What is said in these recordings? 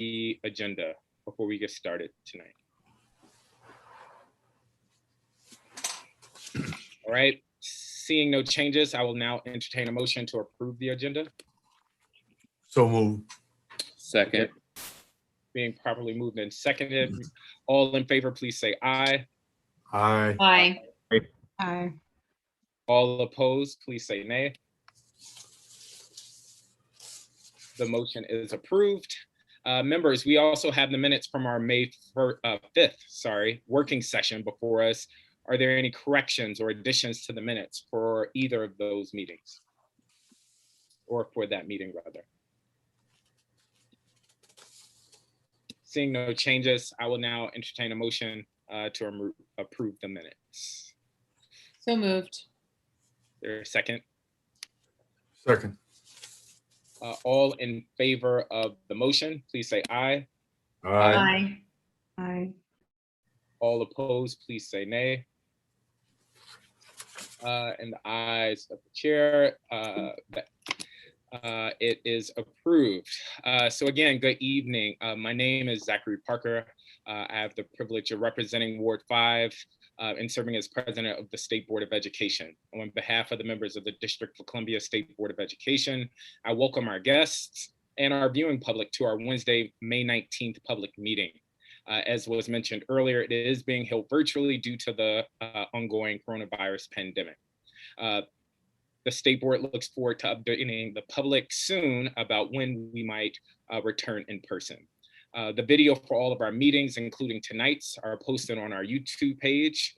the agenda before we get started tonight? All right, seeing no changes, I will now entertain a motion to approve the agenda. So moved. Second. Being properly moved and seconded, all in favor, please say aye. Aye. Aye. Aye. All opposed, please say nay. The motion is approved. Members, we also have the minutes from our May 5th, working session before us. Are there any corrections or additions to the minutes for either of those meetings? Or for that meeting, rather? Seeing no changes, I will now entertain a motion to approve the minutes. So moved. Is there a second? Second. All in favor of the motion, please say aye. Aye. Aye. Aye. All opposed, please say nay. And the ayes of the chair, it is approved. So again, good evening. My name is Zachary Parker. I have the privilege of representing Ward 5 and serving as president of the State Board of Education. On behalf of the members of the District of Columbia State Board of Education, I welcome our guests and our viewing public to our Wednesday, May 19th public meeting. As was mentioned earlier, it is being held virtually due to the ongoing coronavirus pandemic. The State Board looks forward to updating the public soon about when we might return in person. The video for all of our meetings, including tonight's, are posted on our YouTube page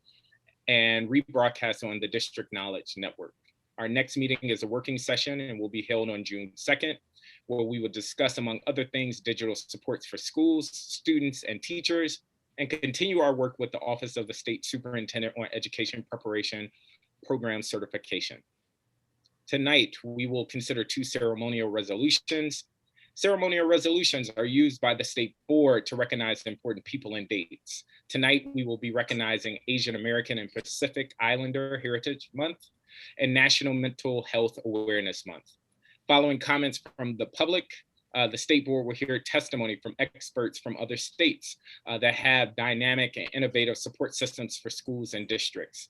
and rebroadcast on the District Knowledge Network. Our next meeting is a working session and will be held on June 2nd, where we will discuss, among other things, digital supports for schools, students, and teachers, and continue our work with the Office of the State Superintendent on Education Preparation Program Certification. Tonight, we will consider 2 ceremonial resolutions. Ceremonial resolutions are used by the State Board to recognize important people and dates. Tonight, we will be recognizing Asian American and Pacific Islander Heritage Month and National Mental Health Awareness Month. Following comments from the public, the State Board will hear testimony from experts from other states that have dynamic and innovative support systems for schools and districts.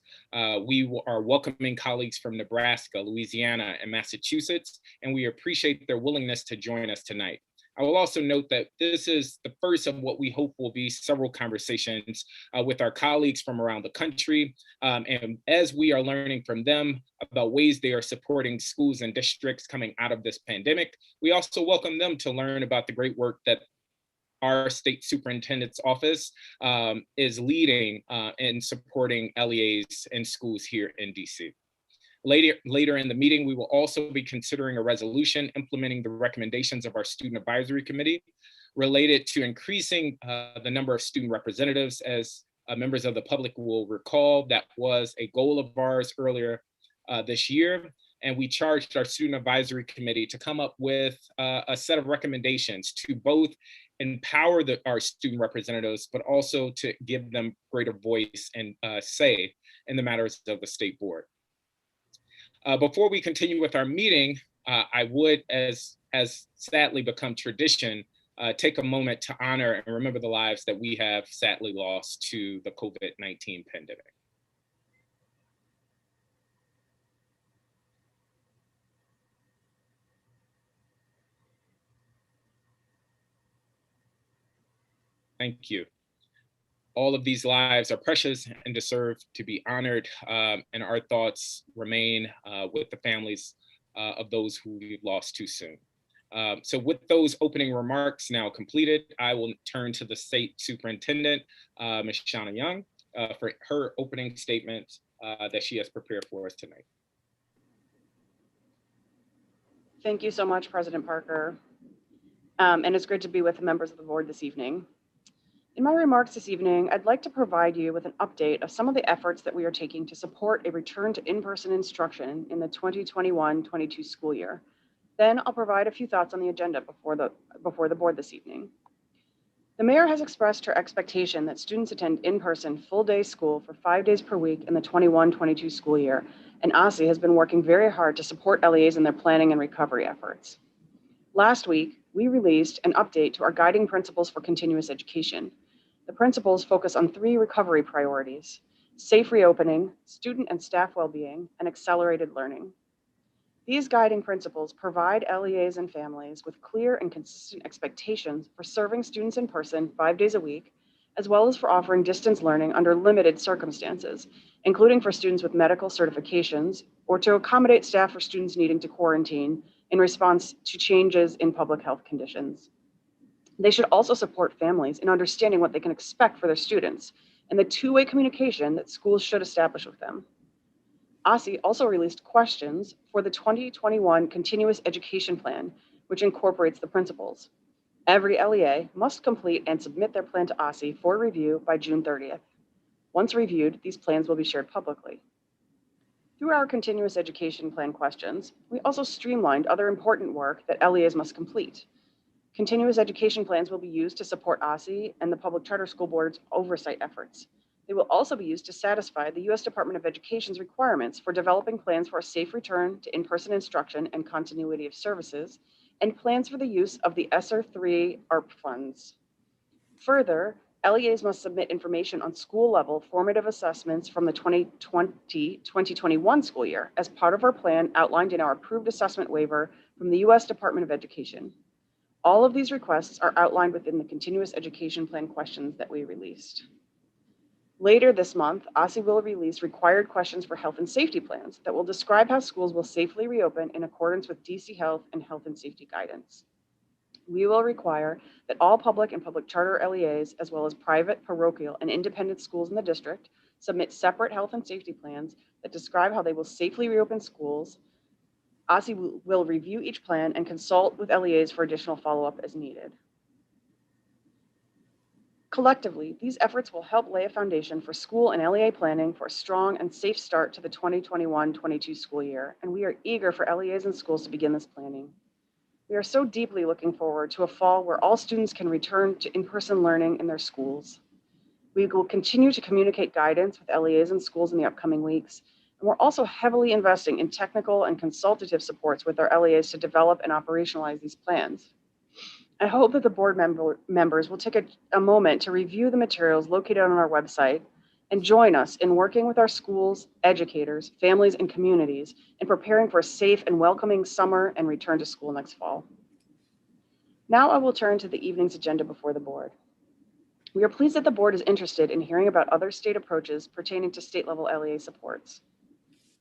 We are welcoming colleagues from Nebraska, Louisiana, and Massachusetts, and we appreciate their willingness to join us tonight. I will also note that this is the first of what we hope will be several conversations with our colleagues from around the country. And as we are learning from them about ways they are supporting schools and districts coming out of this pandemic, we also welcome them to learn about the great work that our state superintendent's office is leading in supporting LEAs and schools here in DC. Later in the meeting, we will also be considering a resolution implementing the recommendations of our Student Advisory Committee related to increasing the number of student representatives. As members of the public will recall, that was a goal of ours earlier this year. And we charged our Student Advisory Committee to come up with a set of recommendations to both empower our student representatives, but also to give them greater voice and say in the matters of the State Board. Before we continue with our meeting, I would, as has sadly become tradition, take a moment to honor and remember the lives that we have sadly lost to the COVID-19 pandemic. Thank you. All of these lives are precious and deserve to be honored, and our thoughts remain with the families of those who we've lost too soon. So with those opening remarks now completed, I will turn to the State Superintendent, Ms. Shauna Young, for her opening statement that she has prepared for us tonight. Thank you so much, President Parker. And it's great to be with the members of the board this evening. In my remarks this evening, I'd like to provide you with an update of some of the efforts that we are taking to support a return to in-person instruction in the 2021-22 school year. Then I'll provide a few thoughts on the agenda before the board this evening. The mayor has expressed her expectation that students attend in-person full-day school for 5 days per week in the 21-22 school year, and OSSE has been working very hard to support LEAs in their planning and recovery efforts. Last week, we released an update to our guiding principles for continuous education. The principles focus on 3 recovery priorities: safe reopening, student and staff well-being, and accelerated learning. These guiding principles provide LEAs and families with clear and consistent expectations for serving students in person 5 days a week, as well as for offering distance learning under limited circumstances, including for students with medical certifications, or to accommodate staff for students needing to quarantine in response to changes in public health conditions. They should also support families in understanding what they can expect for their students and the two-way communication that schools should establish with them. OSSI also released questions for the 2021 Continuous Education Plan, which incorporates the principles. Every LEA must complete and submit their plan to OSSI for review by June 30th. Once reviewed, these plans will be shared publicly. Through our Continuous Education Plan questions, we also streamlined other important work that LEAs must complete. Continuous education plans will be used to support OSSI and the Public Charter School Board's oversight efforts. They will also be used to satisfy the U.S. Department of Education's requirements for developing plans for a safe return to in-person instruction and continuity of services, and plans for the use of the ESSER III ARP funds. Further, LEAs must submit information on school-level formative assessments from the 2020-2021 school year as part of our plan outlined in our approved assessment waiver from the U.S. Department of Education. All of these requests are outlined within the Continuous Education Plan questions that we released. Later this month, OSSI will release required questions for health and safety plans that will describe how schools will safely reopen in accordance with DC Health and health and safety guidance. We will require that all public and public charter LEAs, as well as private, parochial, and independent schools in the district, submit separate health and safety plans that describe how they will safely reopen schools. OSSI will review each plan and consult with LEAs for additional follow-up as needed. Collectively, these efforts will help lay a foundation for school and LEA planning for a strong and safe start to the 2021-22 school year, and we are eager for LEAs and schools to begin this planning. We are so deeply looking forward to a fall where all students can return to in-person learning in their schools. We will continue to communicate guidance with LEAs and schools in the upcoming weeks, and we're also heavily investing in technical and consultative supports with our LEAs to develop and operationalize these plans. I hope that the board members will take a moment to review the materials located on our website and join us in working with our schools, educators, families, and communities in preparing for a safe and welcoming summer and return to school next fall. Now I will turn to the evening's agenda before the board. We are pleased that the board is interested in hearing about other state approaches pertaining to state-level LEA supports.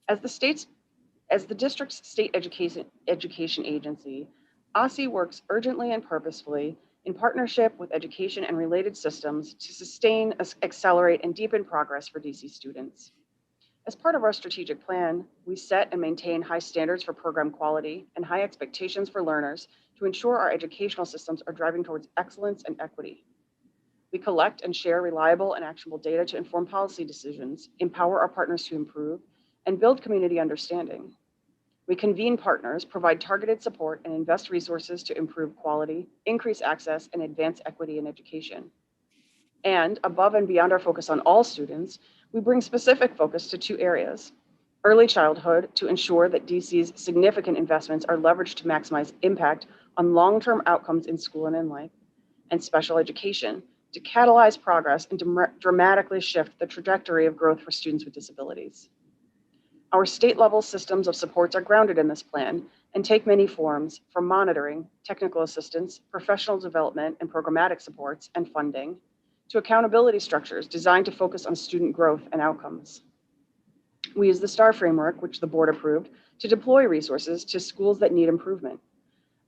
As the district's state education agency, OSSI works urgently and purposefully in partnership with education and related systems to sustain, accelerate, and deepen progress for DC students. As part of our strategic plan, we set and maintain high standards for program quality and high expectations for learners to ensure our educational systems are driving towards excellence and equity. We collect and share reliable and actionable data to inform policy decisions, empower our partners to improve, and build community understanding. We convene partners, provide targeted support, and invest resources to improve quality, increase access, and advance equity in education. And above and beyond our focus on all students, we bring specific focus to 2 areas: early childhood, to ensure that DC's significant investments are leveraged to maximize impact on long-term outcomes in school and in life, and special education, to catalyze progress and to dramatically shift the trajectory of growth for students with disabilities. Our state-level systems of supports are grounded in this plan and take many forms, from monitoring, technical assistance, professional development, and programmatic supports and funding, to accountability structures designed to focus on student growth and outcomes. We use the STAR framework, which the board approved, to deploy resources to schools that need improvement.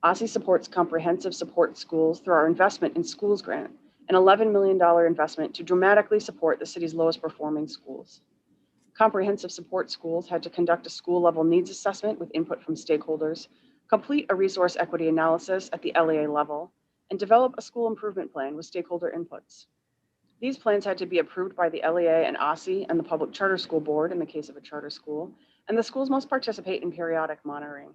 OSSI supports comprehensive support schools through our investment in schools grant, an $11 million investment to dramatically support the city's lowest performing schools. Comprehensive support schools had to conduct a school-level needs assessment with input from stakeholders, complete a resource equity analysis at the LEA level, and develop a school improvement plan with stakeholder inputs. These plans had to be approved by the LEA and OSSI and the Public Charter School Board in the case of a charter school, and the schools must participate in periodic monitoring.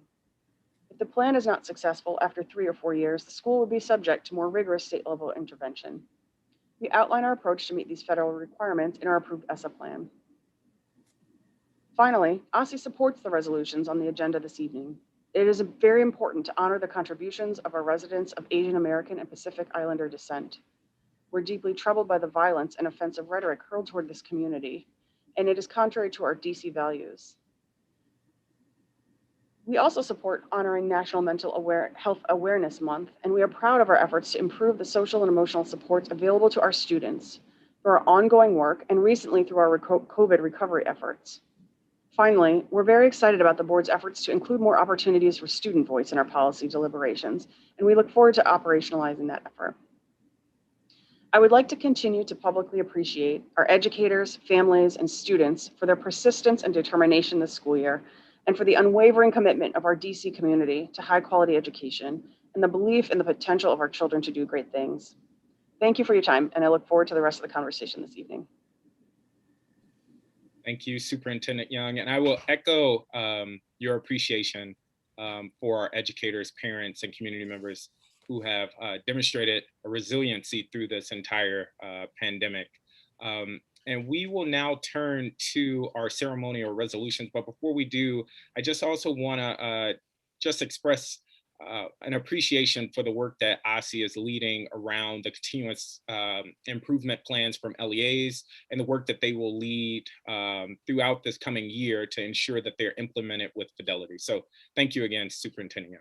If the plan is not successful after 3 or 4 years, the school would be subject to more rigorous state-level intervention. We outline our approach to meet these federal requirements in our approved ESSA plan. Finally, OSSI supports the resolutions on the agenda this evening. It is very important to honor the contributions of our residents of Asian American and Pacific Islander descent. We're deeply troubled by the violence and offensive rhetoric hurled toward this community, and it is contrary to our DC values. We also support honoring National Health Awareness Month, and we are proud of our efforts to improve the social and emotional supports available to our students through our ongoing work and recently through our COVID recovery efforts. Finally, we're very excited about the board's efforts to include more opportunities for student voice in our policy deliberations, and we look forward to operationalizing that effort. I would like to continue to publicly appreciate our educators, families, and students for their persistence and determination this school year, and for the unwavering commitment of our DC community to high quality education and the belief in the potential of our children to do great things. Thank you for your time, and I look forward to the rest of the conversation this evening. Thank you, Superintendent Young. And I will echo your appreciation for our educators, parents, and community members who have demonstrated a resiliency through this entire pandemic. And we will now turn to our ceremonial resolutions. But before we do, I just also want to just express an appreciation for the work that OSSI is leading around the continuous improvement plans from LEAs and the work that they will lead throughout this coming year to ensure that they're implemented with fidelity. So thank you again, Superintendent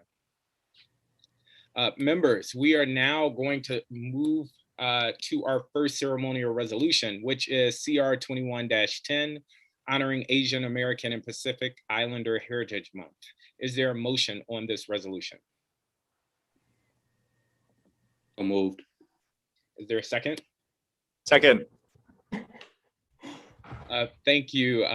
Young. Members, we are now going to move to our first ceremonial resolution, which is CR 21-10, honoring Asian American and Pacific Islander Heritage Month. Is there a motion on this resolution? So moved. Is there a second? Second. Thank you.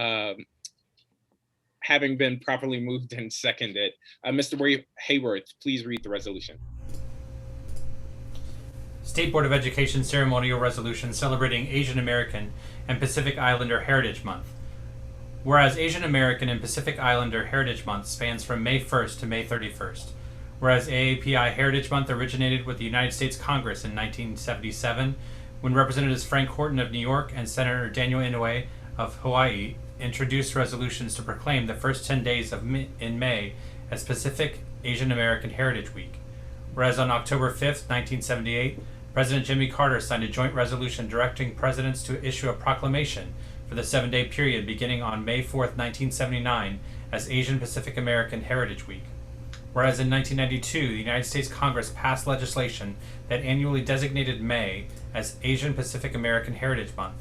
Having been properly moved and seconded, Mr. Hayworth, please read the resolution. State Board of Education Ceremonial Resolution celebrating Asian American and Pacific Islander Heritage Month. Whereas Asian American and Pacific Islander Heritage Month spans from May 1st to May 31st. Whereas AAPI Heritage Month originated with the United States Congress in 1977, when Representatives Frank Horton of New York and Senator Daniel Inouye of Hawaii introduced resolutions to proclaim the first 10 days in May as Pacific Asian American Heritage Week. Whereas on October 5th, 1978, President Jimmy Carter signed a joint resolution directing presidents to issue a proclamation for the 7-day period beginning on May 4th, 1979 as Asian Pacific American Heritage Week. Whereas in 1992, the United States Congress passed legislation that annually designated May as Asian Pacific American Heritage Month.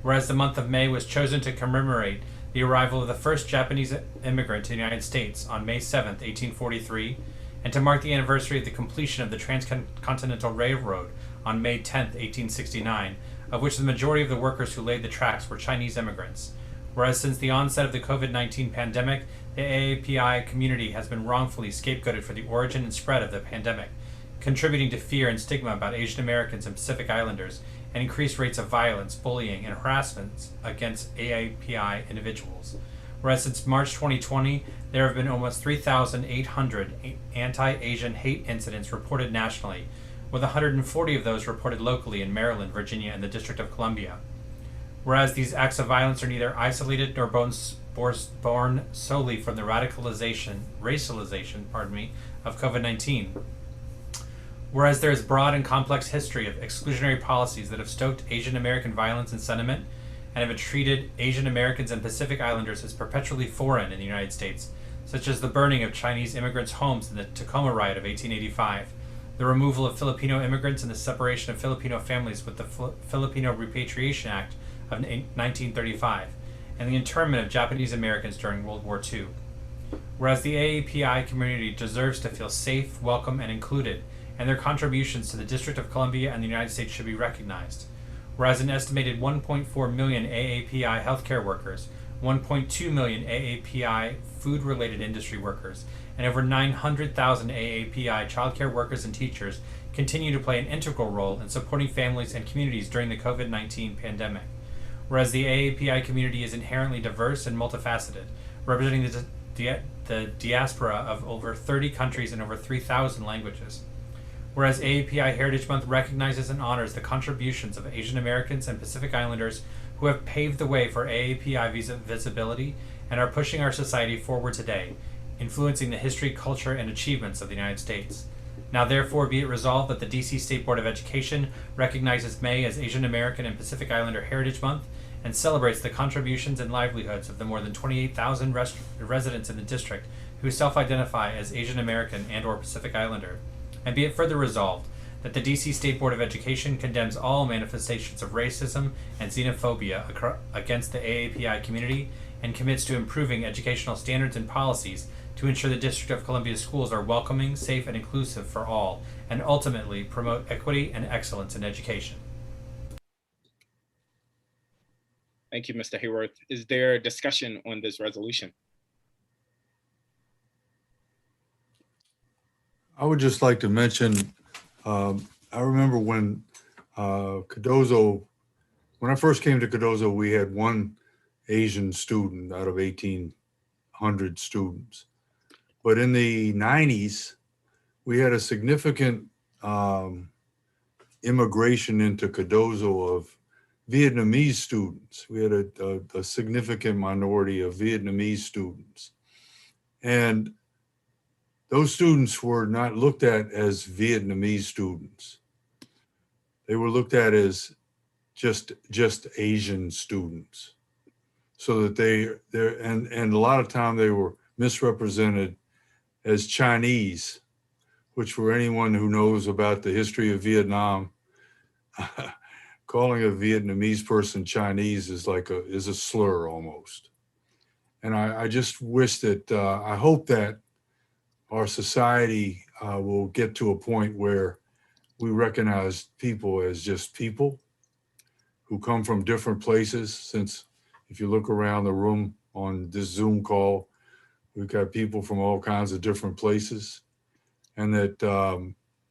Whereas the month of May was chosen to commemorate the arrival of the first Japanese immigrant to the United States on May 7th, 1843, and to mark the anniversary of the completion of the Transcontinental Railroad on May 10th, 1869, of which the majority of the workers who laid the tracks were Chinese immigrants. Whereas since the onset of the COVID-19 pandemic, the AAPI community has been wrongfully scapegoated for the origin and spread of the pandemic, contributing to fear and stigma about Asian Americans and Pacific Islanders, and increased rates of violence, bullying, and harassment against AAPI individuals. Whereas since March 2020, there have been almost 3,800 anti-Asian hate incidents reported nationally, with 140 of those reported locally in Maryland, Virginia, and the District of Columbia. Whereas these acts of violence are neither isolated nor born solely from the racialization of COVID-19. Whereas there is broad and complex history of exclusionary policies that have stoked Asian American violence and sentiment, and have treated Asian Americans and Pacific Islanders as perpetually foreign in the United States, such as the burning of Chinese immigrants' homes in the Tacoma Riot of 1885, the removal of Filipino immigrants and the separation of Filipino families with the Filipino Repatriation Act of 1935, and the internment of Japanese Americans during World War II. Whereas the AAPI community deserves to feel safe, welcome, and included, and their contributions to the District of Columbia and the United States should be recognized. Whereas an estimated 1.4 million AAPI healthcare workers, 1.2 million AAPI food-related industry workers, and over 900,000 AAPI childcare workers and teachers continue to play an integral role in supporting families and communities during the COVID-19 pandemic. Whereas the AAPI community is inherently diverse and multifaceted, representing the diaspora of over 30 countries and over 3,000 languages. Whereas AAPI Heritage Month recognizes and honors the contributions of Asian Americans and Pacific Islanders who have paved the way for AAPI visibility and are pushing our society forward today, influencing the history, culture, and achievements of the United States. Now therefore be it resolved that the DC State Board of Education recognizes May as Asian American and Pacific Islander Heritage Month and celebrates the contributions and livelihoods of the more than 28,000 residents in the district who self-identify as Asian American and or Pacific Islander. And be it further resolved that the DC State Board of Education condemns all manifestations of racism and xenophobia against the AAPI community and commits to improving educational standards and policies to ensure the District of Columbia schools are welcoming, safe, and inclusive for all, and ultimately promote equity and excellence in education. Thank you, Mr. Hayworth. Is there a discussion on this resolution? I would just like to mention, I remember when Cardozo, when I first came to Cardozo, we had one Asian student out of 1,800 students. But in the 90s, we had a significant immigration into Cardozo of Vietnamese students. We had a significant minority of Vietnamese students. And those students were not looked at as Vietnamese students. They were looked at as just Asian students. So that and a lot of time they were misrepresented as Chinese, which for anyone who knows about the history of Vietnam, calling a Vietnamese person Chinese is a slur almost. And I just wish that, I hope that our society will get to a point where we recognize people as just people who come from different places. Since if you look around the room on this Zoom call, we've got people from all kinds of different places, and that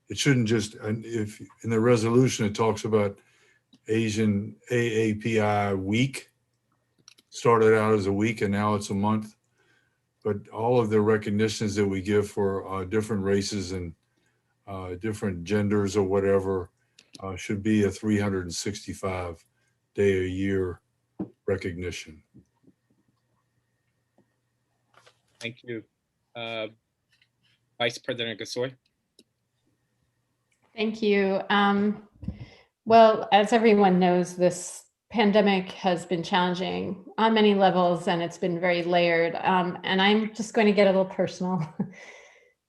it shouldn't just, and if in the resolution it talks about Asian AAPI week, started out as a week and now it's a month, but all of the recognitions that we give for different races and different genders or whatever should be a 365-day-a-year recognition. Thank you. Vice President Gasoi. Thank you. Well, as everyone knows, this pandemic has been challenging on many levels, and it's been very layered. And I'm just going to get a little personal.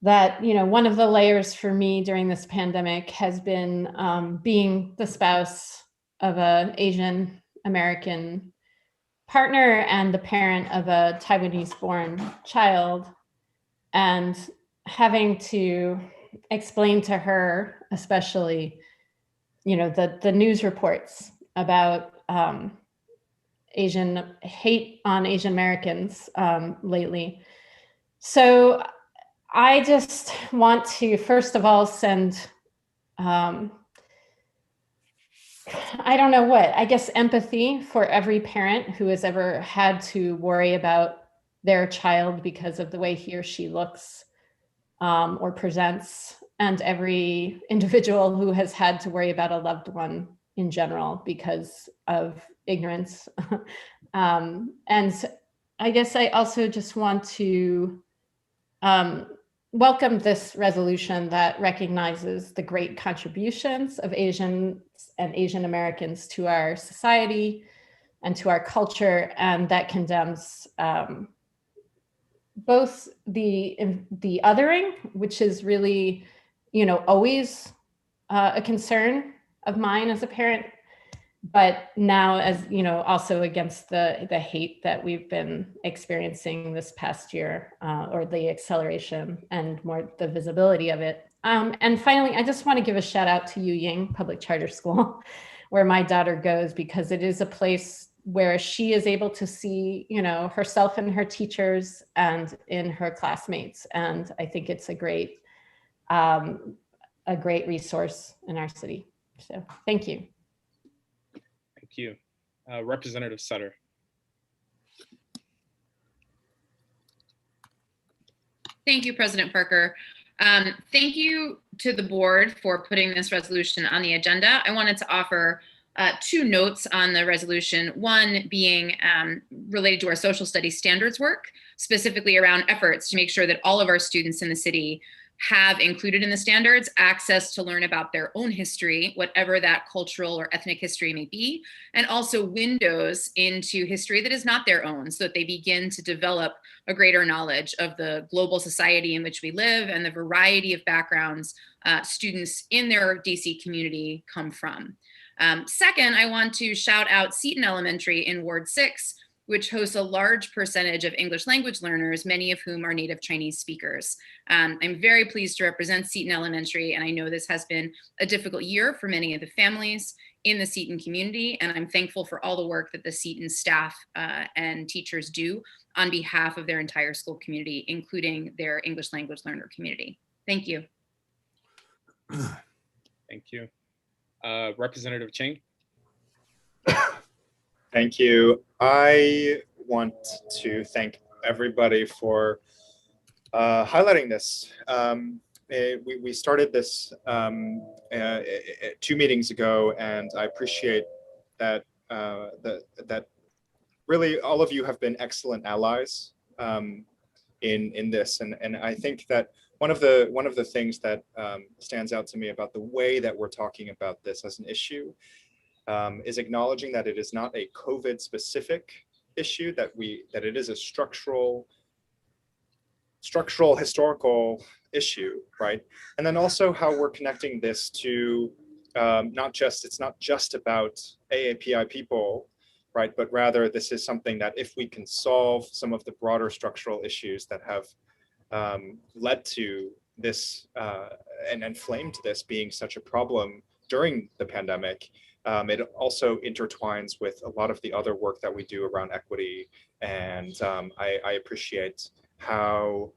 That, you know, one of the layers for me during this pandemic has been being the spouse of an Asian American partner and the parent of a Taiwanese-born child, and having to explain to her, especially, you know, the news reports about Asian hate on Asian Americans lately. So I just want to, first of all, send, I don't know what, I guess empathy for every parent who has ever had to worry about their child because of the way he or she looks or presents, and every individual who has had to worry about a loved one in general because of ignorance. And I guess I also just want to welcome this resolution that recognizes the great contributions of Asians and Asian Americans to our society and to our culture, and that condemns both the othering, which is really, you know, always a concern of mine as a parent, but now, as you know, also against the hate that we've been experiencing this past year, or the acceleration and more the visibility of it. And finally, I just want to give a shout out to Yu Ying Public Charter School, where my daughter goes, because it is a place where she is able to see, you know, herself and her teachers and in her classmates. And I think it's a great resource in our city. So thank you. Thank you. Representative Sutter. Thank you, President Parker. Thank you to the board for putting this resolution on the agenda. I wanted to offer two notes on the resolution, one being related to our social studies standards work. specifically around efforts to make sure that all of our students in the city have included in the standards access to learn about their own history, whatever that cultural or ethnic history may be, and also windows into history that is not their own, so that they begin to develop a greater knowledge of the global society in which we live and the variety of backgrounds students in their DC community come from. Second, I want to shout out Seton Elementary in Ward 6, which hosts a large percentage of English language learners, many of whom are native Chinese speakers. I'm very pleased to represent Seton Elementary, and I know this has been a difficult year for many of the families in the Seton community, and I'm thankful for all the work that the Seton staff and teachers do on behalf of their entire school community, including their English language learner community. Thank you. Thank you. Representative Chang. Thank you. I want to thank everybody for highlighting this. We started this 2 meetings ago, and I appreciate that that really all of you have been excellent allies in this, and I think that one of the things that stands out to me about the way that we're talking about this as an issue is acknowledging that it is not a COVID specific issue, that it is a structural historical issue, right? And then also how we're connecting this to it's not just about AAPI people, right? But rather this is something that if we can solve some of the broader structural issues that have led to this and inflamed this being such a problem during the pandemic, it also intertwines with a lot of the other work that we do around equity. And I appreciate how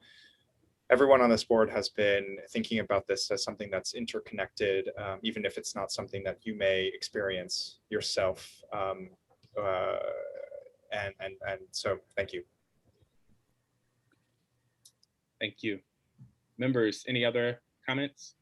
everyone on this board has been thinking about this as something that's interconnected, even if it's not something that you may experience yourself. And so thank you. Thank you. Members, any other comments?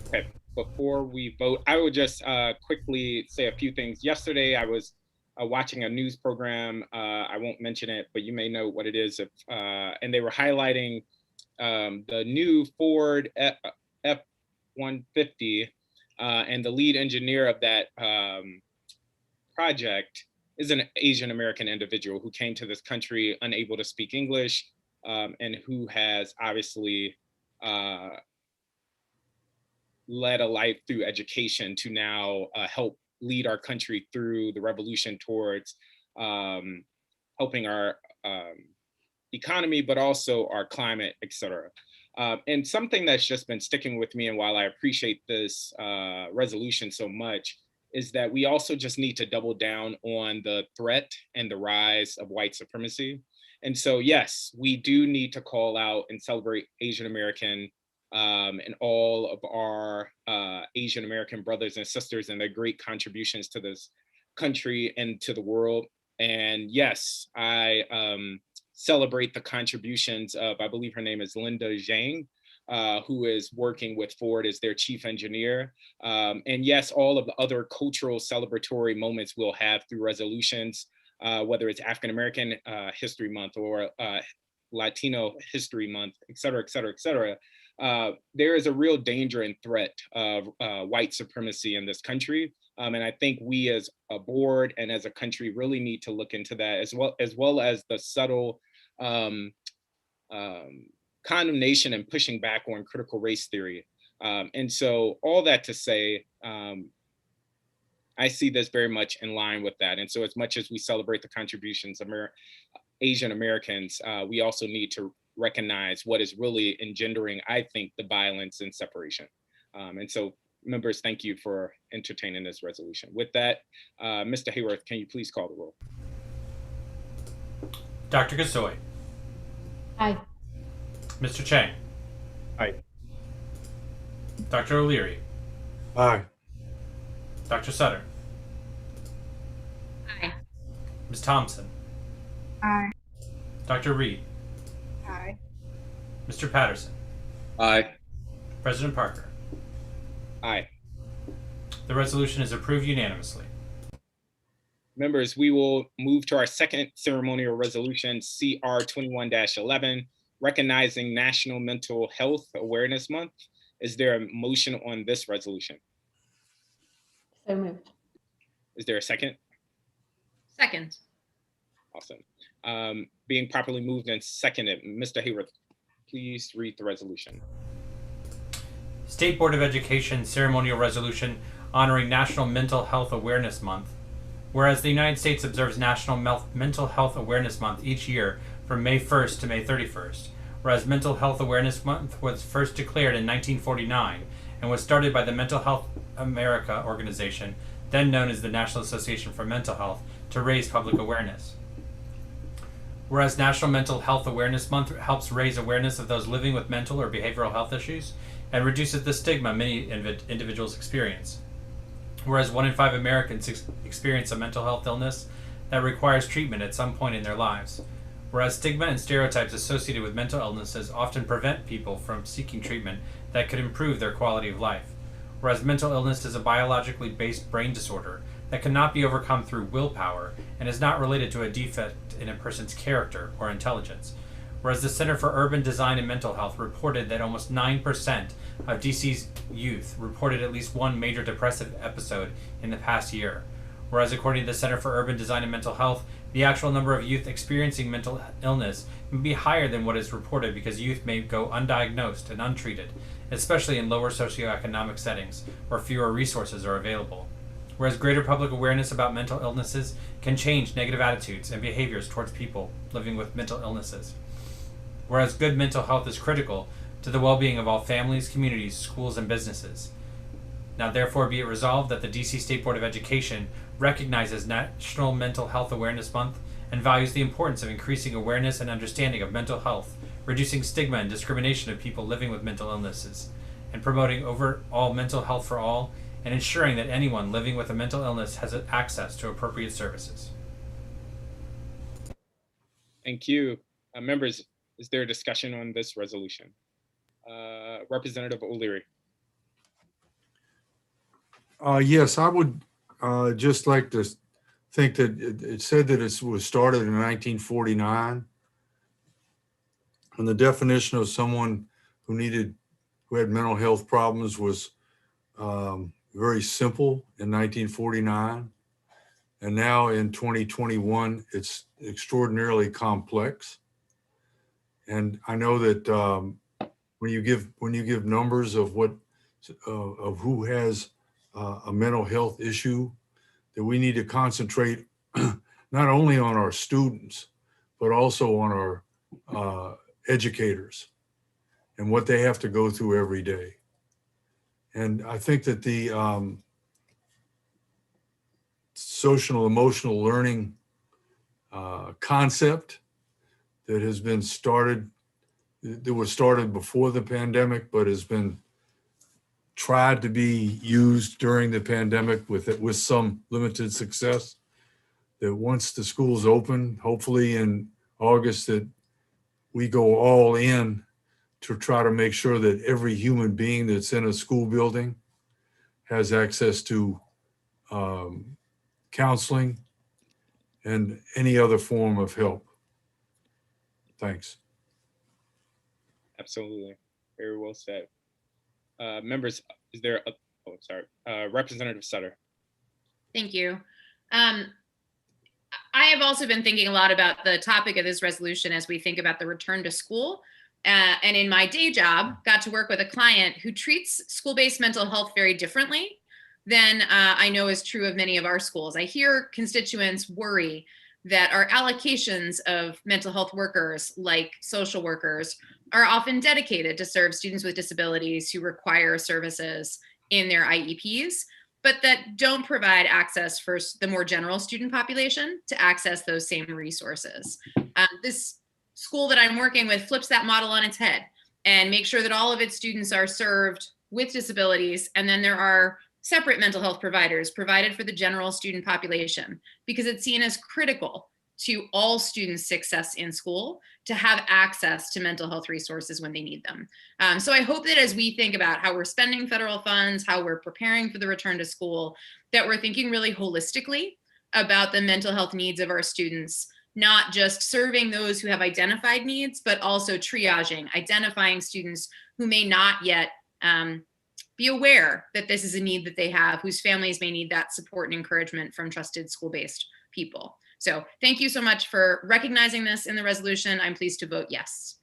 Okay, before we vote, I would just quickly say a few things. Yesterday, I was watching a news program. I won't mention it, but you may know what it is. And they were highlighting the new Ford F-150, and the lead engineer of that project is an Asian American individual who came to this country unable to speak English, and who has obviously led a life through education to now help lead our country through the revolution towards helping our economy, but also our climate, et cetera. And something that's just been sticking with me, and while I appreciate this resolution so much, is that we also just need to double down on the threat and the rise of white supremacy. And so, yes, we do need to call out and celebrate Asian American and all of our Asian American brothers and sisters and their great contributions to this country and to the world. And yes, I celebrate the contributions of, I believe her name is Linda Zhang, who is working with Ford as their chief engineer. And yes, all of the other cultural celebratory moments we'll have through resolutions, whether it's African American History Month or Latino History Month, et cetera, et cetera, et cetera. There is a real danger and threat of white supremacy in this country. And I think we as a board and as a country really need to look into that, as well as the subtle condemnation and pushing back on critical race theory. And so all that to say, I see this very much in line with that. And so as much as we celebrate the contributions of Asian Americans, we also need to recognize what is really engendering, I think, the violence and separation. And so members, thank you for entertaining this resolution. With that, Mr. Hayworth, can you please call the roll? Dr. Gasoi. Aye. Mr. Chang. Aye. Dr. O'Leary. Aye. Dr. Sutter. Aye. Ms. Thompson. Aye. Dr. Reid. Aye. Mr. Patterson. Aye. President Parker. Aye. The resolution is approved unanimously. Members, we will move to our second ceremonial resolution, CR 21-11, recognizing National Mental Health Awareness Month. Is there a motion on this resolution? So moved. Is there a second? Second. Awesome. Being properly moved and seconded, Mr. Hayward, please read the resolution. State Board of Education Ceremonial Resolution honoring National Mental Health Awareness Month. Whereas the United States observes National Mental Health Awareness Month each year from May 1st to May 31st, whereas Mental Health Awareness Month was first declared in 1949 and was started by the Mental Health America organization, then known as the National Association for Mental Health, to raise public awareness. Whereas National Mental Health Awareness Month helps raise awareness of those living with mental or behavioral health issues and reduces the stigma many individuals experience. Whereas 1 in 5 Americans experience a mental health illness that requires treatment at some point in their lives. Whereas stigma and stereotypes associated with mental illnesses often prevent people from seeking treatment that could improve their quality of life. Whereas mental illness is a biologically based brain disorder that cannot be overcome through willpower and is not related to a defect in a person's character or intelligence. Whereas the Center for Urban Design and Mental Health reported that almost 9% of DC's youth reported at least one major depressive episode in the past year. Whereas according to the Center for Urban Design and Mental Health, the actual number of youth experiencing mental illness may be higher than what is reported because youth may go undiagnosed and untreated, especially in lower socioeconomic settings where fewer resources are available. Whereas greater public awareness about mental illnesses can change negative attitudes and behaviors towards people living with mental illnesses. Whereas good mental health is critical to the well-being of all families, communities, schools, and businesses. Now therefore be it resolved that the DC State Board of Education recognizes National Mental Health Awareness Month and values the importance of increasing awareness and understanding of mental health, reducing stigma and discrimination of people living with mental illnesses, and promoting overall mental health for all, and ensuring that anyone living with a mental illness has access to appropriate services. Thank you. Members, is there a discussion on this resolution? Representative O'Leary. Yes, I would just like to think that it said that it was started in 1949. And the definition of someone who had mental health problems was very simple in 1949. And now in 2021, it's extraordinarily complex. And I know that when you give numbers of who has a mental health issue, that we need to concentrate not only on our students, but also on our educators and what they have to go through every day. And I think that the social emotional learning concept that has been started, that was started before the pandemic, but has been tried to be used during the pandemic with some limited success, that once the schools open, hopefully in August, that we go all in to try to make sure that every human being that's in a school building has access to counseling and any other form of help. Thanks. Absolutely. Very well said. Members, is there Representative Sutter. Thank you. I have also been thinking a lot about the topic of this resolution as we think about the return to school. And in my day job, got to work with a client who treats school-based mental health very differently than I know is true of many of our schools. I hear constituents worry that our allocations of mental health workers, like social workers, are often dedicated to serve students with disabilities who require services in their IEPs, but that don't provide access for the more general student population to access those same resources. This school that I'm working with flips that model on its head and makes sure that all of its students are served with disabilities, and then there are separate mental health providers provided for the general student population, because it's seen as critical to all students' success in school to have access to mental health resources when they need them. So I hope that as we think about how we're spending federal funds, how we're preparing for the return to school, that we're thinking really holistically about the mental health needs of our students, not just serving those who have identified needs, but also triaging, identifying students who may not yet be aware that this is a need that they have, whose families may need that support and encouragement from trusted school-based people. So thank you so much for recognizing this in the resolution. I'm pleased to vote yes.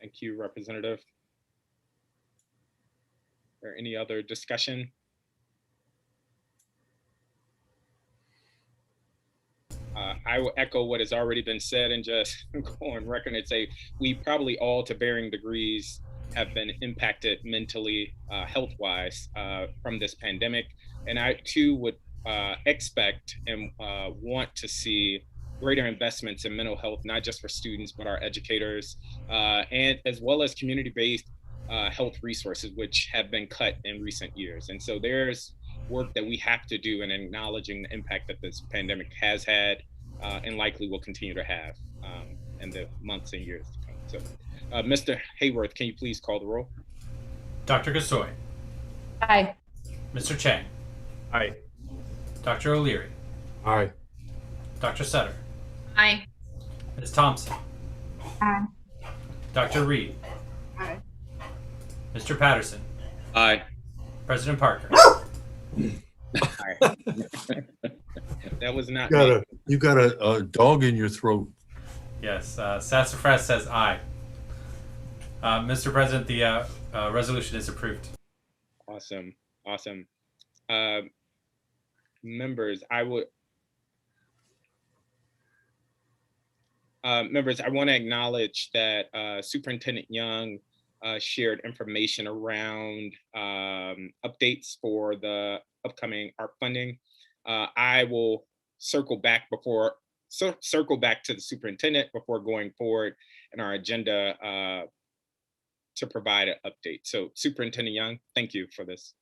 Thank you, Representative. Or any other discussion? I will echo what has already been said and just go on record and say we probably all, to varying degrees, have been impacted mentally, health-wise, from this pandemic. And I too would expect and want to see greater investments in mental health, not just for students, but our educators, and as well as community-based health resources, which have been cut in recent years. And so there's work that we have to do in acknowledging the impact that this pandemic has had and likely will continue to have in the months and years to come. So, Mr. Hayworth, can you please call the roll? Dr. Gasoi. Aye. Mr. Chang. Aye. Dr. O'Leary. Aye. Dr. Sutter. Aye. Ms. Thompson. Aye. Dr. Reid. Aye. Mr. Patterson. Aye. President Parker. That was not You got a dog in your throat. Yes, Sassafras says aye. Mr. President, the resolution is approved. Awesome, awesome. Members, members, I want to acknowledge that Superintendent Young shared information around updates for the upcoming ARP funding. I will circle back to the superintendent before going forward in our agenda to provide an update. So Superintendent Young, thank you for this.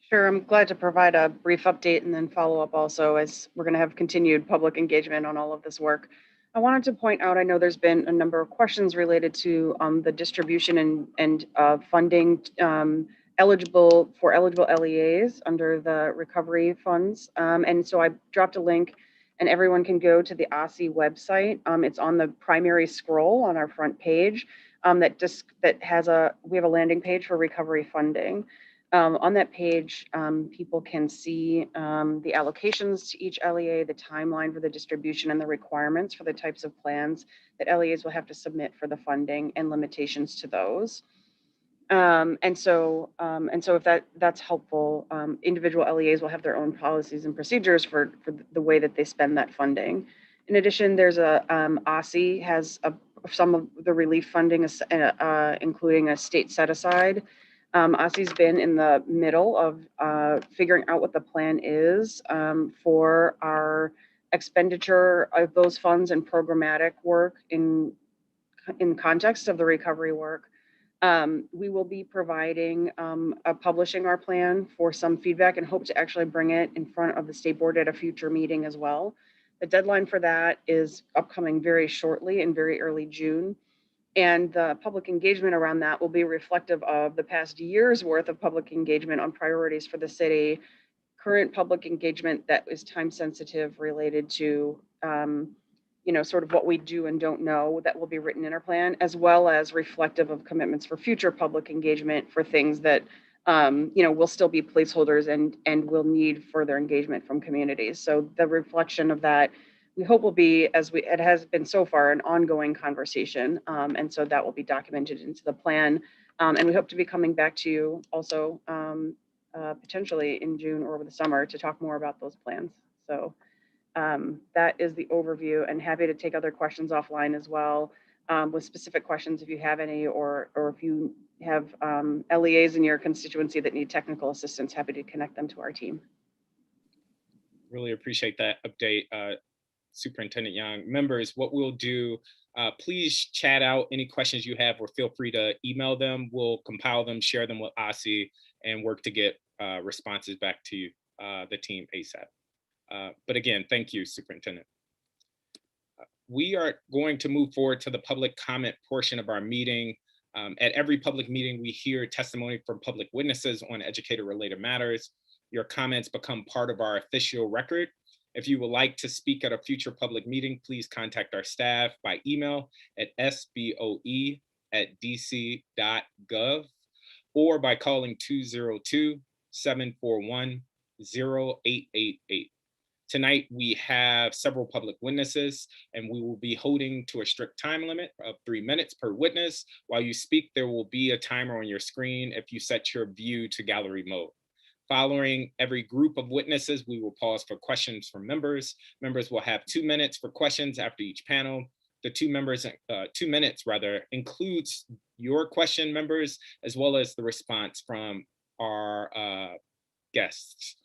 Sure, I'm glad to provide a brief update and then follow up also, as we're going to have continued public engagement on all of this work. I wanted to point out, I know there's been a number of questions related to the distribution and funding eligible LEAs under the recovery funds. And so I dropped a link and everyone can go to the OSSI website. It's on the primary scroll on our front page we have a landing page for recovery funding. On that page, people can see the allocations to each LEA, the timeline for the distribution, and the requirements for the types of plans that LEAs will have to submit for the funding and limitations to those. And so if that's helpful, individual LEAs will have their own policies and procedures for the way that they spend that funding. In addition, there's OSSI has some of the relief funding, including a state set aside. OSSI's been in the middle of figuring out what the plan is for our expenditure of those funds and programmatic work in context of the recovery work. We will be providing publishing our plan for some feedback and hope to actually bring it in front of the state board at a future meeting as well. The deadline for that is upcoming very shortly in very early June. And the public engagement around that will be reflective of the past year's worth of public engagement on priorities for the city, current public engagement that is time sensitive related to sort of what we do and don't know that will be written in our plan, as well as reflective of commitments for future public engagement for things that will still be placeholders and will need further engagement from communities. So the reflection of that, we hope, will be, it has been so far, an ongoing conversation. And so that will be documented into the plan. And we hope to be coming back to you also potentially in June or over the summer to talk more about those plans. So that is the overview, and happy to take other questions offline as well with specific questions if you have any, or if you have LEAs in your constituency that need technical assistance, happy to connect them to our team. Really appreciate that update, Superintendent Young. Members, what we'll do, please chat out any questions you have, or feel free to email them. We'll compile them, share them with OSSI, and work to get responses back to the team ASAP. But again, thank you, Superintendent. We are going to move forward to the public comment portion of our meeting. At every public meeting, we hear testimony from public witnesses on educator-related matters. Your comments become part of our official record. If you would like to speak at a future public meeting, please contact our staff by email at sboe@dc.gov or by calling 202-741-0888. Tonight, we have several public witnesses, and we will be holding to a strict time limit of 3 minutes per witness. While you speak, there will be a timer on your screen if you set your view to gallery mode. Following every group of witnesses, we will pause for questions from members. Members will have 2 minutes for questions after each panel. The 2 minutes includes your question, members, as well as the response from our guests.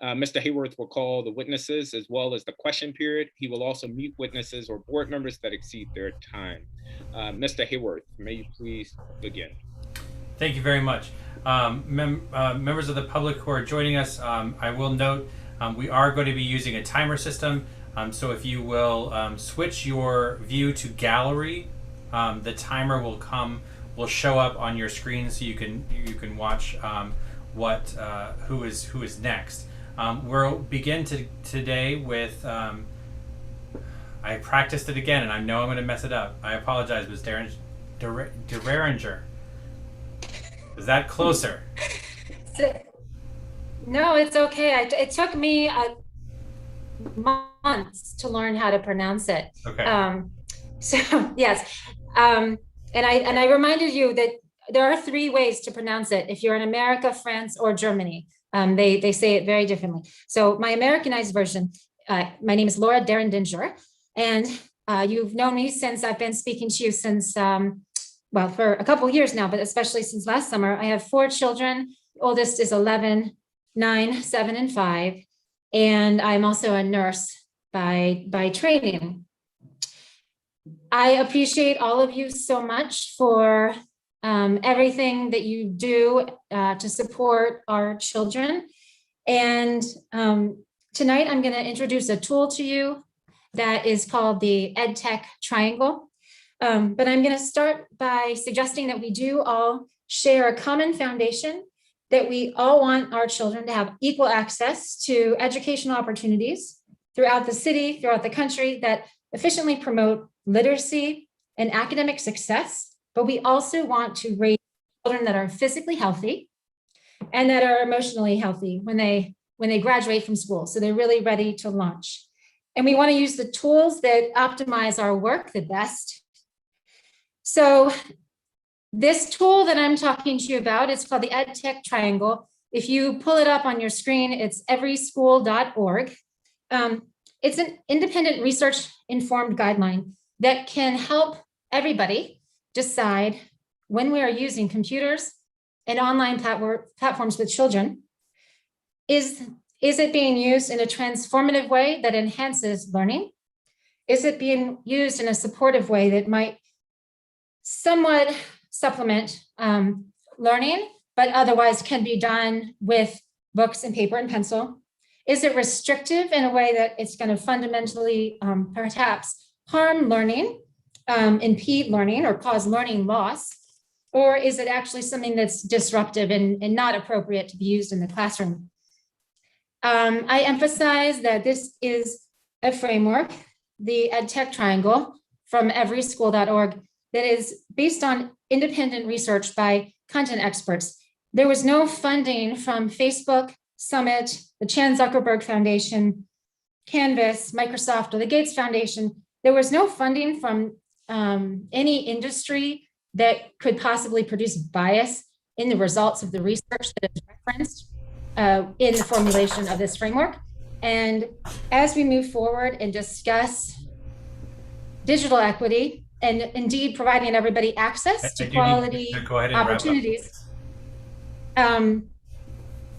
Mr. Hayworth will call the witnesses as well as the question period. He will also mute witnesses or board members that exceed their time. Mr. Hayworth, may you please begin? Thank you very much. Members of the public who are joining us, I will note we are going to be using a timer system. So if you will switch your view to gallery, the timer will show up on your screen so you can watch who is next. We'll begin today with, I practiced it again and I know I'm going to mess it up. I apologize, Ms. Derrendinger. Is that closer? No, it's okay. It took me months to learn how to pronounce it. Okay. So yes, and I reminded you that there are 3 ways to pronounce it. If you're in America, France, or Germany, they say it very differently. So my Americanized version, my name is Laura Derrendinger, and you've known me since I've been speaking to you since, well, for a couple of years now, but especially since last summer. I have 4 children. The oldest is 11, 9, 7, and 5. And I'm also a nurse by training. I appreciate all of you so much for everything that you do to support our children. And tonight I'm going to introduce a tool to you that is called the EdTech Triangle. But I'm going to start by suggesting that we do all share a common foundation, that we all want our children to have equal access to educational opportunities throughout the city, throughout the country, that efficiently promote literacy and academic success. But we also want to raise children that are physically healthy and that are emotionally healthy when they graduate from school. So they're really ready to launch. And we want to use the tools that optimize our work the best. So this tool that I'm talking to you about is called the EdTech Triangle. If you pull it up on your screen, it's everyschool.org. It's an independent research-informed guideline that can help everybody decide when we are using computers and online platforms with children. Is it being used in a transformative way that enhances learning? Is it being used in a supportive way that might somewhat supplement learning, but otherwise can be done with books and paper and pencil? Is it restrictive in a way that it's going to fundamentally perhaps harm learning, impede learning, or cause learning loss? Or is it actually something that's disruptive and not appropriate to be used in the classroom? I emphasize that this is a framework, the EdTech Triangle from everyschool.org, that is based on independent research by content experts. There was no funding from Facebook, Summit, the Chan Zuckerberg Foundation, Canvas, Microsoft, or the Gates Foundation. There was no funding from any industry that could possibly produce bias in the results of the research that is referenced in the formulation of this framework. And as we move forward and discuss digital equity, and indeed providing everybody access to quality opportunities,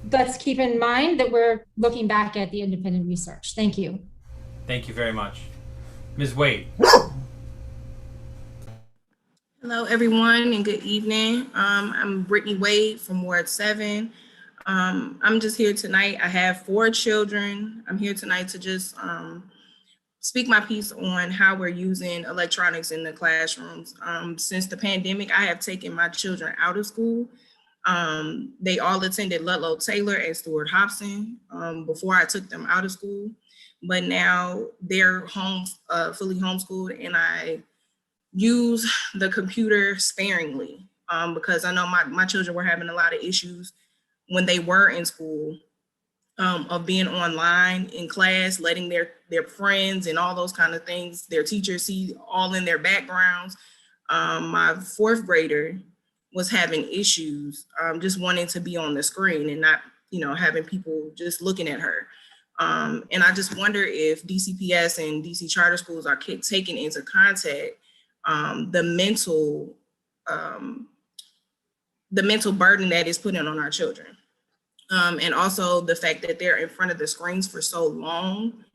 let's keep in mind that we're looking back at the independent research. Thank you. Thank you very much. Ms. Wade. Hello, everyone, and good evening. I'm Brittany Wade from Ward 7. I'm just here tonight. I have 4 children. I'm here tonight to just speak my piece on how we're using electronics in the classrooms. Since the pandemic, I have taken my children out of school They all attended Ludlow Taylor and Stewart Hobson before I took them out of school, but now they're fully homeschooled, and I use the computer sparingly because I know my children were having a lot of issues when they were in school of being online in class, letting their friends and all those kind of things, their teachers see all in their backgrounds. My fourth grader was having issues just wanting to be on the screen and not, having people just looking at her. And I just wonder if DCPS and DC charter schools are taking into contact the mental burden that is putting on our children. And also the fact that they're in front of the screens for so long.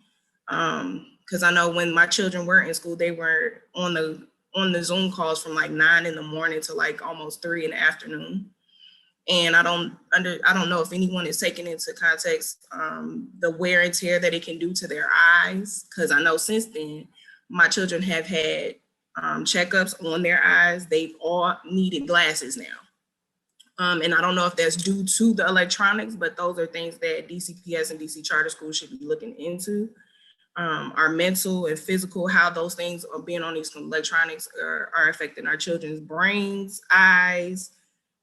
Because I know when my children were in school, they were on the Zoom calls from like 9 in the morning to like almost 3 in the afternoon. And I don't know if anyone is taking into context the wear and tear that it can do to their eyes. Because I know since then, my children have had checkups on their eyes. They've all needed glasses now. And I don't know if that's due to the electronics, but those are things that DCPS and DC charter schools should be looking into. Our mental and physical, how those things are being on these electronics are affecting our children's brains, eyes,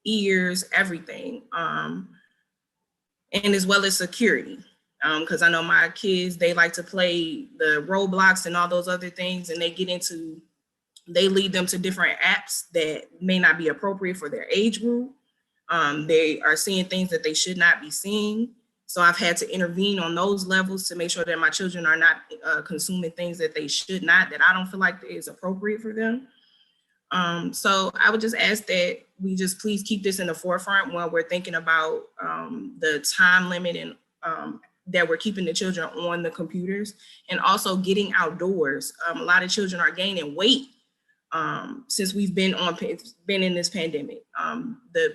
ears, everything. And as well as security. Because I know my kids, they like to play the Roblox and all those other things, and they lead them to different apps that may not be appropriate for their age group. They are seeing things that they should not be seeing. So I've had to intervene on those levels to make sure that my children are not consuming things that they should not, that I don't feel like is appropriate for them. So I would just ask that we just please keep this in the forefront while we're thinking about the time limit and that we're keeping the children on the computers, and also getting outdoors. A lot of children are gaining weight since we've been in this pandemic. The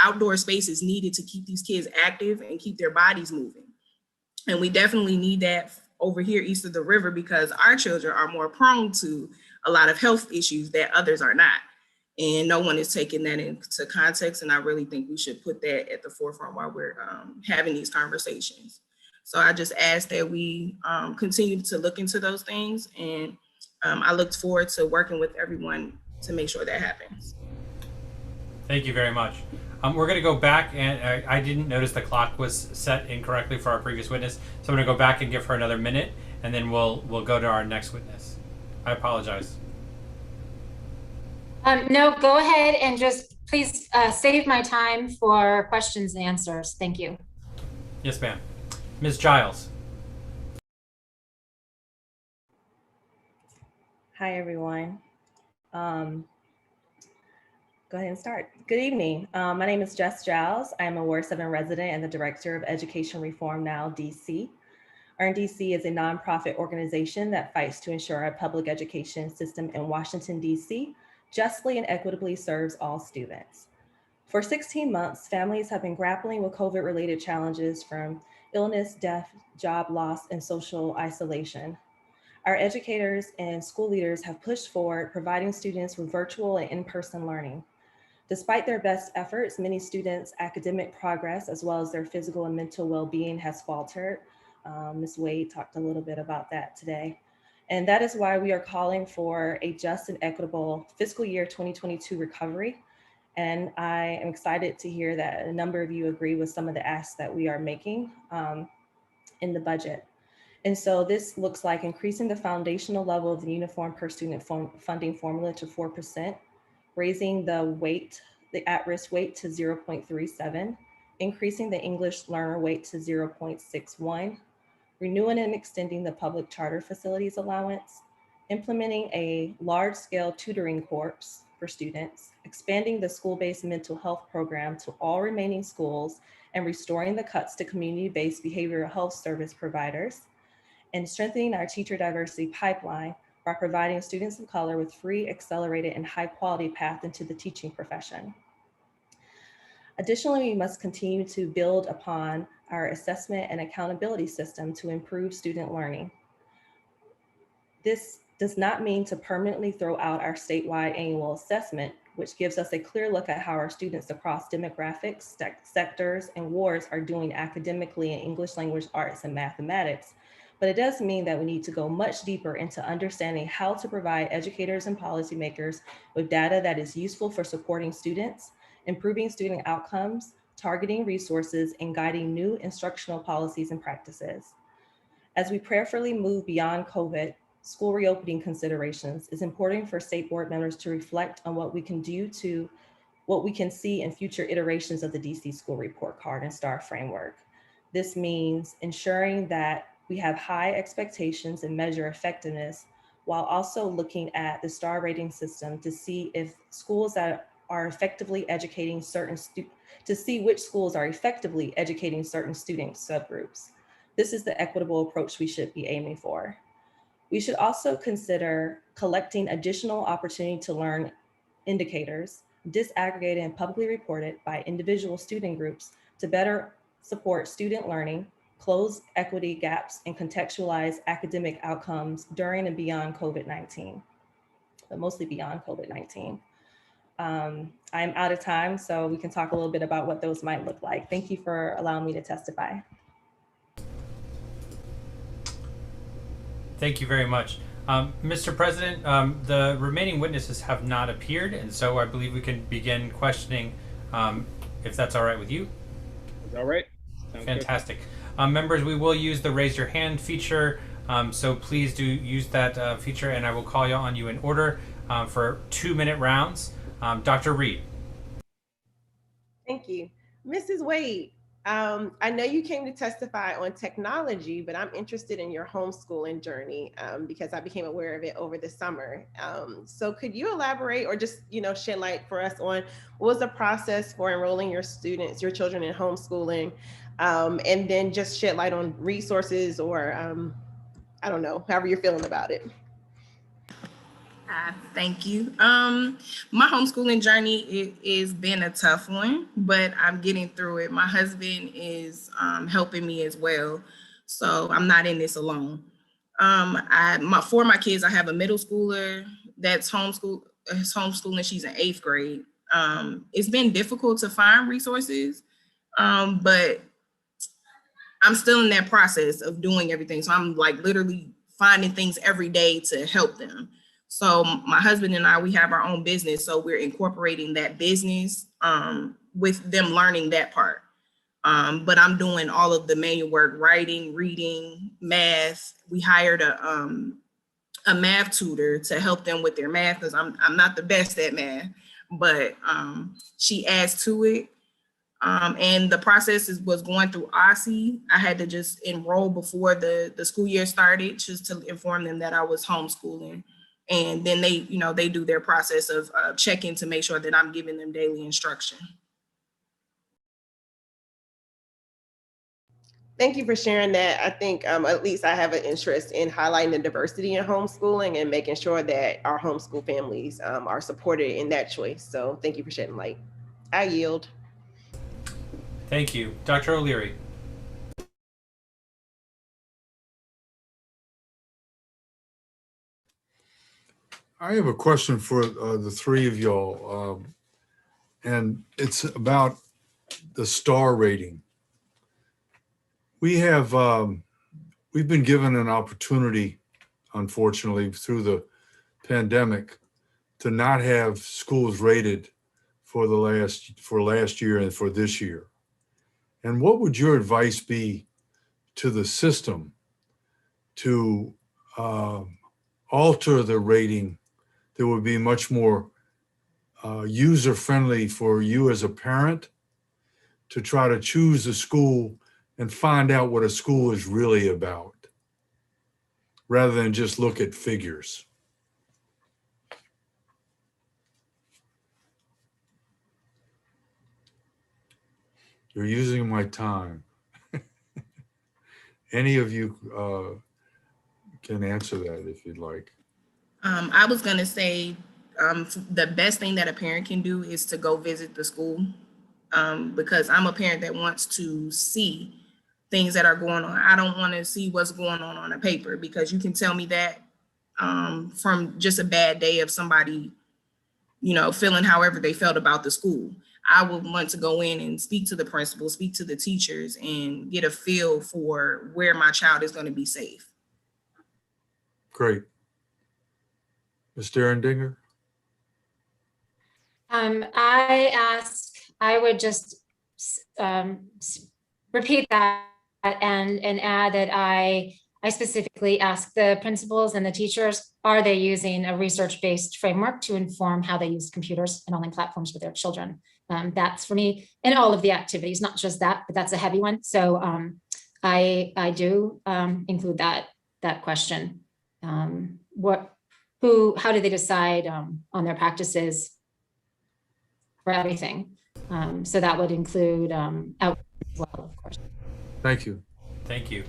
outdoor space is needed to keep these kids active and keep their bodies moving. And we definitely need that over here east of the river, because our children are more prone to a lot of health issues that others are not. And no one is taking that into context. And I really think we should put that at the forefront while we're having these conversations. So I just ask that we continue to look into those things. And I look forward to working with everyone to make sure that happens. Thank you very much. We're going to go back, and I didn't notice the clock was set incorrectly for our previous witness, so I'm going to go back and give her another minute, and then we'll go to our next witness. I apologize. No, go ahead and just please save my time for questions and answers. Thank you. Yes, ma'am. Ms. Giles. Hi, everyone. Go ahead and start. Good evening. My name is Jess Giles. I am a Ward 7 resident and the Director of Education Reform Now, DC. Earn DC is a nonprofit organization that fights to ensure our public education system in Washington, DC justly and equitably serves all students. For 16 months, families have been grappling with COVID-related challenges from illness, death, job loss, and social isolation. Our educators and school leaders have pushed forward, providing students with virtual and in-person learning. Despite their best efforts, many students' academic progress, as well as their physical and mental well-being, has faltered. Ms. Wade talked a little bit about that today. And that is why we are calling for a just and equitable fiscal year 2022 recovery. And I am excited to hear that a number of you agree with some of the asks that we are making in the budget. And so this looks like increasing the foundational level of the uniform per student funding formula to 4%, raising the at-risk weight to 0.37, increasing the English learner weight to 0.61, renewing and extending the public charter facilities allowance, implementing a large-scale tutoring corps for students, expanding the school-based mental health program to all remaining schools, and restoring the cuts to community-based behavioral health service providers, and strengthening our teacher diversity pipeline by providing students of color with free, accelerated, and high-quality path into the teaching profession. Additionally, we must continue to build upon our assessment and accountability system to improve student learning. This does not mean to permanently throw out our statewide annual assessment which gives us a clear look at how our students across demographics, sectors, and wards are doing academically in English language arts and mathematics. But it does mean that we need to go much deeper into understanding how to provide educators and policymakers with data that is useful for supporting students, improving student outcomes, targeting resources, and guiding new instructional policies and practices. As we prayerfully move beyond COVID school reopening considerations, it's important for state board members to reflect on what we can do to what we can see in future iterations of the DC School Report Card and STAR framework. This means ensuring that we have high expectations and measure effectiveness, while also looking at the STAR rating system to see if schools that are effectively educating to see which schools are effectively educating certain student subgroups. This is the equitable approach we should be aiming for. We should also consider collecting additional opportunity to learn indicators, disaggregated and publicly reported by individual student groups to better support student learning, close equity gaps, and contextualize academic outcomes during and beyond COVID-19, but mostly beyond COVID-19. I'm out of time, so we can talk a little bit about what those might look like. Thank you for allowing me to testify. Thank you very much. Mr. President, the remaining witnesses have not appeared, and so I believe we can begin questioning, if that's all right with you. All right. Sounds fantastic. Members, we will use the raise your hand feature, so please do use that feature, and I will call on you in order for 2-minute rounds. Dr. Reid. Thank you. Mrs. Wade, I know you came to testify on technology, but I'm interested in your homeschooling journey because I became aware of it over the summer. So could you elaborate or just, shed light for us on what was the process for enrolling your children in homeschooling, and then just shed light on resources or, I don't know, however you're feeling about it. Thank you. My homeschooling journey has been a tough one, but I'm getting through it. My husband is helping me as well, so I'm not in this alone. For my kids, I have a middle schooler that's homeschooling. She's in 8th grade. It's been difficult to find resources, but I'm still in that process of doing everything. So I'm like literally finding things every day to help them. So my husband and I, we have our own business. So we're incorporating that business with them learning that part. But I'm doing all of the manual work, writing, reading, math. We hired a math tutor to help them with their math because I'm not the best at math, but she adds to it. And the process was going through OSSE. I had to just enroll before the school year started just to inform them that I was homeschooling. And then they do their process of checking to make sure that I'm giving them daily instruction. Thank you for sharing that. I think at least I have an interest in highlighting the diversity in homeschooling and making sure that our homeschool families are supported in that choice. So thank you for shedding light. I yield. Thank you. Dr. O'Leary. I have a question for the three of y'all, and it's about the STAR rating. We have, we've been given an opportunity, unfortunately, through the pandemic to not have schools rated for last year and for this year. And what would your advice be to the system to alter the rating that would be much more user-friendly for you as a parent to try to choose a school and find out what a school is really about, rather than just look at figures? You're using my time. Any of you can answer that if you'd like. I was gonna say the best thing that a parent can do is to go visit the school, because I'm a parent that wants to see things that are going on. I don't want to see what's going on a paper, because you can tell me that from just a bad day of somebody feeling however they felt about the school. I would want to go in and speak to the principal, speak to the teachers, and get a feel for where my child is going to be safe. Great. Ms. Derrendinger? I would just repeat that and add that I specifically asked the principals and the teachers, are they using a research-based framework to inform how they use computers and online platforms with their children? That's for me in all of the activities, not just that, but that's a heavy one. So I do include that question. How do they decide on their practices for everything? So that would include out as well, of course. Thank you. Thank you.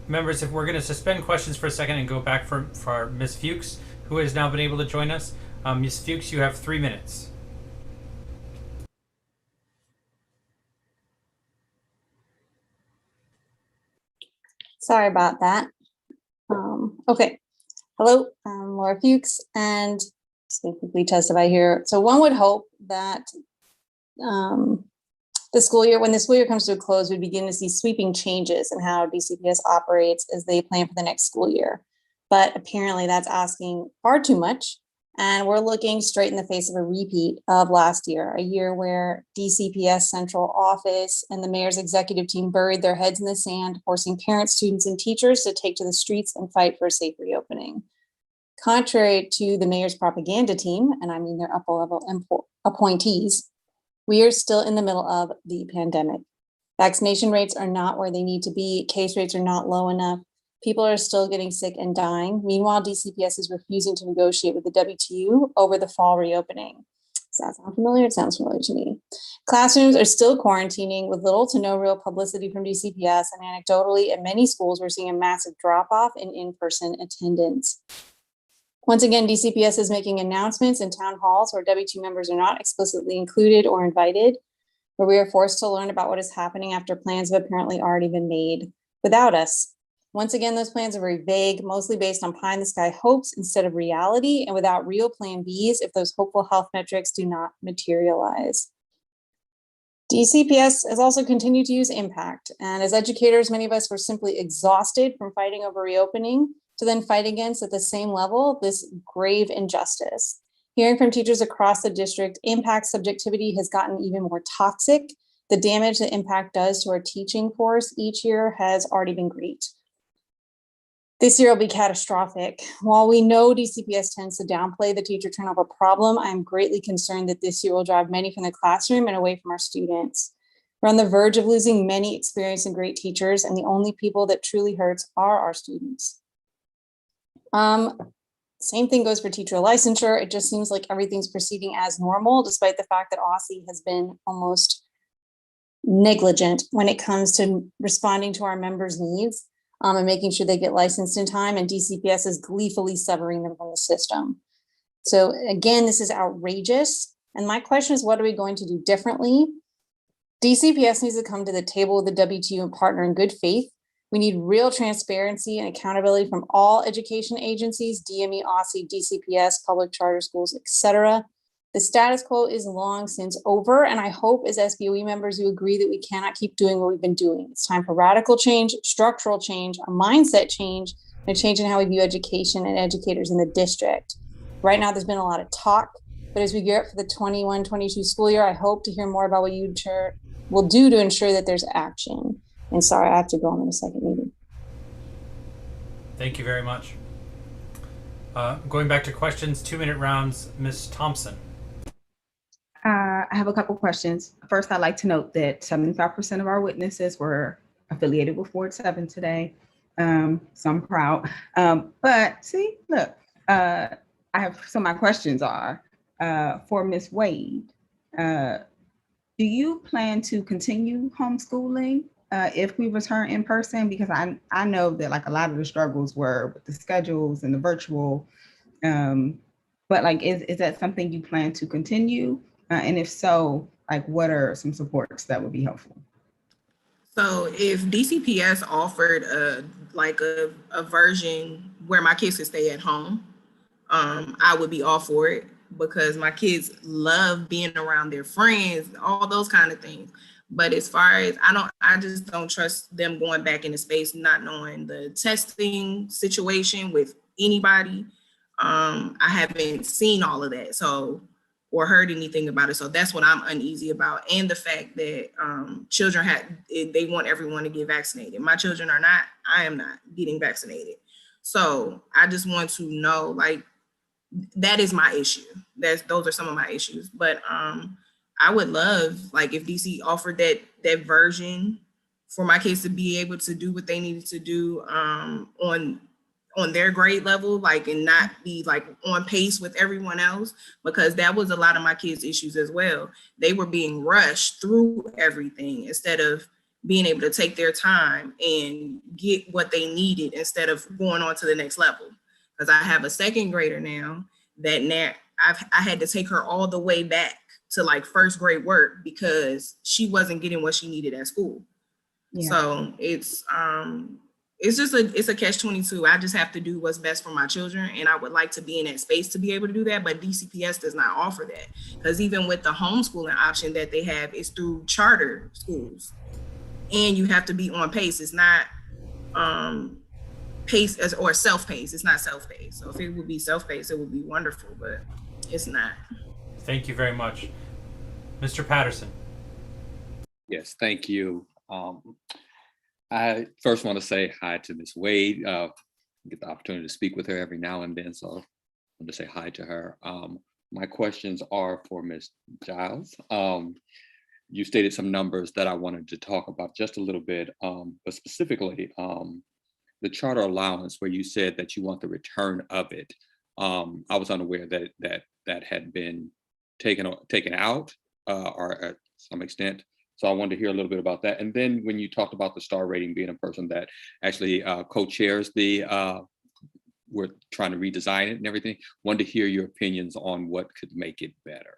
Members, if we're going to suspend questions for a second and go back for Ms. Fuchs, who has now been able to join us. Ms. Fuchs, you have 3 minutes. Sorry about that. Okay. Hello, I'm Laura Fuchs, and specifically testify here. So one would hope that when the school year comes to a close, we begin to see sweeping changes in how DCPS operates as they plan for the next school year. But apparently that's asking far too much. And we're looking straight in the face of a repeat of last year, a year where DCPS central office and the mayor's executive team buried their heads in the sand, forcing parents, students, and teachers to take to the streets and fight for a safe reopening. Contrary to the mayor's propaganda team, and I mean their upper level appointees, we are still in the middle of the pandemic. Vaccination rates are not where they need to be. Case rates are not low enough. People are still getting sick and dying. Meanwhile, DCPS is refusing to negotiate with the WTU over the fall reopening. Does that sound familiar? It sounds familiar to me. Classrooms are still quarantining with little to no real publicity from DCPS, and anecdotally, at many schools, we're seeing a massive drop-off in in-person attendance. Once again, DCPS is making announcements in town halls where WTU members are not explicitly included or invited, where we are forced to learn about what is happening after plans have apparently already been made without us. Once again, those plans are very vague, mostly based on pie-in-the-sky hopes instead of reality, and without real plan Bs if those hopeful health metrics do not materialize. DCPS has also continued to use impact, and as educators, many of us were simply exhausted from fighting over reopening to then fight against at the same level this grave injustice. Hearing from teachers across the district, impact subjectivity has gotten even more toxic. The damage that impact does to our teaching force each year has already been great. This year will be catastrophic. While we know DCPS tends to downplay the teacher turnover problem, I am greatly concerned that this year will drive many from the classroom and away from our students. We're on the verge of losing many experienced and great teachers, and the only people that truly hurts are our students. Same thing goes for teacher licensure. It just seems like everything's proceeding as normal, despite the fact that OSSI has been almost negligent when it comes to responding to our members' needs. And making sure they get licensed in time, and DCPS is gleefully severing them from the system. So again, this is outrageous. And my question is, what are we going to do differently? DCPS needs to come to the table with the WTU and partner in good faith. We need real transparency and accountability from all education agencies, DME, OSSI, DCPS, public charter schools, etc. The status quo is long since over, and I hope as SBOE members you agree that we cannot keep doing what we've been doing. It's time for radical change, structural change, a mindset change, and a change in how we view education and educators in the district. Right now, there's been a lot of talk, but as we gear up for the 21-22 school year, I hope to hear more about what you will do to ensure that there's action. And sorry, I have to go on in a second meeting. Thank you very much. Going back to questions, 2-minute rounds, Ms. Thompson. I have a couple questions. First, I'd like to note that 75% of our witnesses were affiliated with Ward 7 today. So I'm proud. But see, look, my questions are for Ms. Wade. Do you plan to continue homeschooling if we return in person? Because I know that like a lot of the struggles were with the schedules and the virtual, but like, is that something you plan to continue? And if so, like, what are some supports that would be helpful? So if DCPS offered a version where my kids could stay at home, I would be all for it. because my kids love being around their friends, all those kind of things. But as far as I just don't trust them going back into space, not knowing the testing situation with anybody. I haven't seen all of that, so, or heard anything about it. So that's what I'm uneasy about. And the fact that children they want everyone to get vaccinated. My children are not, I am not getting vaccinated. So I just want to know, like, that is my issue. Those are some of my issues. But I would love, like, if DC offered that version for my kids to be able to do what they needed to do on their grade level, like, and not be like on pace with everyone else, because that was a lot of my kids' issues as well. They were being rushed through everything instead of being able to take their time and get what they needed instead of going on to the next level. Because I have a second grader now that I had to take her all the way back to like first grade work because she wasn't getting what she needed at school. Yeah. So it's just a catch-22. I just have to do what's best for my children, and I would like to be in that space to be able to do that, but DCPS does not offer that, because even with the homeschooling option that they have, is through charter schools, and you have to be on pace. It's not pace or self-paced. It's not self-paced. So if it would be self-paced, it would be wonderful, but it's not. Thank you very much. Mr. Patterson. Yes, thank you. I first want to say hi to Ms. Wade. Get the opportunity to speak with her every now and then, so I want to say hi to her. My questions are for Ms. Giles. You stated some numbers that I wanted to talk about just a little bit, but specifically the charter allowance, where you said that you want the return of it. I was unaware that had been taken out or at some extent. So I wanted to hear a little bit about that. And then when you talked about the star rating being a person that actually co-chairs we're trying to redesign it and everything, wanted to hear your opinions on what could make it better.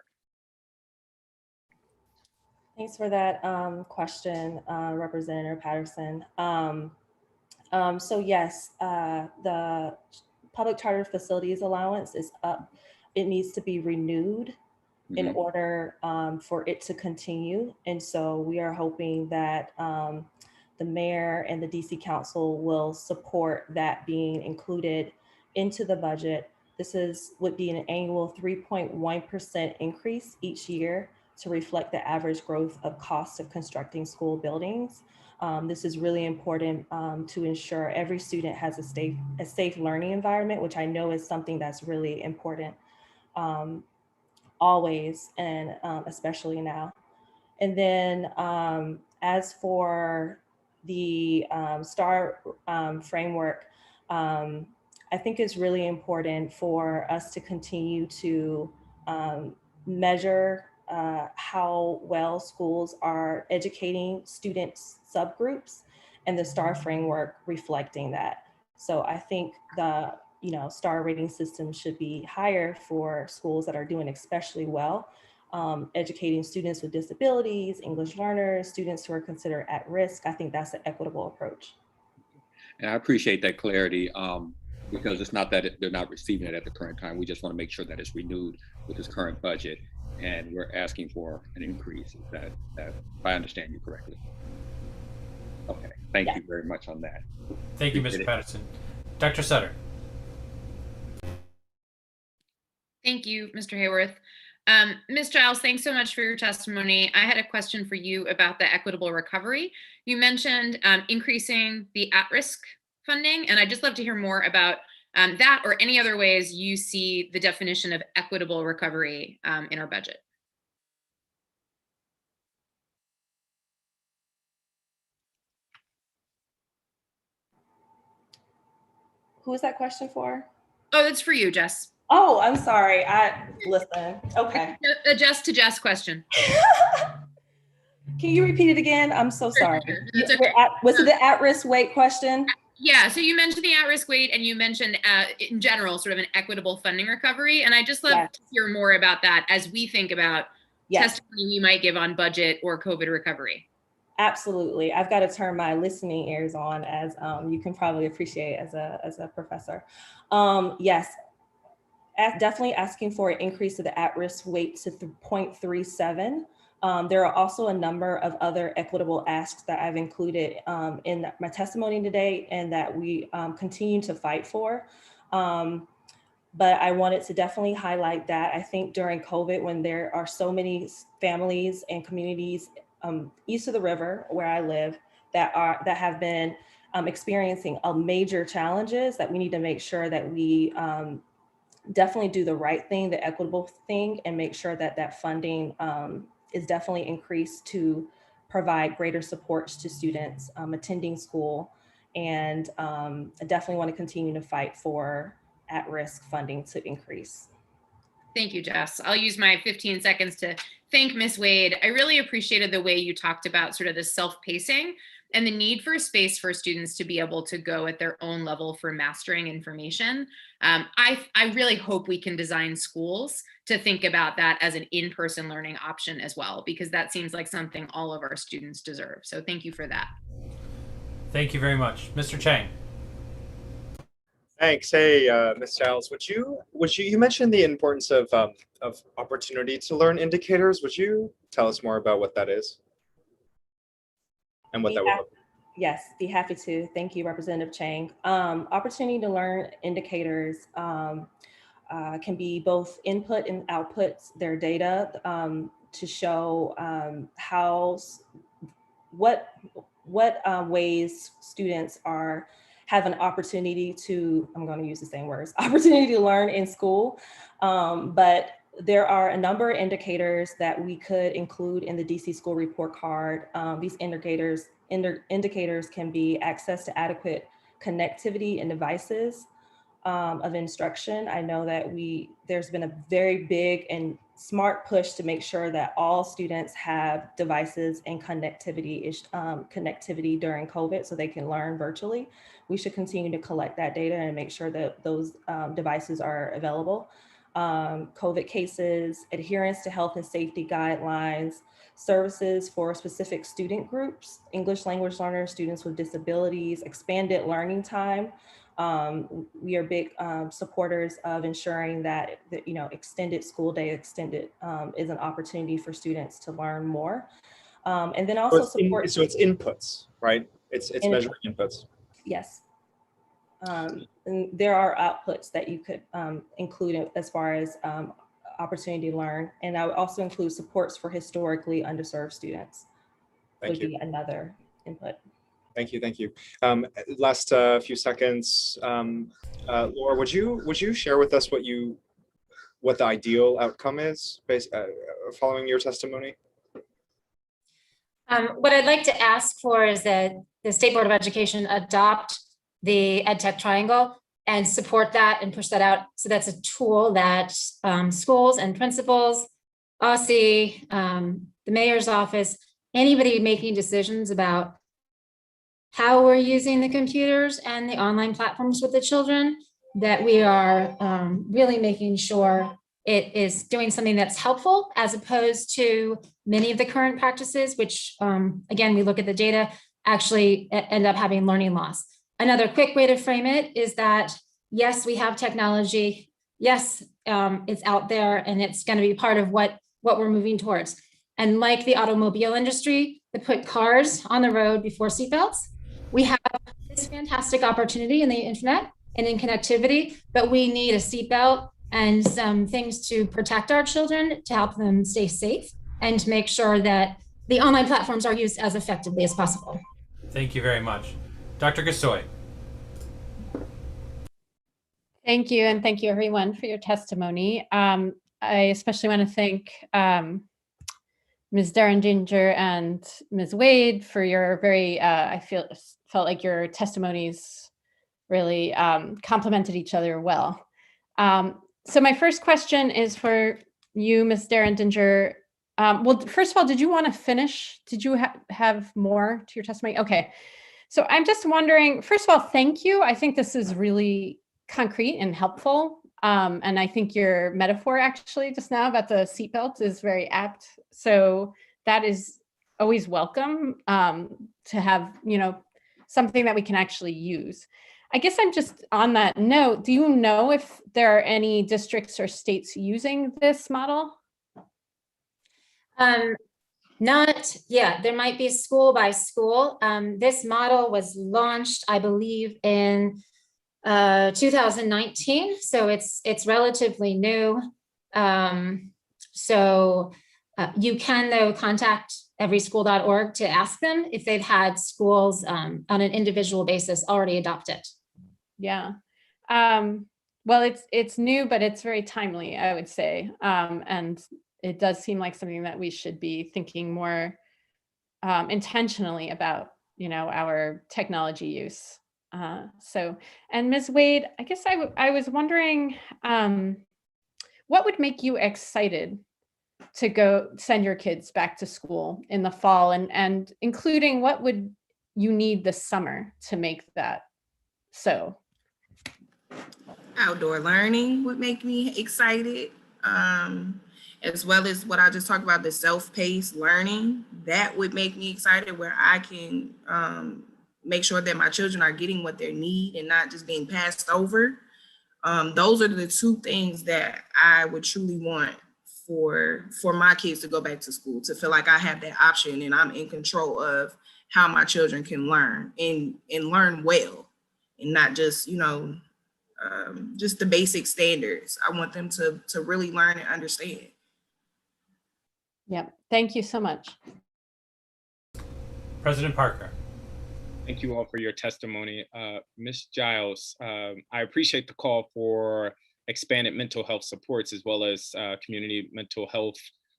Thanks for that question, Representative Patterson. So yes, the public charter facilities allowance is up. It needs to be renewed in order for it to continue. And so we are hoping that the mayor and the DC Council will support that being included into the budget. This would be an annual 3.1% increase each year to reflect the average growth of cost of constructing school buildings. This is really important to ensure every student has a safe learning environment, which I know is something that's really important always, and especially now. And then as for the STAR framework, I think it's really important for us to continue to measure how well schools are educating students subgroups, and the STAR framework reflecting that. So I think the STAR rating system should be higher for schools that are doing especially well, educating students with disabilities, English learners, students who are considered at risk. I think that's an equitable approach. And I appreciate that clarity, because it's not that they're not receiving it at the current time. We just want to make sure that it's renewed with this current budget, and we're asking for an increase. That if I understand you correctly. Okay, thank you very much on that. Thank you, Mr. Patterson. Dr. Sutter. Thank you, Mr. Hayworth. Ms. Giles, thanks so much for your testimony. I had a question for you about the equitable recovery. You mentioned increasing the at-risk funding, and I'd just love to hear more about that or any other ways you see the definition of equitable recovery in our budget. Who is that question for? Oh, that's for you, Jess. Oh, I'm sorry. Listen. Okay. A Jess to Jess question. Can you repeat it again? I'm so sorry. That's okay. Was it the at-risk weight question? Yeah, so you mentioned the at-risk weight, and you mentioned in general sort of an equitable funding recovery. And I just love to hear more about that as we think about testimony we might give on budget or COVID recovery. Absolutely. I've got to turn my listening ears on, as you can probably appreciate as a professor. Yes. definitely asking for an increase of the at-risk weight to 0.37. There are also a number of other equitable asks that I've included in my testimony today and that we continue to fight for. But I wanted to definitely highlight that I think during COVID, when there are so many families and communities east of the river where I live that have been experiencing major challenges, that we need to make sure that we definitely do the right thing, the equitable thing, and make sure that that funding is definitely increased to provide greater supports to students attending school. And I definitely want to continue to fight for at-risk funding to increase. Thank you, Jess. I'll use my 15 seconds to thank Ms. Wade. I really appreciated the way you talked about sort of the self-pacing and the need for space for students to be able to go at their own level for mastering information. I really hope we can design schools to think about that as an in-person learning option as well, because that seems like something all of our students deserve. So thank you for that. Thank you very much. Mr. Chang. Thanks. Hey, Ms. Giles, you mentioned the importance of opportunity to learn indicators. Would you tell us more about what that is and what that would look like? Yes, be happy to. Thank you, Representative Chang. Opportunity to learn indicators can be both input and outputs, their data to show what ways students have an opportunity to, I'm going to use the same words, opportunity to learn in school. But there are a number of indicators that we could include in the DC School Report Card. These indicators can be access to adequate connectivity and devices of instruction. I know that there's been a very big and smart push to make sure that all students have devices and connectivity during COVID so they can learn virtually. We should continue to collect that data and make sure that those devices are available. COVID cases, adherence to health and safety guidelines, services for specific student groups, English language learners, students with disabilities, expanded learning time. We are big supporters of ensuring that extended school day is an opportunity for students to learn more. And then also support. So it's inputs, right? It's measuring inputs. Yes. And there are outputs that you could include as far as opportunity to learn. And I would also include supports for historically underserved students. Would be another input. Thank you. Last few seconds, Laura, would you share with us what the ideal outcome is following your testimony? What I'd like to ask for is that the State Board of Education adopt the EdTech Triangle and support that and push that out. So that's a tool that schools and principals, OSSE, the mayor's office, anybody making decisions about how we're using the computers and the online platforms with the children, that we are really making sure it is doing something that's helpful as opposed to many of the current practices, which again, we look at the data, actually end up having learning loss. Another quick way to frame it is that, yes, we have technology. Yes, it's out there and it's going to be part of what we're moving towards. And like the automobile industry that put cars on the road before seatbelts, we have this fantastic opportunity in the internet and in connectivity, but we need a seatbelt and some things to protect our children, to help them stay safe, and to make sure that the online platforms are used as effectively as possible. Thank you very much. Dr. Gasoi. Thank you, and thank you everyone for your testimony. I especially want to thank Ms. Derrendinger and Ms. Wade for your very, I felt like your testimonies really complemented each other well. So my first question is for you, Ms. Derrendinger. Well, first of all, did you want to finish? Did you have more to your testimony? Okay. So I'm just wondering, first of all, thank you. I think this is really concrete and helpful. And I think your metaphor actually just now about the seatbelt is very apt. So that is always welcome to have, something that we can actually use. I guess I'm just on that note, do you know if there are any districts or states using this model? Not yet. There might be school by school. This model was launched, I believe, in 2019, so it's relatively new. You can, though, contact everyschool.org to ask them if they've had schools on an individual basis already adopt it. Yeah. Well, it's new, but it's very timely, I would say. And it does seem like something that we should be thinking more intentionally about, our technology use. And Ms. Wade, I guess I was wondering, what would make you excited to go send your kids back to school in the fall, and including what would you need this summer to make that so? Outdoor learning would make me excited, as well as what I just talked about, the self-paced learning. That would make me excited, where I can make sure that my children are getting what they need and not just being passed over. Those are the two things that I would truly want for my kids to go back to school, to feel like I have that option and I'm in control of how my children can learn and learn well, and not just, just the basic standards. I want them to really learn and understand. Yep. Thank you so much. President Parker. Thank you all for your testimony. Ms. Giles, I appreciate the call for expanded mental health supports as well as community mental health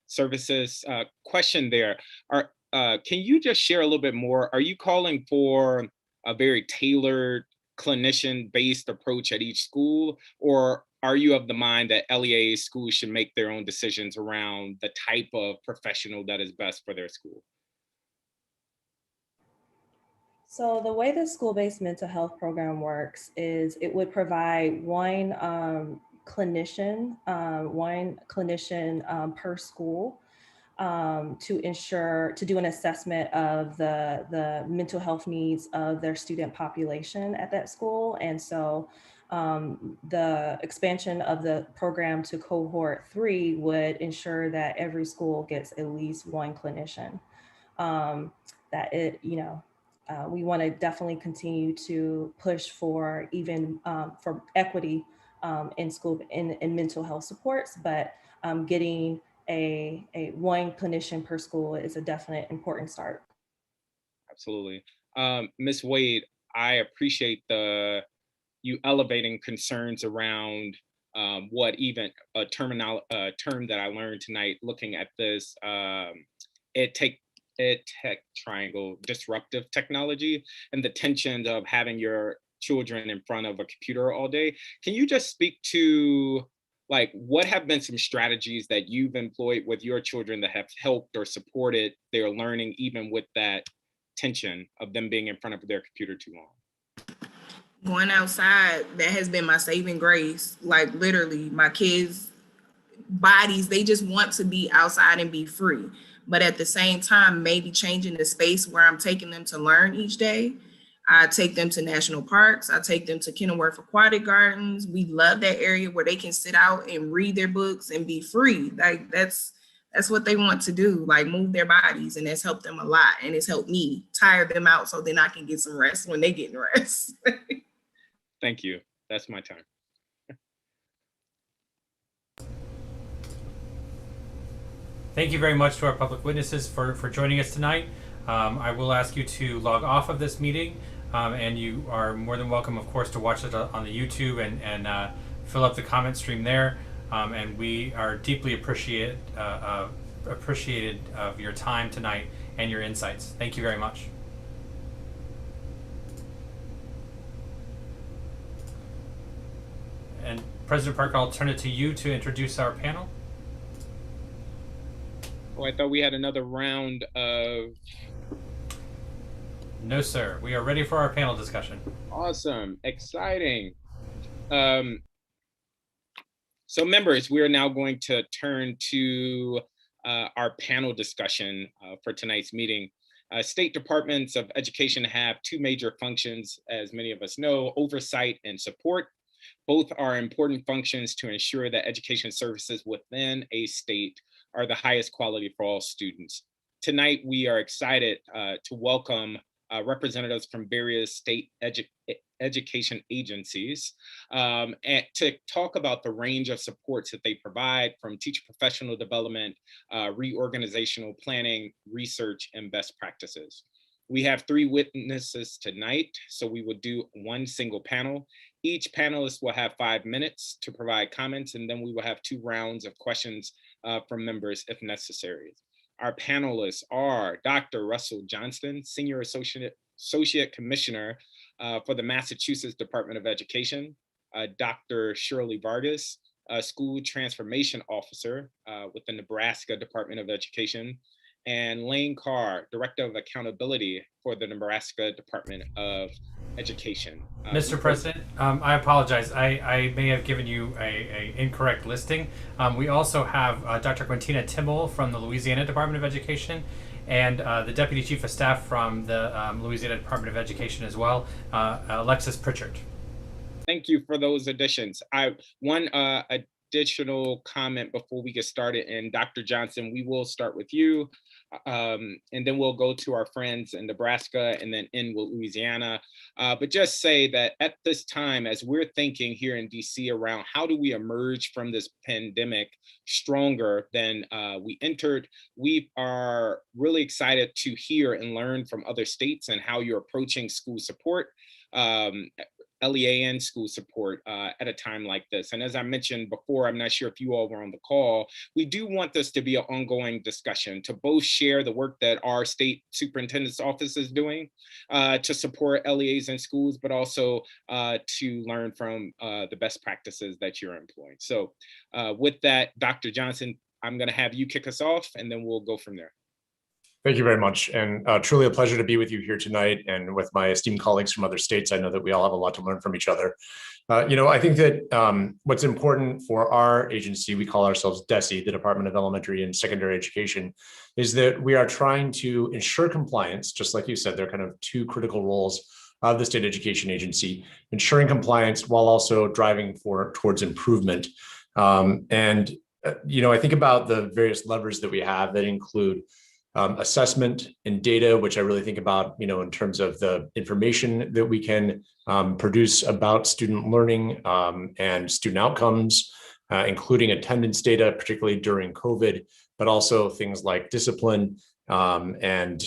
services. Question there, can you just share a little bit more? Are you calling for a very tailored clinician-based approach at each school, or are you of the mind that LEA schools should make their own decisions around the type of professional that is best for their school? So the way the school-based mental health program works is it would provide one clinician per school to do an assessment of the mental health needs of their student population at that school. And so the expansion of the program to cohort 3 would ensure that every school gets at least one clinician. We want to definitely continue to push for even for equity in school in mental health supports, but getting a one clinician per school is a definite important start. Absolutely. Ms. Wade, I appreciate you elevating concerns around what even a term that I learned tonight looking at this tech triangle, disruptive technology, and the tensions of having your children in front of a computer all day. Can you just speak to what have been some strategies that you've employed with your children that have helped or supported their learning, even with that tension of them being in front of their computer too long? Going outside, that has been my saving grace. Like literally, my kids' bodies, they just want to be outside and be free. But at the same time, maybe changing the space where I'm taking them to learn each day. I take them to national parks. I take them to Kenilworth Aquatic Gardens. We love that area where they can sit out and read their books and be free. Like that's what they want to do, like move their bodies, and that's helped them a lot. And it's helped me tire them out so then I can get some rest when they get rest. Thank you. That's my time. Thank you very much to our public witnesses for joining us tonight. I will ask you to log off of this meeting, and you are more than welcome, of course, to watch it on the YouTube and fill up the comment stream there. And we are deeply appreciated of your time tonight and your insights. Thank you very much. And President Parker, I'll turn it to you to introduce our panel. Oh, I thought we had another round of... No, sir. We are ready for our panel discussion. Awesome. Exciting. So members, we are now going to turn to our panel discussion for tonight's meeting. State departments of education have two major functions, as many of us know: oversight and support. Both are important functions to ensure that education services within a state are the highest quality for all students. Tonight, we are excited to welcome representatives from various state education agencies and to talk about the range of supports that they provide, from teacher professional development, reorganizational planning, research, and best practices. We have 3 witnesses tonight, so we will do one single panel. Each panelist will have 5 minutes to provide comments, and then we will have 2 rounds of questions from members if necessary. Our panelists are Dr. Russell Johnston, Senior Associate Commissioner for the Massachusetts Department of Education, Dr. Shirley Vargas, School Transformation Officer with the Nebraska Department of Education, and Lane Carr, Director of Accountability for the Nebraska Department of Education. Mr. President, I apologize. I may have given you a incorrect listing. We also have Dr. Quintina Timmel from the Louisiana Department of Education, and the Deputy Chief of Staff from the Louisiana Department of Education as well, Alexis Pritchard. Thank you for those additions. One additional comment before we get started, and Dr. Johnson, we will start with you. And then we'll go to our friends in Nebraska and then in Louisiana. But just say that at this time, as we're thinking here in DC around how do we emerge from this pandemic stronger than we entered, we are really excited to hear and learn from other states and how you're approaching school support, LEA and school support at a time like this. And as I mentioned before, I'm not sure if you all were on the call, we do want this to be an ongoing discussion to both share the work that our state superintendent's office is doing to support LEAs in schools, but also to learn from the best practices that you're employing. So with that, Dr. Johnson, I'm gonna have you kick us off and then we'll go from there. Thank you very much, and truly a pleasure to be with you here tonight and with my esteemed colleagues from other states. I know that we all have a lot to learn from each other. I think that what's important for our agency, we call ourselves DESE, the Department of Elementary and Secondary Education, is that we are trying to ensure compliance, just like you said, they're kind of 2 critical roles of the state education agency, ensuring compliance while also driving towards improvement. I think about the various levers that we have that include assessment and data, which I really think about, in terms of the information that we can produce about student learning and student outcomes, including attendance data, particularly during COVID, but also things like discipline and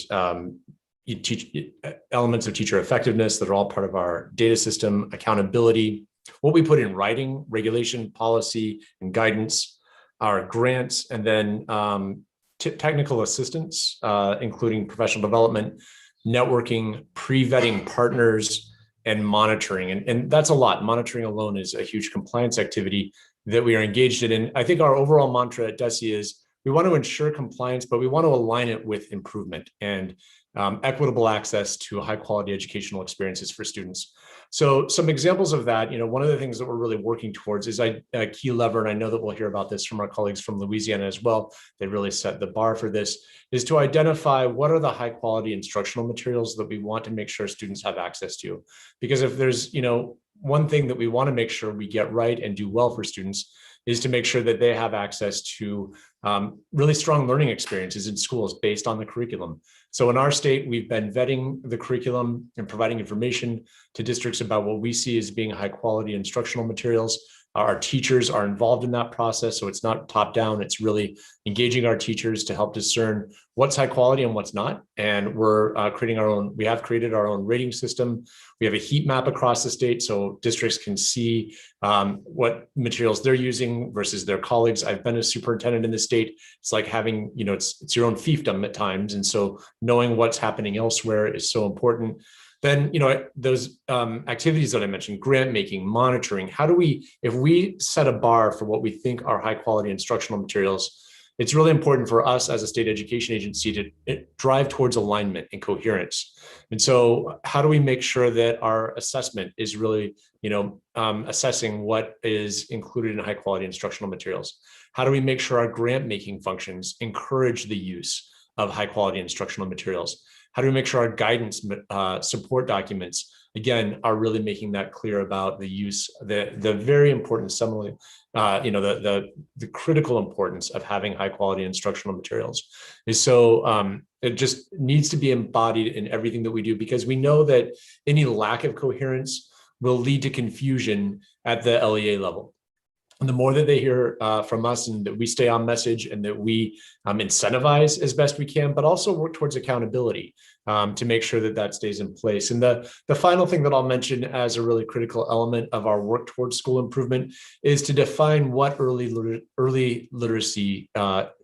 elements of teacher effectiveness that are all part of our data system, accountability, what we put in writing, regulation, policy, and guidance, our grants, and then technical assistance, including professional development, networking, pre-vetting partners, and monitoring. And that's a lot. Monitoring alone is a huge compliance activity that we are engaged in. And I think our overall mantra at DESE is we want to ensure compliance, but we want to align it with improvement and equitable access to high quality educational experiences for students. So some examples of that, one of the things that we're really working towards is a key lever, and I know that we'll hear about this from our colleagues from Louisiana as well. They really set the bar for this, is to identify what are the high quality instructional materials that we want to make sure students have access to. Because if there's, one thing that we want to make sure we get right and do well for students is to make sure that they have access to really strong learning experiences in schools based on the curriculum. So in our state, we've been vetting the curriculum and providing information to districts about what we see as being high quality instructional materials. Our teachers are involved in that process. So it's not top down, it's really engaging our teachers to help discern what's high quality and what's not. And we're we have created our own rating system. We have a heat map across the state so districts can see what materials they're using versus their colleagues. I've been a superintendent in the state. It's like having, it's your own fiefdom at times. And so knowing what's happening elsewhere is so important. Then, those activities that I mentioned, grant making, monitoring, if we set a bar for what we think are high quality instructional materials, it's really important for us as a state education agency to drive towards alignment and coherence. And so how do we make sure that our assessment is really, assessing what is included in high quality instructional materials? How do we make sure our grant making functions encourage the use of high quality instructional materials? How do we make sure our guidance support documents, again, are really making that clear about the use, the very important summary, the critical importance of having high quality instructional materials is so it just needs to be embodied in everything that we do, because we know that any lack of coherence will lead to confusion at the LEA level. And the more that they hear from us, and that we stay on message, and that we incentivize as best we can, but also work towards accountability to make sure that that stays in place. And the final thing that I'll mention as a really critical element of our work towards school improvement is to define what early literacy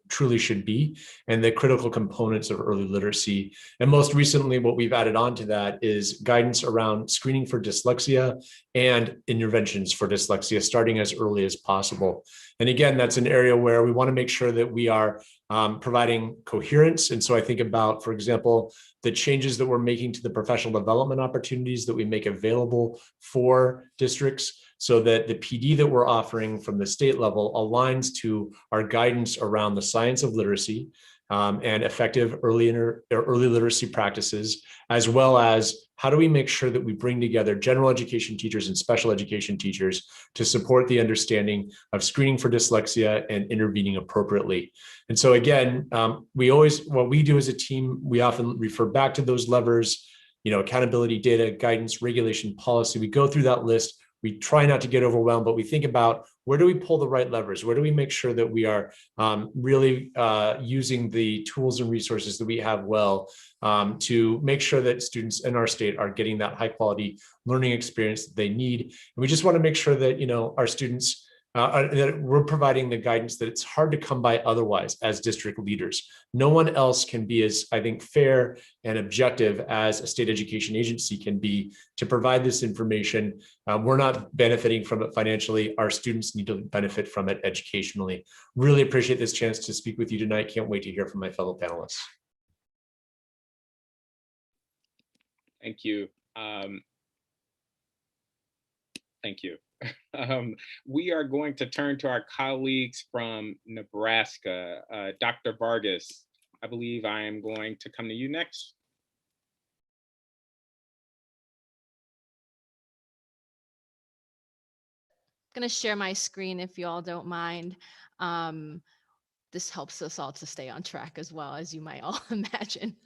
truly should be, and the critical components of early literacy. And most recently, what we've added on to that is guidance around screening for dyslexia and interventions for dyslexia, starting as early as possible. And again, that's an area where we want to make sure that we are providing coherence. And so I think about, for example, the changes that we're making to the professional development opportunities that we make available for districts, so that the PD that we're offering from the state level aligns to our guidance around the science of literacy and effective early literacy practices, as well as how do we make sure that we bring together general education teachers and special education teachers to support the understanding of screening for dyslexia and intervening appropriately. And so again, what we do as a team, we often refer back to those levers, accountability, data, guidance, regulation, policy. We go through that list. We try not to get overwhelmed, but we think about where do we pull the right levers? Where do we make sure that we are really using the tools and resources that we have well to make sure that students in our state are getting that high quality learning experience that they need. And we just want to make sure that, our students, that we're providing the guidance that it's hard to come by otherwise as district leaders. No one else can be as, I think, fair and objective as a state education agency can be to provide this information. We're not benefiting from it financially. Our students need to benefit from it educationally. Really appreciate this chance to speak with you tonight. Can't wait to hear from my fellow panelists. Thank you. Thank you. We are going to turn to our colleagues from Nebraska. Dr. Vargas, I believe I am going to come to you next. I'm going to share my screen if you all don't mind. This helps us all to stay on track as well, as you might all imagine.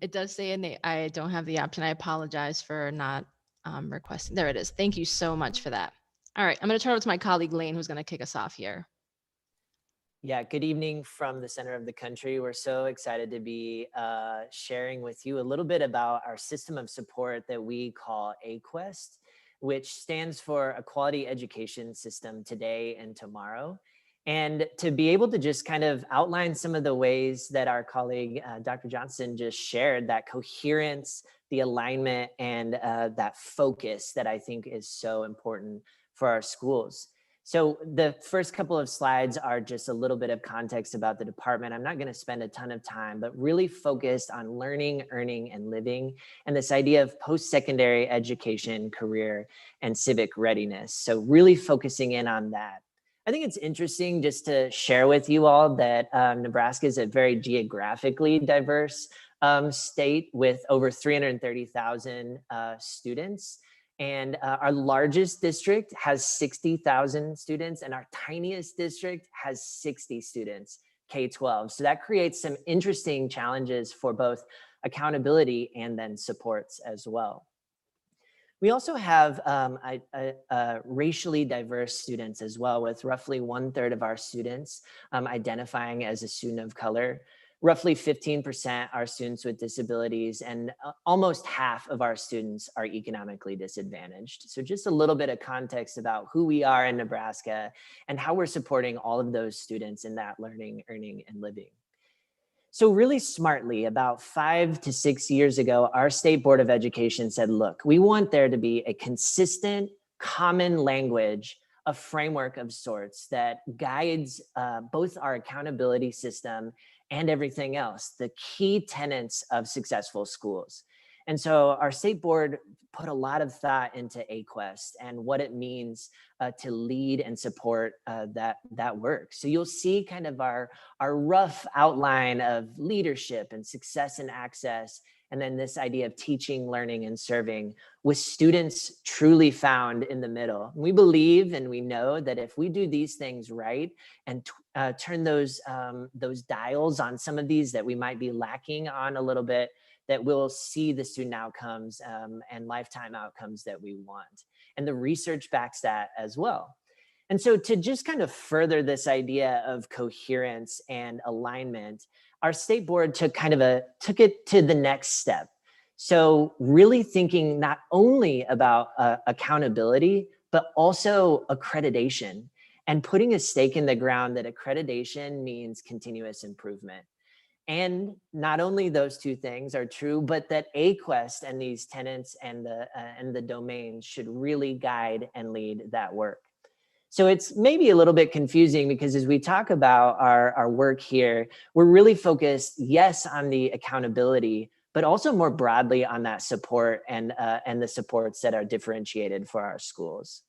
It does say I don't have the option. I apologize for not requesting. There it is. Thank you so much for that. All right, I'm going to turn over to my colleague Lane, who's going to kick us off here. Yeah, good evening from the center of the country. We're so excited to be sharing with you a little bit about our system of support that we call AQuest, which stands for A Quality Education System Today and Tomorrow. And to be able to just kind of outline some of the ways that our colleague, Dr. Johnston, just shared, that coherence, the alignment, and that focus that I think is so important for our schools. So the first couple of slides are just a little bit of context about the department. I'm not going to spend a ton of time, but really focused on learning, earning, and living, and this idea of post-secondary education, career, and civic readiness. So really focusing in on that. I think it's interesting just to share with you all that Nebraska is a very geographically diverse state with over 330,000 students. And our largest district has 60,000 students, and our tiniest district has 60 students, K-12. So that creates some interesting challenges for both accountability and then supports as well. We also have racially diverse students as well, with roughly 1/3 of our students identifying as a student of color. Roughly 15% are students with disabilities, and almost half of our students are economically disadvantaged. So just a little bit of context about who we are in Nebraska and how we're supporting all of those students in that learning, earning, and living. So really smartly, about 5 to 6 years ago, our State Board of Education said, look, we want there to be a consistent, common language, a framework of sorts that guides both our accountability system and everything else, the key tenets of successful schools. And so our state board put a lot of thought into AQuest and what it means to lead and support that work. So you'll see kind of our rough outline of leadership and success and access, and then this idea of teaching, learning, and serving, with students truly found in the middle. We believe and we know that if we do these things right and turn those dials on some of these that we might be lacking on a little bit, that we'll see the student outcomes and lifetime outcomes that we want. And the research backs that as well. And so to just kind of further this idea of coherence and alignment, our state board took it to the next step. So really thinking not only about accountability, but also accreditation, and putting a stake in the ground that accreditation means continuous improvement. And not only those two things are true, but that AQuest and these tenets and the domains should really guide and lead that work. So it's maybe a little bit confusing because as we talk about our work here, we're really focused, yes, on the accountability, but also more broadly on that support and the supports that are differentiated for our schools.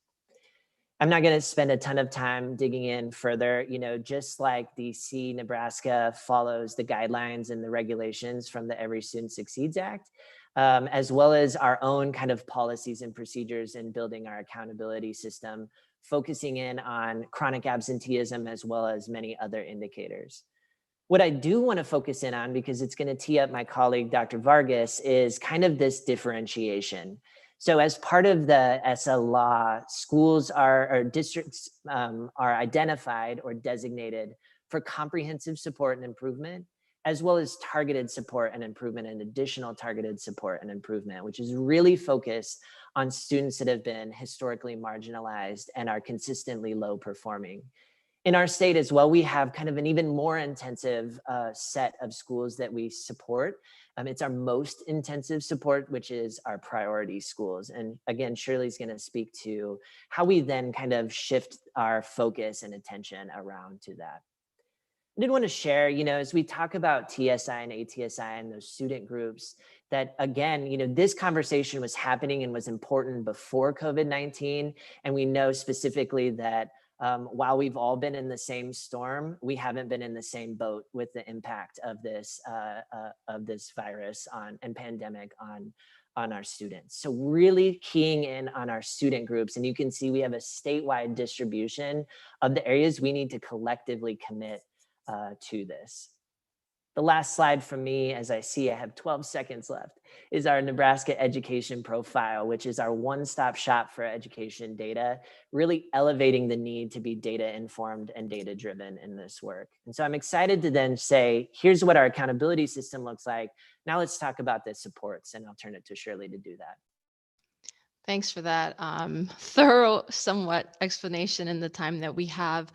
I'm not going to spend a ton of time digging in further, just like DC, Nebraska follows the guidelines and the regulations from the Every Student Succeeds Act, as well as our own kind of policies and procedures in building our accountability system, focusing in on chronic absenteeism as well as many other indicators. What I do want to focus in on, because it's going to tee up my colleague, Dr. Vargas, is kind of this differentiation. So as part of the ESSA law, schools or districts are identified or designated for comprehensive support and improvement, as well as targeted support and improvement and additional targeted support and improvement, which is really focused on students that have been historically marginalized and are consistently low performing. In our state as well, we have kind of an even more intensive set of schools that we support. It's our most intensive support, which is our priority schools. And again, Shirley's going to speak to how we then kind of shift our focus and attention around to that. I did want to share, as we talk about TSI and ATSI and those student groups, that again, this conversation was happening and was important before COVID-19. And we know specifically that while we've all been in the same storm, we haven't been in the same boat with the impact of this virus and pandemic on our students. So really keying in on our student groups, and you can see we have a statewide distribution of the areas we need to collectively commit to this. The last slide from me, as I see I have 12 seconds left, is our Nebraska Education Profile, which is our one-stop shop for education data, really elevating the need to be data-informed and data-driven in this work. And so I'm excited to then say, here's what our accountability system looks like. Now let's talk about the supports, and I'll turn it to Shirley to do that. Thanks for that thorough, somewhat explanation in the time that we have.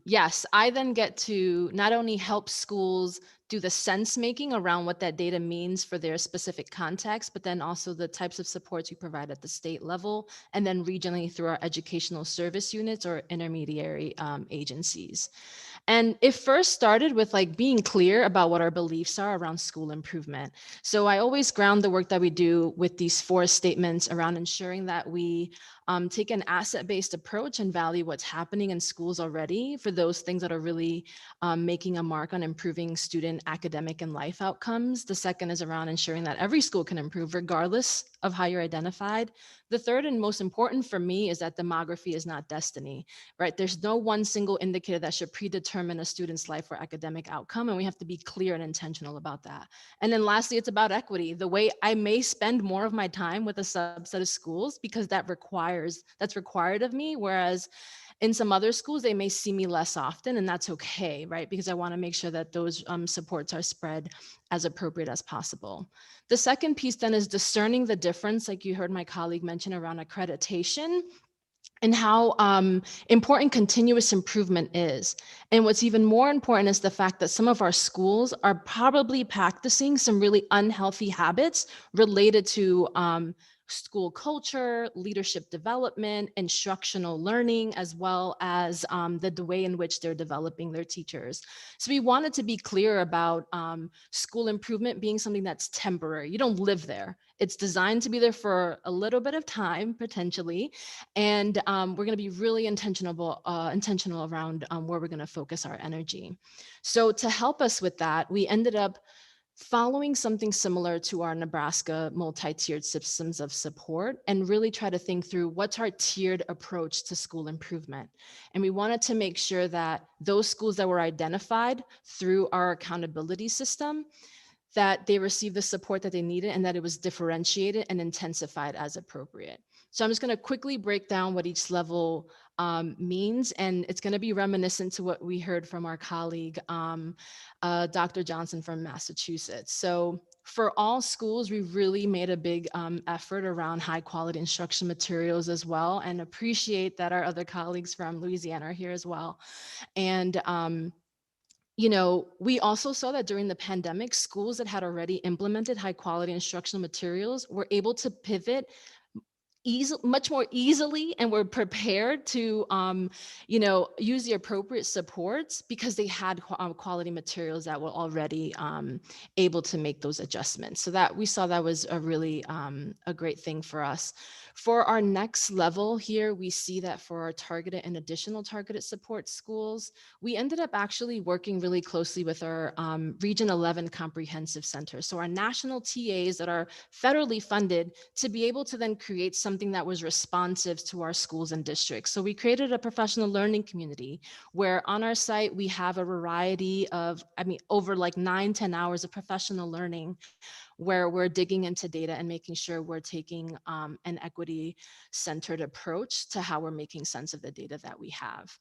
Yes, I then get to not only help schools do the sense making around what that data means for their specific context, but then also the types of supports we provide at the state level and then regionally through our educational service units or intermediary agencies. And it first started with being clear about what our beliefs are around school improvement. So I always ground the work that we do with these 4 statements around ensuring that we take an asset-based approach and value what's happening in schools already for those things that are really making a mark on improving student academic and life outcomes. The second is around ensuring that every school can improve regardless of how you're identified. The third and most important for me is that demography is not destiny, right? There's no one single indicator that should predetermine a student's life or academic outcome, and we have to be clear and intentional about that. And then lastly, it's about equity. The way I may spend more of my time with a subset of schools because that's required of me, whereas in some other schools, they may see me less often, and that's okay, right? Because I want to make sure that those supports are spread as appropriate as possible. The second piece then is discerning the difference, like you heard my colleague mention around accreditation, and how important continuous improvement is. And what's even more important is the fact that some of our schools are probably practicing some really unhealthy habits related to school culture, leadership development, instructional learning, as well as the way in which they're developing their teachers. So we wanted to be clear about school improvement being something that's temporary. You don't live there. It's designed to be there for a little bit of time, potentially. And we're going to be really intentional around where we're going to focus our energy. So to help us with that, we ended up following something similar to our Nebraska multi-tiered systems of support and really try to think through what's our tiered approach to school improvement. And we wanted to make sure that those schools that were identified through our accountability system, that they received the support that they needed and that it was differentiated and intensified as appropriate. So I'm just going to quickly break down what each level means, and it's going to be reminiscent to what we heard from our colleague, Dr. Johnston from Massachusetts. So for all schools, we really made a big effort around high quality instruction materials as well, and appreciate that our other colleagues from Louisiana are here as well. And you know, we also saw that during the pandemic, schools that had already implemented high quality instructional materials were able to pivot much more easily and were prepared to, you know, use the appropriate supports because they had quality materials that were already able to make those adjustments. So that we saw that was a really a great thing for us. For our next level here, we see that for our targeted and additional targeted support schools, we ended up actually working really closely with our Region 11 Comprehensive Center. So our national TAs that are federally funded to be able to then create something that was responsive to our schools and districts. So we created a professional learning community where on our site, we have a variety of, over like 9-10 hours of professional learning where we're digging into data and making sure we're taking an equity-centered approach to how we're making sense of the data that we have.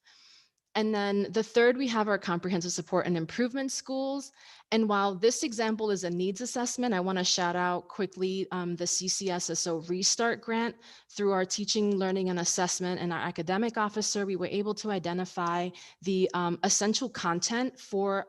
And then the third, we have our comprehensive support and improvement schools. And while this example is a needs assessment, I want to shout out quickly the CCSSO Restart Grant. Through our teaching, learning, and assessment and our academic officer, we were able to identify the essential content for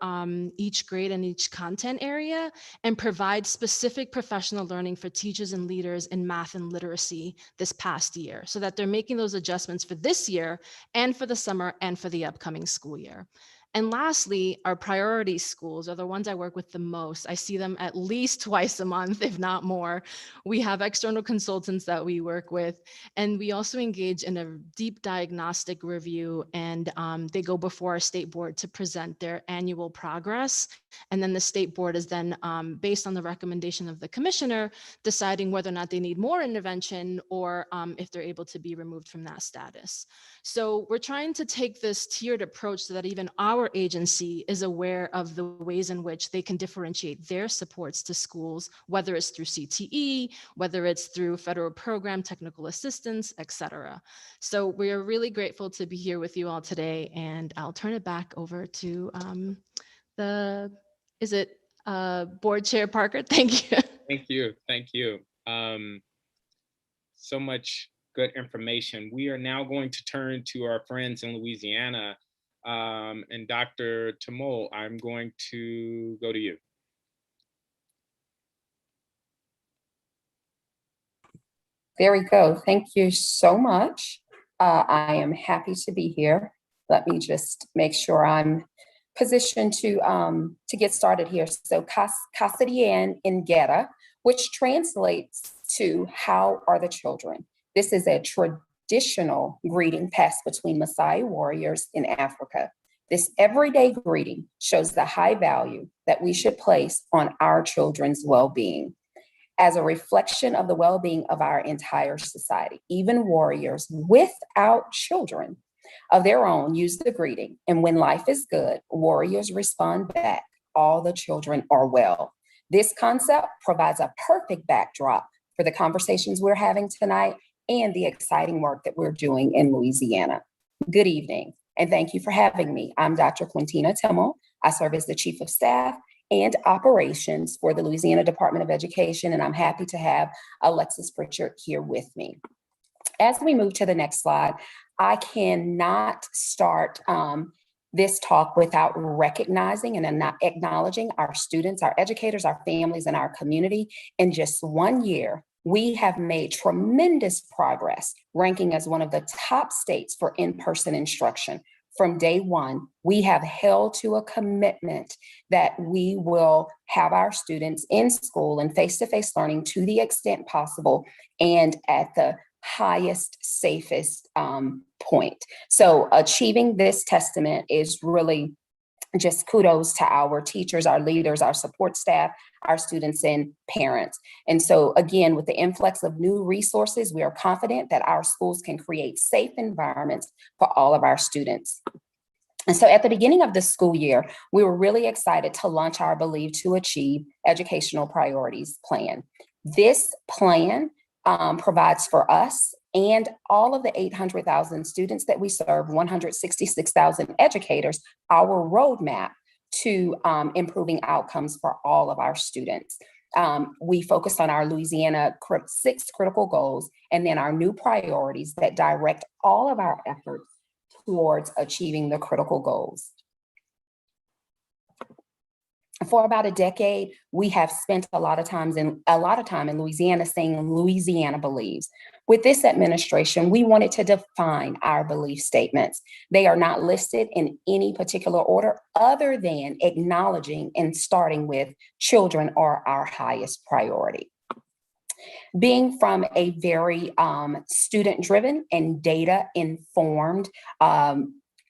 each grade and each content area and provide specific professional learning for teachers and leaders in math and literacy this past year, so that they're making those adjustments for this year and for the summer and for the upcoming school year. And lastly, our priority schools are the ones I work with the most. I see them at least twice a month, if not more. We have external consultants that we work with, and we also engage in a deep diagnostic review, and they go before our state board to present their annual progress. And then the state board is then, based on the recommendation of the commissioner, deciding whether or not they need more intervention or if they're able to be removed from that status. So we're trying to take this tiered approach so that even our agency is aware of the ways in which they can differentiate their supports to schools, whether it's through CTE, whether it's through federal program, technical assistance, et cetera. So we are really grateful to be here with you all today, and I'll turn it back over to Board Chair Parker. Thank you. Thank you. So much good information. We are now going to turn to our friends in Louisiana. And Dr. Tamol, I'm going to go to you. There we go. Thank you so much. I am happy to be here. Let me just make sure I'm positioned to get started here. So Kasadian Ingeta, which translates to how are the children? This is a traditional greeting passed between Maasai warriors in Africa. This everyday greeting shows the high value that we should place on our children's well-being as a reflection of the well-being of our entire society. Even warriors without children of their own use the greeting. And when life is good, warriors respond back, all the children are well. This concept provides a perfect backdrop for the conversations we're having tonight and the exciting work that we're doing in Louisiana. Good evening, and thank you for having me. I'm Dr. Quintina Timmel. I serve as the Chief of Staff and Operations for the Louisiana Department of Education, and I'm happy to have Alexis Pritchard here with me. As we move to the next slide, I cannot start this talk without recognizing and acknowledging our students, our educators, our families, and our community. In just 1 year, we have made tremendous progress, ranking as one of the top states for in-person instruction. From day one, we have held to a commitment that we will have our students in school and face-to-face learning to the extent possible and at the highest, safest point. So achieving this testament is really just kudos to our teachers, our leaders, our support staff, our students and parents. And so again, with the influx of new resources, we are confident that our schools can create safe environments for all of our students. And so at the beginning of the school year, we were really excited to launch our Believe to Achieve Educational Priorities Plan. This plan provides for us and all of the 800,000 students that we serve, 166,000 educators, our roadmap to improving outcomes for all of our students. We focused on our Louisiana 6 critical goals and then our new priorities that direct all of our efforts towards achieving the critical goals. For about a decade, we have spent a lot of time in Louisiana saying Louisiana believes. With this administration, we wanted to define our belief statements. They are not listed in any particular order other than acknowledging and starting with children are our highest priority. Being from a very student-driven and data-informed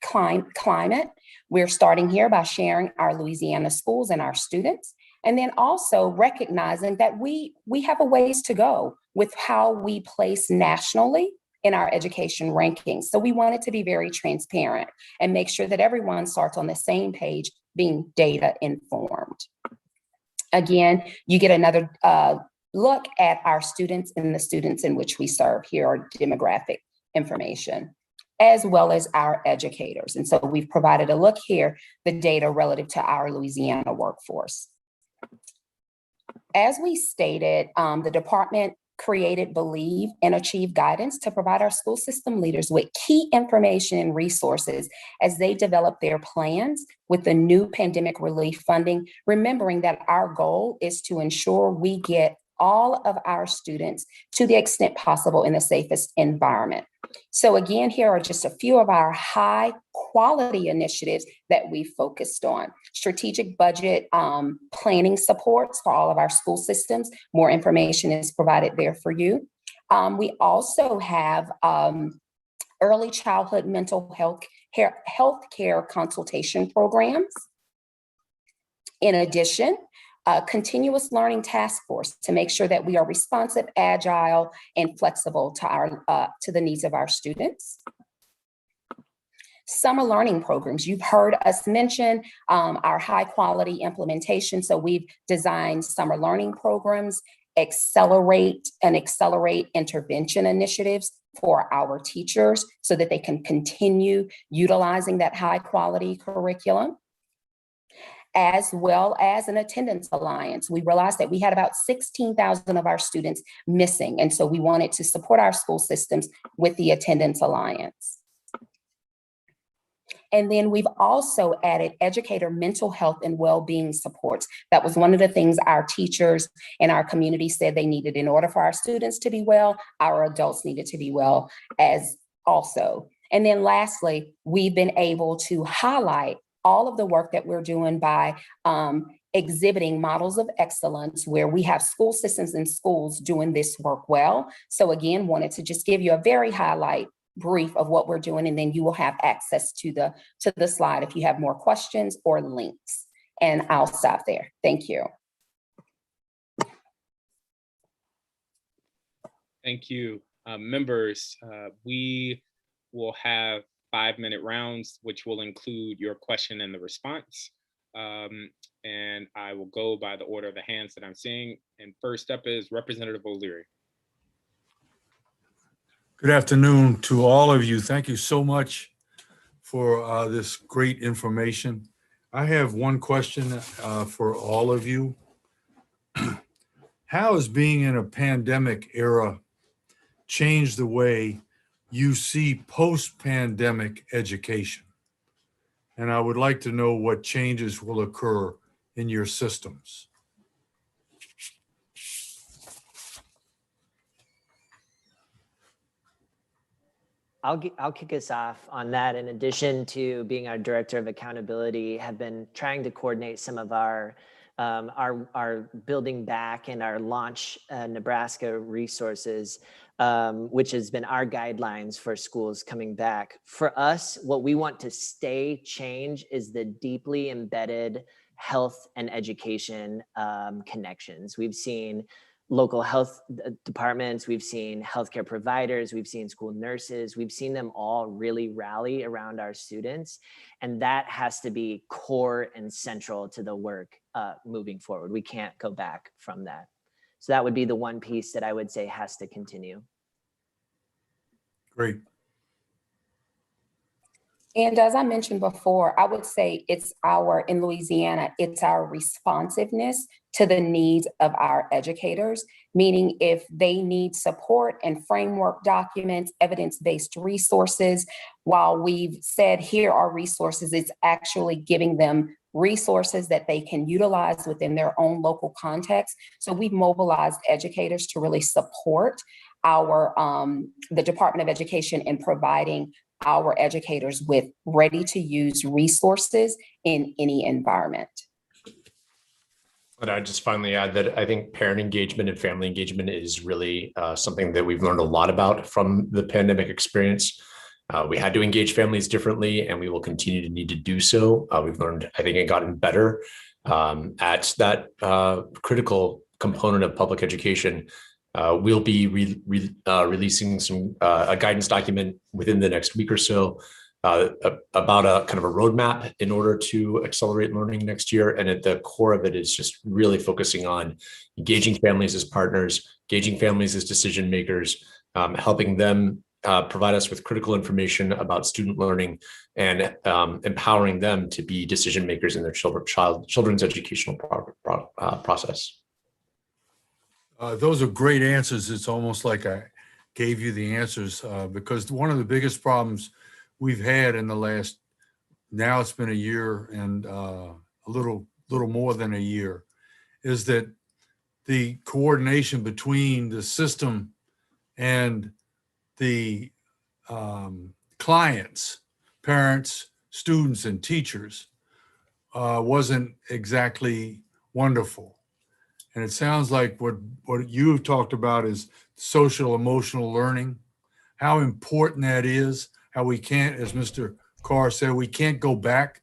climate, we're starting here by sharing our Louisiana schools and our students, and then also recognizing that we have a ways to go with how we place nationally in our education rankings. So we wanted to be very transparent and make sure that everyone starts on the same page, being data informed. Again, you get another look at our students and the students in which we serve. Here are demographic information, as well as our educators. And so we've provided a look here, the data relative to our Louisiana workforce. As we stated, the department created Believe and Achieve guidance to provide our school system leaders with key information and resources as they develop their plans with the new pandemic relief funding, remembering that our goal is to ensure we get all of our students to the extent possible in the safest environment. So again, here are just a few of our high quality initiatives that we focused on. Strategic budget planning supports for all of our school systems. More information is provided there for you. We also have early childhood mental health care consultation programs. In addition, a continuous learning task force to make sure that we are responsive, agile, and flexible to the needs of our students. Summer learning programs. You've heard us mention our high quality implementation. So we've designed summer learning programs, accelerate intervention initiatives for our teachers so that they can continue utilizing that high quality curriculum, as well as an attendance alliance. We realized that we had about 16,000 of our students missing. And so we wanted to support our school systems with the attendance alliance. And then we've also added educator mental health and well-being supports. That was one of the things our teachers and our community said they needed. In order for our students to be well, our adults needed to be well as also. And then lastly, we've been able to highlight all of the work that we're doing by exhibiting models of excellence where we have school systems and schools doing this work well. So again, wanted to just give you a very highlight brief of what we're doing, and then you will have access to the slide if you have more questions or links. And I'll stop there. Thank you. Thank you. Members, we will have 5-minute rounds, which will include your question and the response. And I will go by the order of the hands that I'm seeing. And first up is Representative O'Leary. Good afternoon to all of you. Thank you so much for this great information. I have one question for all of you. How has being in a pandemic era changed the way you see post-pandemic education? And I would like to know what changes will occur in your systems. I'll kick us off on that. In addition to being our director of accountability, have been trying to coordinate some of our building back and our launch Nebraska resources, which has been our guidelines for schools coming back. For us, what we want to change is the deeply embedded health and education connections. We've seen local health departments, we've seen healthcare providers, we've seen school nurses, we've seen them all really rally around our students. And that has to be core and central to the work moving forward. We can't go back from that. So that would be the one piece that I would say has to continue. Great. And as I mentioned before, I would say in Louisiana, it's our responsiveness to the needs of our educators, meaning if they need support and framework documents, evidence-based resources, while we've said here are resources, it's actually giving them resources that they can utilize within their own local context. So we've mobilized educators to really support the Department of Education in providing our educators with ready-to-use resources in any environment. And I just finally add that I think parent engagement and family engagement is really something that we've learned a lot about from the pandemic experience. We had to engage families differently, and we will continue to need to do so. We've learned, I think, and gotten better at that critical component of public education. We'll be releasing a guidance document within the next week or so about a kind of a roadmap in order to accelerate learning next year. And at the core of it is just really focusing on engaging families as partners, engaging families as decision makers, helping them provide us with critical information about student learning, and empowering them to be decision makers in their children's educational process. Those are great answers. It's almost like I gave you the answers because one of the biggest problems we've had in the last, now it's been a year and a little more than a year, is that the coordination between the system and the clients, parents, students, and teachers wasn't exactly wonderful. And it sounds like what you've talked about is social emotional learning, how important that is, how we can't, as Mr. Carr said, we can't go back.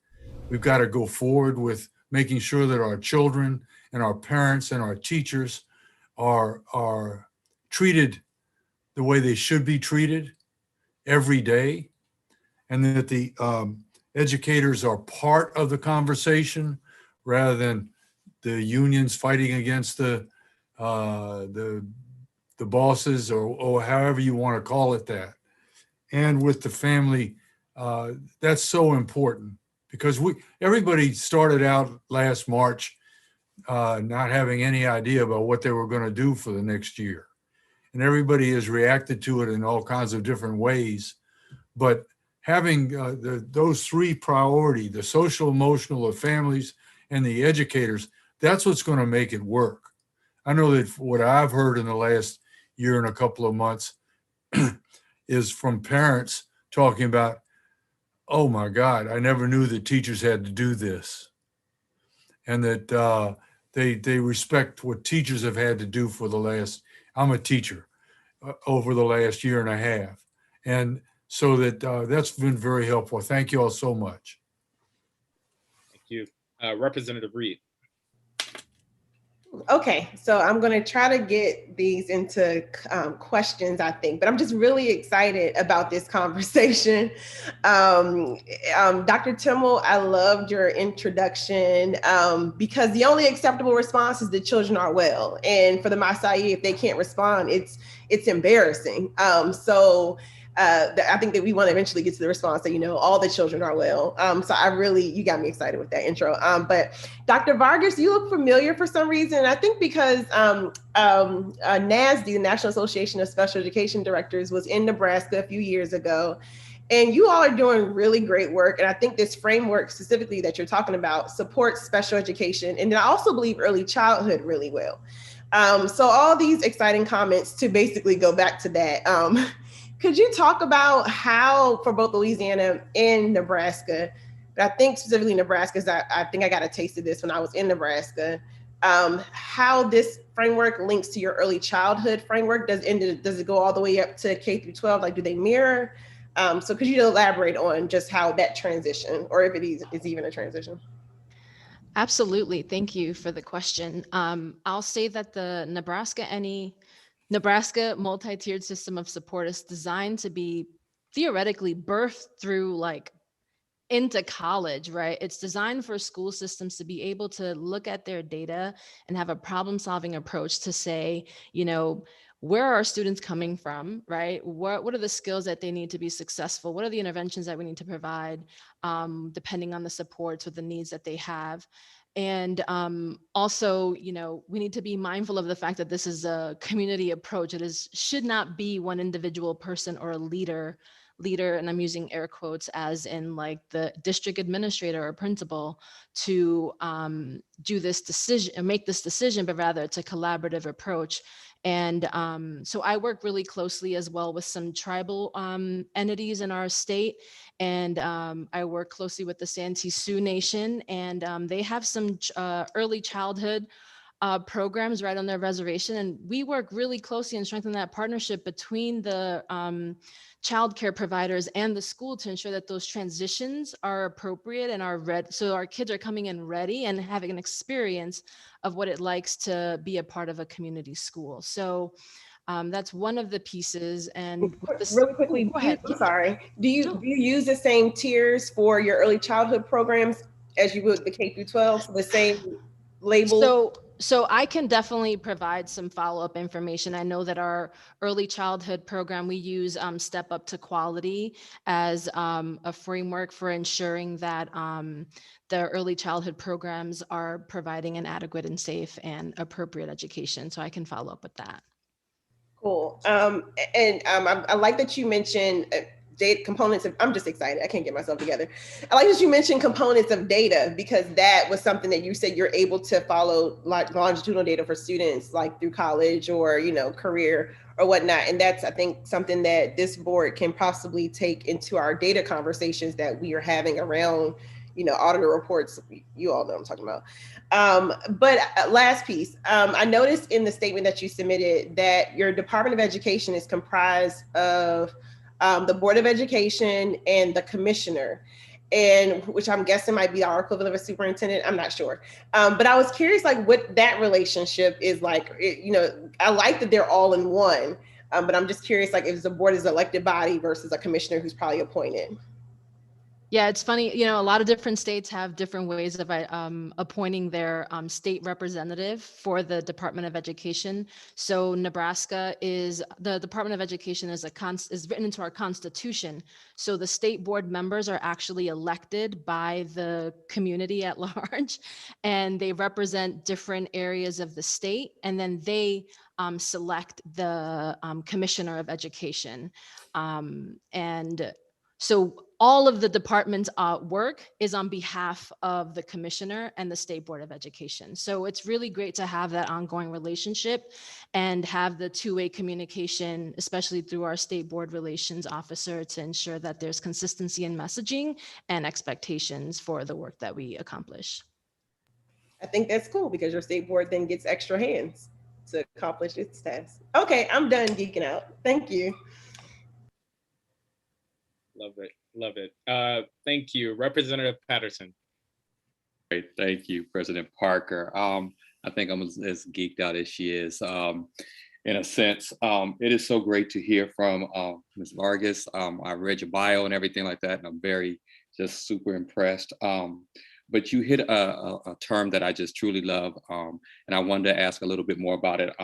We've got to go forward with making sure that our children and our parents and our teachers are treated the way they should be treated every day, and that the educators are part of the conversation rather than the unions fighting against the bosses or however you want to call it that. And with the family, that's so important because everybody started out last March not having any idea about what they were going to do for the next year. And everybody has reacted to it in all kinds of different ways. But having those three priorities, the social, emotional, of families and the educators, that's what's going to make it work. I know that what I've heard in the last year and a couple of months is from parents talking about, oh my God, I never knew that teachers had to do this. And that they respect what teachers have had to do for the last, I'm a teacher, over the last year and a half. And so that's been very helpful. Thank you all so much. Thank you. Representative Reid. Okay, so I'm going to try to get these into questions, I think, but I'm just really excited about this conversation. Dr. Timmel, I loved your introduction because the only acceptable response is the children are well. And for the Masai, if they can't respond, it's embarrassing. I think that we want to eventually get to the response that, all the children are well. So you got me excited with that intro. But Dr. Vargas, you look familiar for some reason. I think because NASD, the National Association of Special Education Directors, was in Nebraska a few years ago. And you all are doing really great work. And I think this framework specifically that you're talking about supports special education. And I also believe early childhood really well. So all these exciting comments to basically go back to that. Could you talk about how, for both Louisiana and Nebraska, but I think specifically Nebraska, because I think I got a taste of this when I was in Nebraska, how this framework links to your early childhood framework? Does it go all the way up to K through 12? Like, do they mirror? So could you elaborate on just how that transition, or if it is even a transition? Absolutely. Thank you for the question. I'll say that the Nebraska multi-tiered system of support is designed to be theoretically birthed through like into college, right? It's designed for school systems to be able to look at their data and have a problem-solving approach to say, you know, where are students coming from, right? What are the skills that they need to be successful? What are the interventions that we need to provide, depending on the supports or the needs that they have? And also, you know, we need to be mindful of the fact that this is a community approach. Should not be one individual person or a leader, and I'm using air quotes as in like the district administrator or principal to do this decision and make this decision, but rather it's a collaborative approach. And so I work really closely as well with some tribal entities in our state. And I work closely with the Santee Sioux Nation, and they have some early childhood programs right on their reservation. And we work really closely and strengthen that partnership between the childcare providers and the school to ensure that those transitions are appropriate and are ready. So our kids are coming in ready and having an experience of what it likes to be a part of a community school. So that's one of the pieces. And really quickly, I'm sorry. Do you use the same tiers for your early childhood programs as you would the K through 12? So the same label? So I can definitely provide some follow-up information. I know that our early childhood program, we use Step Up to Quality as a framework for ensuring that the early childhood programs are providing an adequate and safe and appropriate education. So I can follow up with that. Cool. I like that you mentioned data components of, I'm just excited. I can't get myself together. I like that you mentioned components of data, because that was something that you said you're able to follow like longitudinal data for students like through college or, you know, career or whatnot. And that's, I think, something that this board can possibly take into our data conversations that we are having around, you know, auditor reports. You all know what I'm talking about. But last piece, I noticed in the statement that you submitted that your Department of Education is comprised of the Board of Education and the Commissioner, and which I'm guessing might be our equivalent of a superintendent. I'm not sure. But I was curious, like, what that relationship is like. You know, I like that they're all in one, but I'm just curious, like, if the board is an elected body versus a commissioner who's probably appointed. Yeah, it's funny, you know, a lot of different states have different ways of appointing their state representative for the Department of Education. So Nebraska is, the Department of Education is written into our Constitution. So the state board members are actually elected by the community at large, and they represent different areas of the state, and then they select the Commissioner of Education. And so all of the department's work is on behalf of the commissioner and the State Board of Education. So it's really great to have that ongoing relationship and have the two-way communication, especially through our State Board Relations Officer, to ensure that there's consistency in messaging and expectations for the work that we accomplish. I think that's cool, because your state board then gets extra hands to accomplish its task. Okay, I'm done geeking out. Thank you. Love it. Love it. Thank you. Representative Patterson. Great. Thank you, President Parker. I think I'm as geeked out as she is. In a sense, it is so great to hear from Ms. Vargas. I read your bio and everything like that, and I'm very just super impressed. But you hit a term that I just truly love, and I wanted to ask a little bit more about it.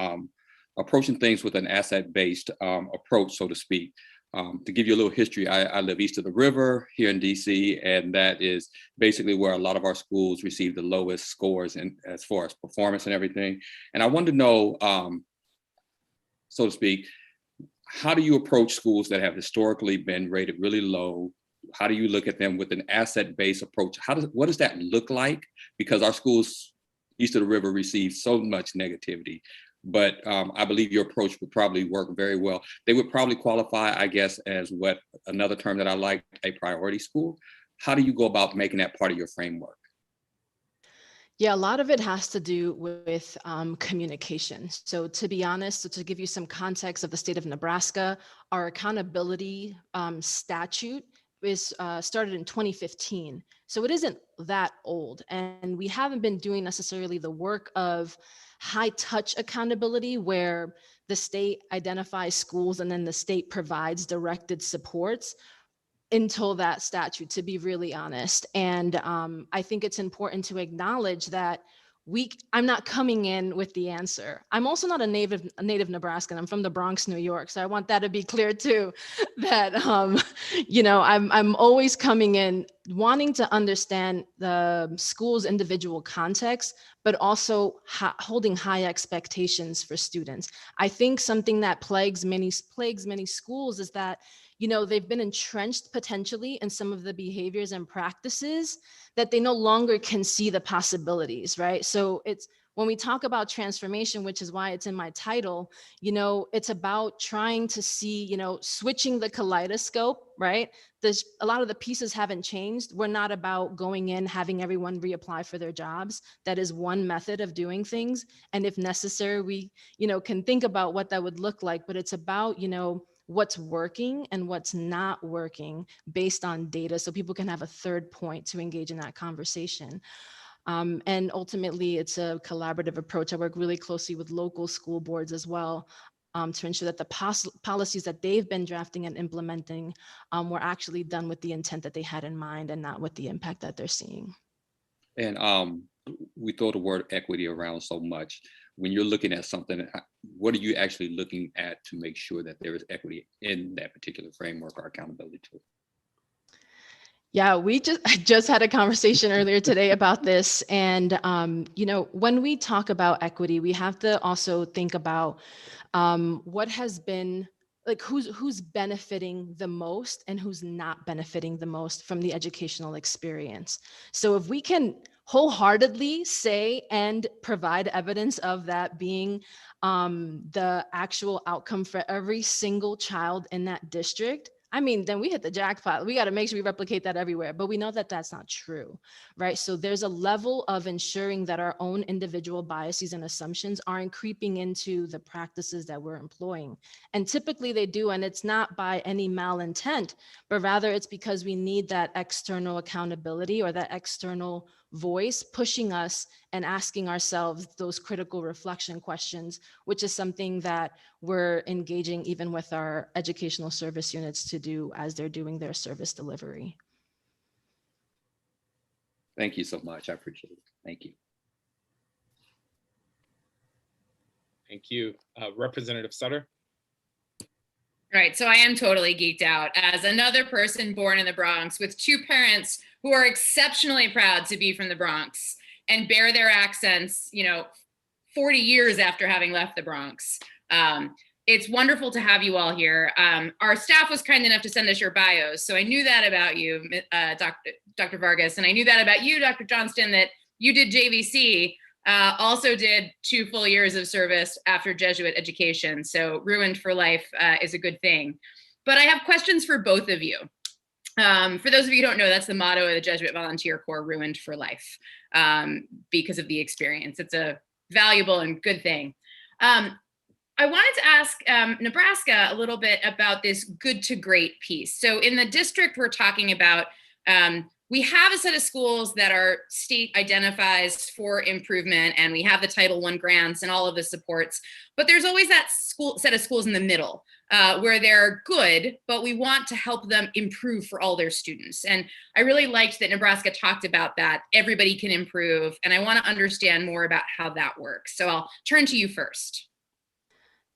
Approaching things with an asset-based approach, so to speak. To give you a little history, I live east of the river here in DC, and that is basically where a lot of our schools receive the lowest scores in, as far as performance and everything. And I wanted to know, so to speak, how do you approach schools that have historically been rated really low? How do you look at them with an asset-based approach? What does that look like? Because our schools east of the river receive so much negativity. but I believe your approach would probably work very well. They would probably qualify, I guess, as what another term that I like, a priority school. How do you go about making that part of your framework? Yeah, a lot of it has to do with communication. So to be honest, so to give you some context of the state of Nebraska, our accountability statute is started in 2015. So it isn't that old. And we haven't been doing necessarily the work of high touch accountability where the state identifies schools and then the state provides directed supports until that statute, to be really honest. And I think it's important to acknowledge that I'm not coming in with the answer. I'm also not a native Nebraskan. I'm from the Bronx, New York. So I want that to be clear too, that, I'm always coming in wanting to understand the school's individual context, but also holding high expectations for students. I think something that plagues many schools is that they've been entrenched potentially in some of the behaviors and practices that they no longer can see the possibilities, right? So it's when we talk about transformation, which is why it's in my title, it's about trying to see, switching the kaleidoscope, right? There's a lot of the pieces haven't changed. We're not about going in, having everyone reapply for their jobs. That is one method of doing things. And if necessary, we, can think about what that would look like, but it's about, what's working and what's not working based on data, so people can have a third point to engage in that conversation. And ultimately, it's a collaborative approach. I work really closely with local school boards as well to ensure that the policies that they've been drafting and implementing were actually done with the intent that they had in mind and not with the impact that they're seeing. And we throw the word equity around so much. When you're looking at something, what are you actually looking at to make sure that there is equity in that particular framework or accountability tool? Yeah, I just had a conversation earlier today about this. And, when we talk about equity, we have to also think about what has been, like who's benefiting the most and who's not benefiting the most from the educational experience. So if we can wholeheartedly say and provide evidence of that being the actual outcome for every single child in that district, then we hit the jackpot. We got to make sure we replicate that everywhere, but we know that that's not true, right? So there's a level of ensuring that our own individual biases and assumptions aren't creeping into the practices that we're employing. And typically they do, and it's not by any malintent, but rather it's because we need that external accountability or that external voice pushing us and asking ourselves those critical reflection questions, which is something that we're engaging even with our educational service units to do as they're doing their service delivery. Thank you so much. I appreciate it. Thank you. Thank you. Representative Sutter. All right, so I am totally geeked out as another person born in the Bronx with two parents who are exceptionally proud to be from the Bronx and bear their accents, 40 years after having left the Bronx. It's wonderful to have you all here. Our staff was kind enough to send us your bios, so I knew that about you, Dr. Vargas, and I knew that about you, Dr. Johnston, that you did JVC, also did 2 full years of service after Jesuit education, so ruined for life is a good thing. But I have questions for both of you. For those of you who don't know, that's the motto of the Jesuit Volunteer Corps, ruined for life, because of the experience. It's a valuable and good thing. I wanted to ask Nebraska a little bit about this good to great piece. So in the district, we're talking about, we have a set of schools that our state identifies for improvement, and we have the Title I grants and all of the supports, but there's always that set of schools in the middle where they're good, but we want to help them improve for all their students. And I really liked that Nebraska talked about that. Everybody can improve, and I want to understand more about how that works. So I'll turn to you first.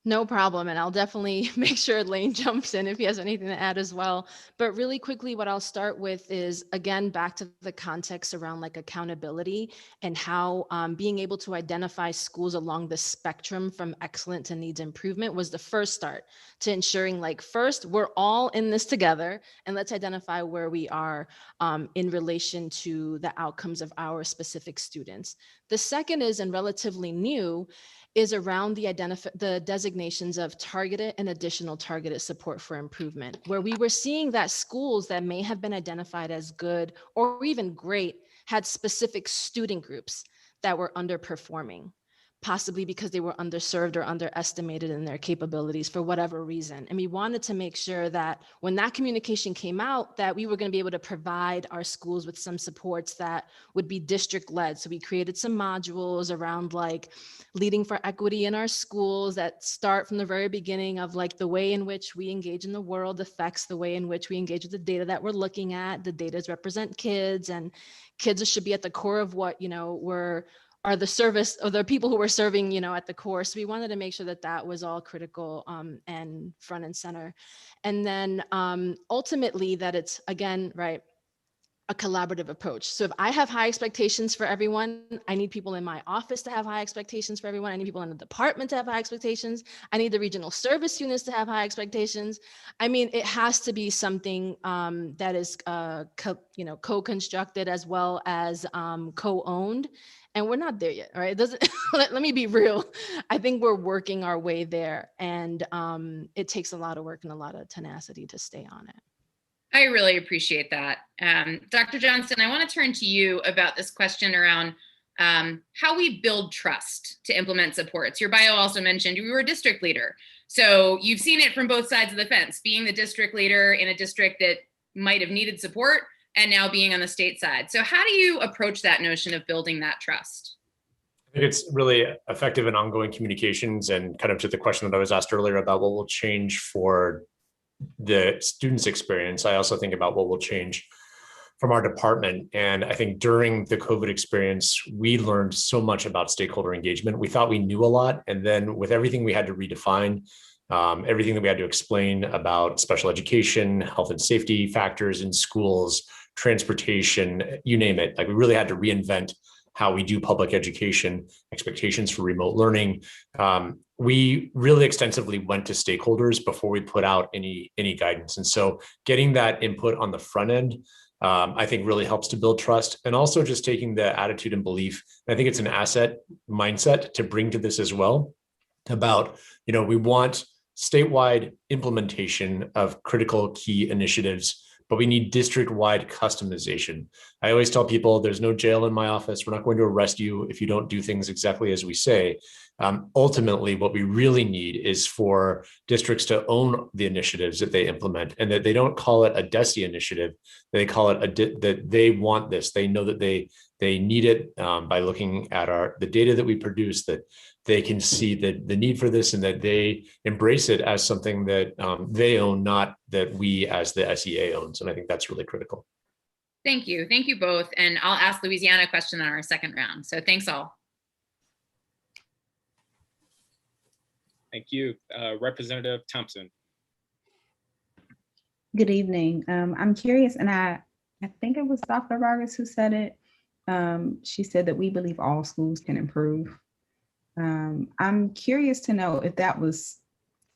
No problem. And I'll definitely make sure Lane jumps in if he has anything to add as well. But really quickly, what I'll start with is, again, back to the context around like accountability and how being able to identify schools along the spectrum from excellent to needs improvement was the first start to ensuring, like, first, we're all in this together and let's identify where we are in relation to the outcomes of our specific students. The second is, and relatively new, is around the designations of targeted and additional targeted support for improvement, where we were seeing that schools that may have been identified as good or even great had specific student groups that were underperforming, possibly because they were underserved or underestimated in their capabilities for whatever reason. And we wanted to make sure that when that communication came out, that we were going to be able to provide our schools with some supports that would be district led. So we created some modules around like leading for equity in our schools that start from the very beginning of like the way in which we engage in the world affects the way in which we engage with the data that we're looking at. The data represent kids, and kids should be at the core of what, are the service or the people who were serving, at the core. So we wanted to make sure that that was all critical and front and center. And then ultimately that it's, again, right, a collaborative approach. So if I have high expectations for everyone, I need people in my office to have high expectations for everyone. I need people in the department to have high expectations. I need the regional service units to have high expectations. I mean, it has to be something that is co-constructed as well as co-owned. And we're not there yet, all right? It doesn't, let me be real. I think we're working our way there, and it takes a lot of work and a lot of tenacity to stay on it. I really appreciate that. Dr. Johnston, I want to turn to you about this question around how we build trust to implement supports. Your bio also mentioned you were a district leader. So you've seen it from both sides of the fence, being the district leader in a district that might have needed support and now being on the state side. So how do you approach that notion of building that trust? I think it's really effective in ongoing communications, and kind of to the question that I was asked earlier about what will change for the students' experience. I also think about what will change from our department. And I think during the COVID experience, we learned so much about stakeholder engagement. We thought we knew a lot. And then with everything we had to redefine, everything that we had to explain about special education, health and safety factors in schools, transportation, you name it, like we really had to reinvent how we do public education, expectations for remote learning. We really extensively went to stakeholders before we put out any guidance. And so getting that input on the front end, I think really helps to build trust, and also just taking the attitude and belief. I think it's an asset mindset to bring to this as well about, we want statewide implementation of critical key initiatives, but we need district-wide customization. I always tell people there's no jail in my office. We're not going to arrest you if you don't do things exactly as we say. Ultimately, what we really need is for districts to own the initiatives that they implement, and that they don't call it a DESE initiative. They call it that they want this. They know that they need it by looking at the data that we produce, that they can see the need for this, and that they embrace it as something that they own, not that we as the SEA owns. And I think that's really critical. Thank you. Thank you both. And I'll ask Louisiana a question on our second round. So thanks all. Thank you. Representative Thompson. Good evening. I'm curious, and I think it was Dr. Vargas who said it. She said that we believe all schools can improve. I'm curious to know if that was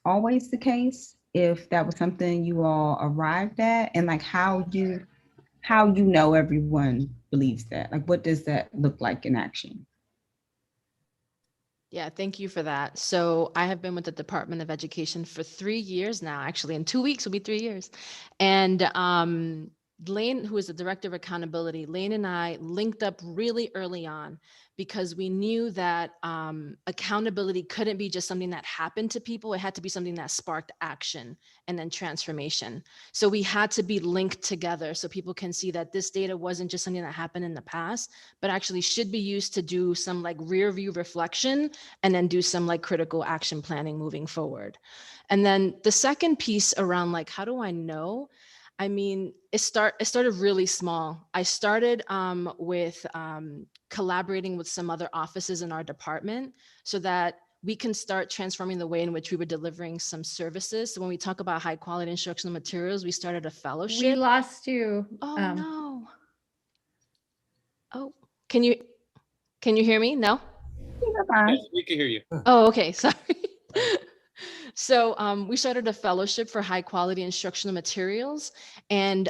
always the case, if that was something you all arrived at, and like how you know everyone believes that. Like, what does that look like in action? Yeah, thank you for that. So I have been with the Department of Education for 3 years now. Actually, in 2 weeks will be 3 years. And Lane, who is the Director of Accountability, Lane and I linked up really early on because we knew that accountability couldn't be just something that happened to people. It had to be something that sparked action and then transformation. So we had to be linked together so people can see that this data wasn't just something that happened in the past, but actually should be used to do some like rear view reflection and then do some like critical action planning moving forward. And then the second piece around like, how do I know? I mean, it started really small. I started with collaborating with some other offices in our department so that we can start transforming the way in which we were delivering some services. So when we talk about high quality instructional materials, we started a fellowship. We lost you. Oh, no. Oh, can you hear me? No? Yes, we can hear you. Oh, okay, sorry. So we started a fellowship for high quality instructional materials, and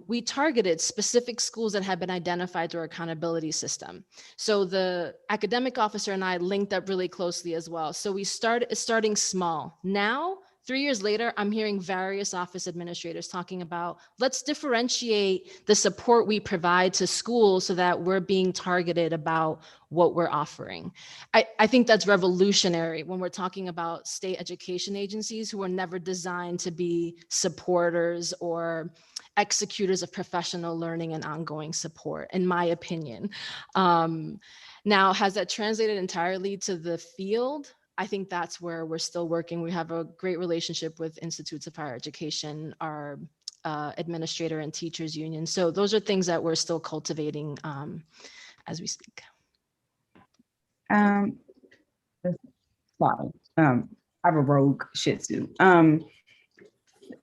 we targeted specific schools that had been identified through our accountability system. So the academic officer and I linked up really closely as well. So we starting small. Now, 3 years later, I'm hearing various office administrators talking about, let's differentiate the support we provide to schools so that we're being targeted about what we're offering. I think that's revolutionary when we're talking about state education agencies who were never designed to be supporters or executors of professional learning and ongoing support, in my opinion. Now, has that translated entirely to the field? I think that's where we're still working. We have a great relationship with Institutes of Higher Education, our administrator and teachers union. So those are things that we're still cultivating as we speak. Sorry. I have a rogue Shih Tzu.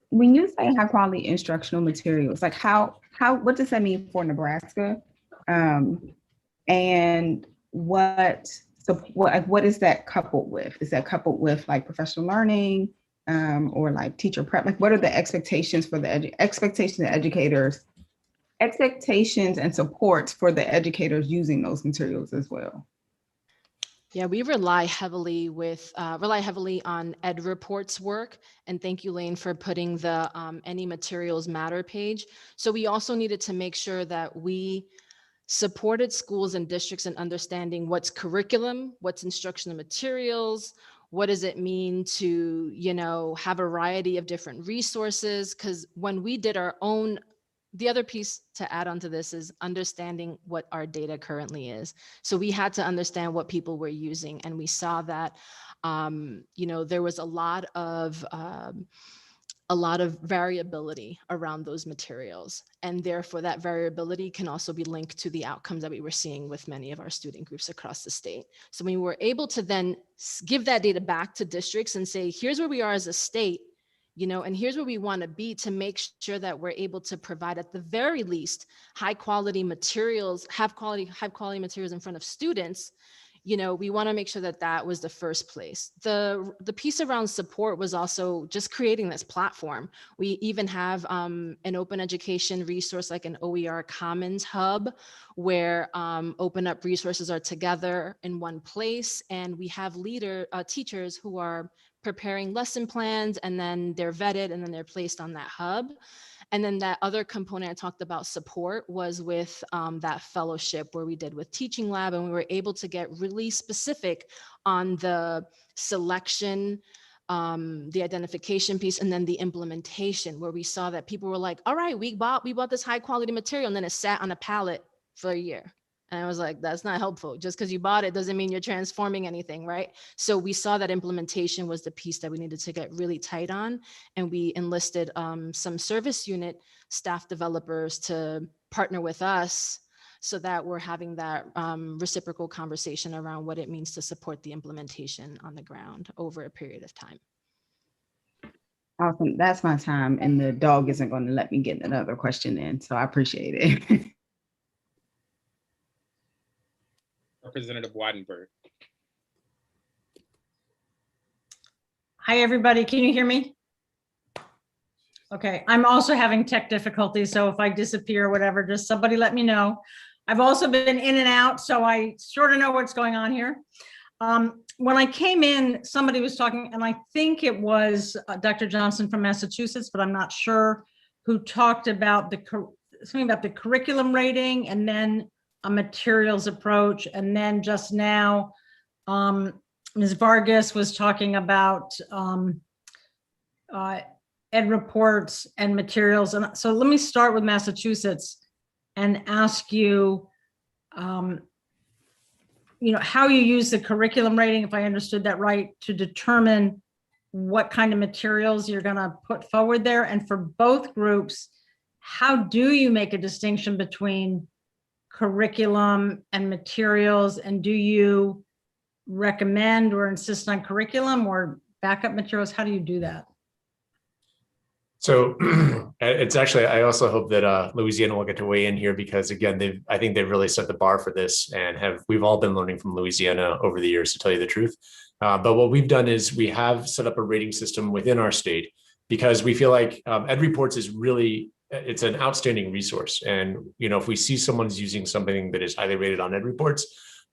When you say high quality instructional materials, like what does that mean for Nebraska? And what is that coupled with? Is that coupled with like professional learning or like teacher prep? Like what are the expectations for the expectations and supports for the educators using those materials as well? Yeah, we rely heavily on Ed Report's work, and thank you, Lane, for putting the Any Materials Matter page. So we also needed to make sure that we supported schools and districts in understanding what's curriculum, what's instructional materials, what does it mean to, have a variety of different resources? Because when we did our own, the other piece to add on to this is understanding what our data currently is. So we had to understand what people were using, and we saw that, there was a lot of variability around those materials. And therefore that variability can also be linked to the outcomes that we were seeing with many of our student groups across the state. So we were able to then give that data back to districts and say, here's where we are as a state, and here's where we want to be to make sure that we're able to provide at the very least high quality materials, high quality materials in front of students. We want to make sure that that was the first place. The piece around support was also just creating this platform. We even have an open education resource like an OER Commons hub where open up resources are together in one place. And we have teachers who are preparing lesson plans, and then they're vetted and then they're placed on that hub. And then that other component I talked about support was with that fellowship where we did with Teaching Lab, and we were able to get really specific on the selection, the identification piece, and then the implementation, where we saw that people were like, all right, we bought this high quality material, and then it sat on a pallet for a year. And I was like, that's not helpful. Just because you bought it doesn't mean you're transforming anything, right? So we saw that implementation was the piece that we needed to get really tight on. And we enlisted some service unit staff developers to partner with us so that we're having that reciprocal conversation around what it means to support the implementation on the ground over a period of time. Awesome. That's my time. And the dog isn't going to let me get another question in. So I appreciate it. Representative Wattenberg. Hi, everybody. Can you hear me? Okay, I'm also having tech difficulties, so if I disappear or whatever, just somebody let me know. I've also been in and out, so I sort of know what's going on here. When I came in, somebody was talking, and I think it was Dr. Johnston from Massachusetts, but I'm not sure, who talked about something about the curriculum rating and then a materials approach. And then just now, Ms. Vargas was talking about ed reports and materials. And so let me start with Massachusetts and ask you, how you use the curriculum rating, if I understood that right, to determine what kind of materials you're going to put forward there. And for both groups, how do you make a distinction between curriculum and materials? And do you recommend or insist on curriculum or backup materials? How do you do that? So it's actually, I also hope that Louisiana will get to weigh in here because again, I think they've really set the bar for this and we've all been learning from Louisiana over the years, to tell you the truth. But what we've done is we have set up a rating system within our state because we feel like Ed Reports is really, it's an outstanding resource. And, if we see someone's using something that is highly rated on Ed Reports,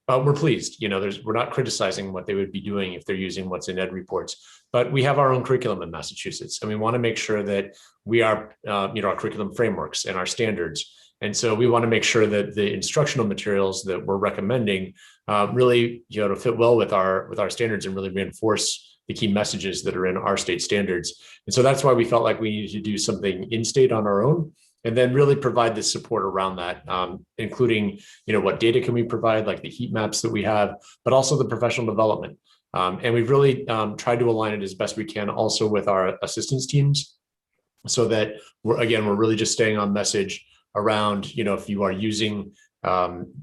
we're pleased. We're not criticizing what they would be doing if they're using what's in Ed Reports, but we have our own curriculum in Massachusetts, and we want to make sure that we are, our curriculum frameworks and our standards. And so we want to make sure that the instructional materials that we're recommending really, to fit well with our standards and really reinforce the key messages that are in our state standards. And so that's why we felt like we needed to do something in state on our own, and then really provide the support around that, including, what data can we provide, like the heat maps that we have, but also the professional development. And we've really tried to align it as best we can also with our assistance teams so that we're really just staying on message around, if you are using, funding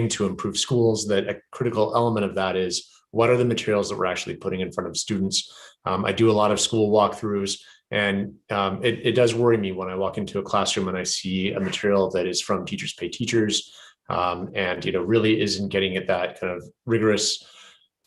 to improve schools, that a critical element of that is what are the materials that we're actually putting in front of students. I do a lot of school walkthroughs. And it does worry me when I walk into a classroom and I see a material that is from Teachers Pay Teachers and, really isn't getting at that kind of rigorous,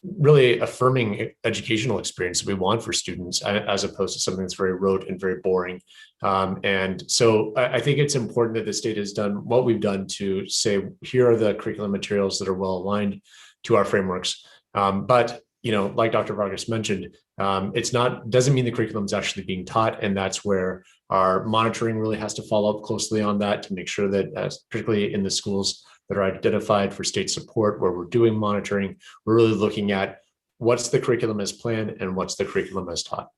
really affirming educational experience that we want for students, as opposed to something that's very rote and very boring. And so I think it's important that the state has done what we've done to say, here are the curriculum materials that are well aligned to our frameworks. But like Dr. Vargas mentioned, doesn't mean the curriculum is actually being taught. And that's where our monitoring really has to follow up closely on that to make sure that, particularly in the schools that are identified for state support, where we're doing monitoring, we're really looking at what's the curriculum as planned and what's the curriculum as taught.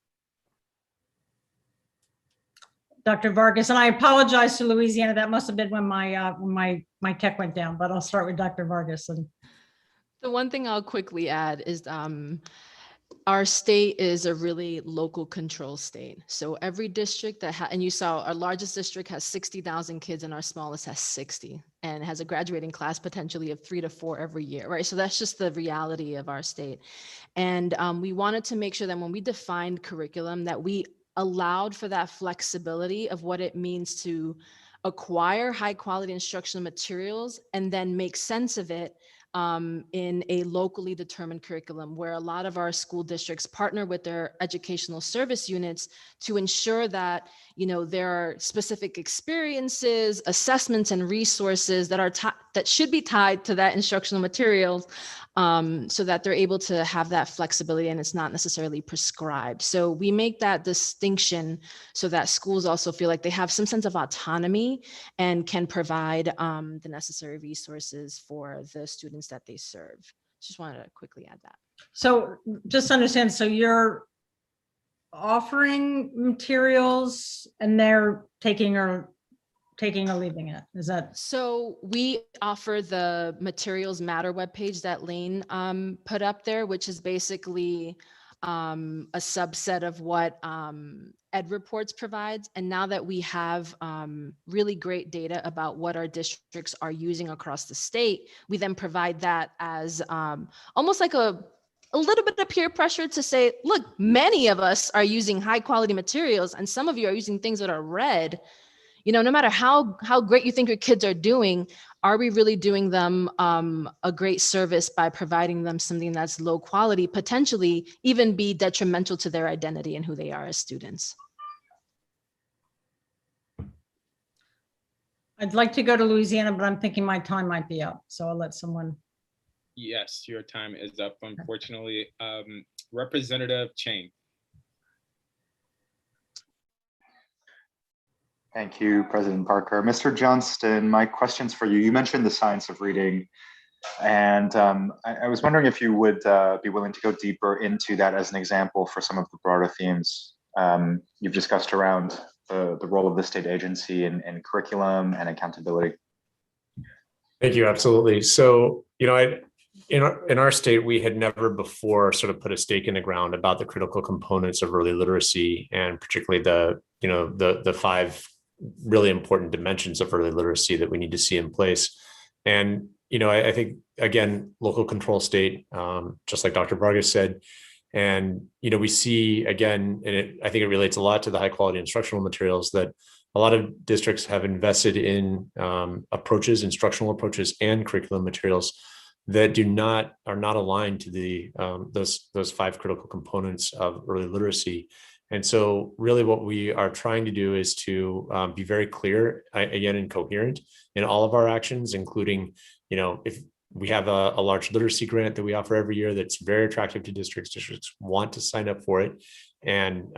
Dr. Vargas, and I apologize to Louisiana. That must have been when my tech went down, but I'll start with Dr. Vargas. And the one thing I'll quickly add is our state is a really local control state. So every district and you saw our largest district has 60,000 kids and our smallest has 60 and has a graduating class potentially of 3 to 4 every year, right? So that's just the reality of our state. And we wanted to make sure that when we defined curriculum that we allowed for that flexibility of what it means to acquire high quality instructional materials and then make sense of it in a locally determined curriculum, where a lot of our school districts partner with their educational service units to ensure that, there are specific experiences, assessments, and resources that should be tied to that instructional materials, so that they're able to have that flexibility and it's not necessarily prescribed. So we make that distinction so that schools also feel like they have some sense of autonomy and can provide the necessary resources for the students that they serve. Just wanted to quickly add that. so just to understand, so you're offering materials and they're taking or leaving it. Is that? So we offer the Materials Matter webpage that Lane put up there, which is basically a subset of what Ed Reports provides. And now that we have really great data about what our districts are using across the state, we then provide that as almost like a little bit of peer pressure to say, look, many of us are using high quality materials and some of you are using things that are red. No matter how great you think your kids are doing, are we really doing them a great service by providing them something that's low quality, potentially even be detrimental to their identity and who they are as students? I'd like to go to Louisiana, but I'm thinking my time might be up. So I'll let someone. Yes, your time is up, unfortunately. Representative Chang. Thank you, President Parker. Mr. Johnston, my question's for you. You mentioned the science of reading, and I was wondering if you would be willing to go deeper into that as an example for some of the broader themes you've discussed around the role of the state agency in curriculum and accountability. Thank you. Absolutely. So, in our state, we had never before sort of put a stake in the ground about the critical components of early literacy, and particularly the 5 really important dimensions of early literacy that we need to see in place. And, I think, again, local control state, just like Dr. Vargas said, And, we see again, and I think it relates a lot to the high quality instructional materials, that a lot of districts have invested in instructional approaches and curriculum materials that are not aligned to the those 5 critical components of early literacy. And so really what we are trying to do is to be very clear, again, and coherent in all of our actions, including, if we have a large literacy grant that we offer every year that's very attractive to districts. Districts want to sign up for it. And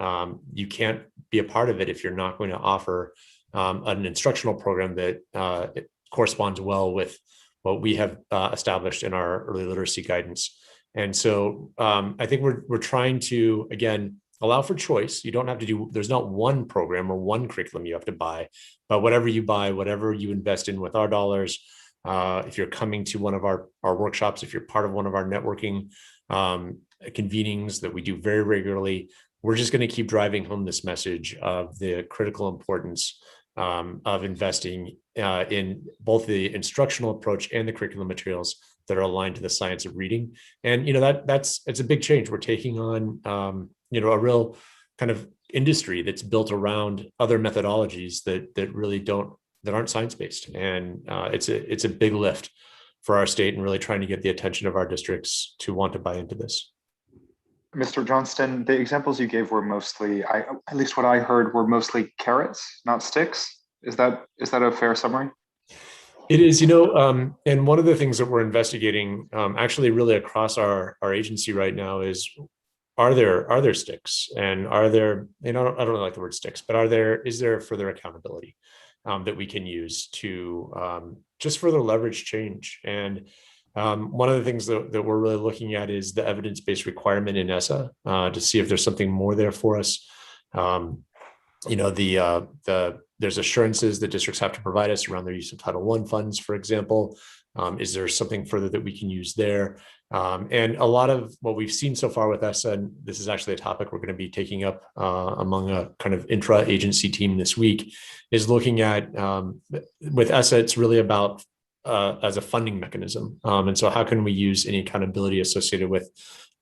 you can't be a part of it if you're not going to offer an instructional program that corresponds well with what we have established in our early literacy guidance. And so I think we're trying to, again, allow for choice. You don't have to there's not one program or one curriculum you have to buy, but whatever you buy, whatever you invest in with our dollars, if you're coming to one of our workshops, if you're part of one of our networking convenings that we do very regularly, we're just going to keep driving home this message of the critical importance of investing in both the instructional approach and the curriculum materials that are aligned to the science of reading. And, it's a big change. We're taking on, a real kind of industry that's built around other methodologies that really aren't science-based. And it's a big lift for our state, and really trying to get the attention of our districts to want to buy into this. Mr. Johnston, the examples you gave were mostly, at least what I heard, were mostly carrots, not sticks. Is that a fair summary? It is, and one of the things that we're investigating actually really across our agency right now is, are there sticks, and are there, I don't really like the word sticks, but is there further accountability that we can use to just further leverage change? And one of the things that we're really looking at is the evidence-based requirement in ESSA to see if there's something more there for us. There's assurances that districts have to provide us around their use of Title I funds, for example. Is there something further that we can use there? And a lot of what we've seen so far with ESSA, and this is actually a topic we're going to be taking up among a kind of intra-agency team this week, is looking at, with ESSA, it's really about as a funding mechanism. And so how can we use any accountability associated with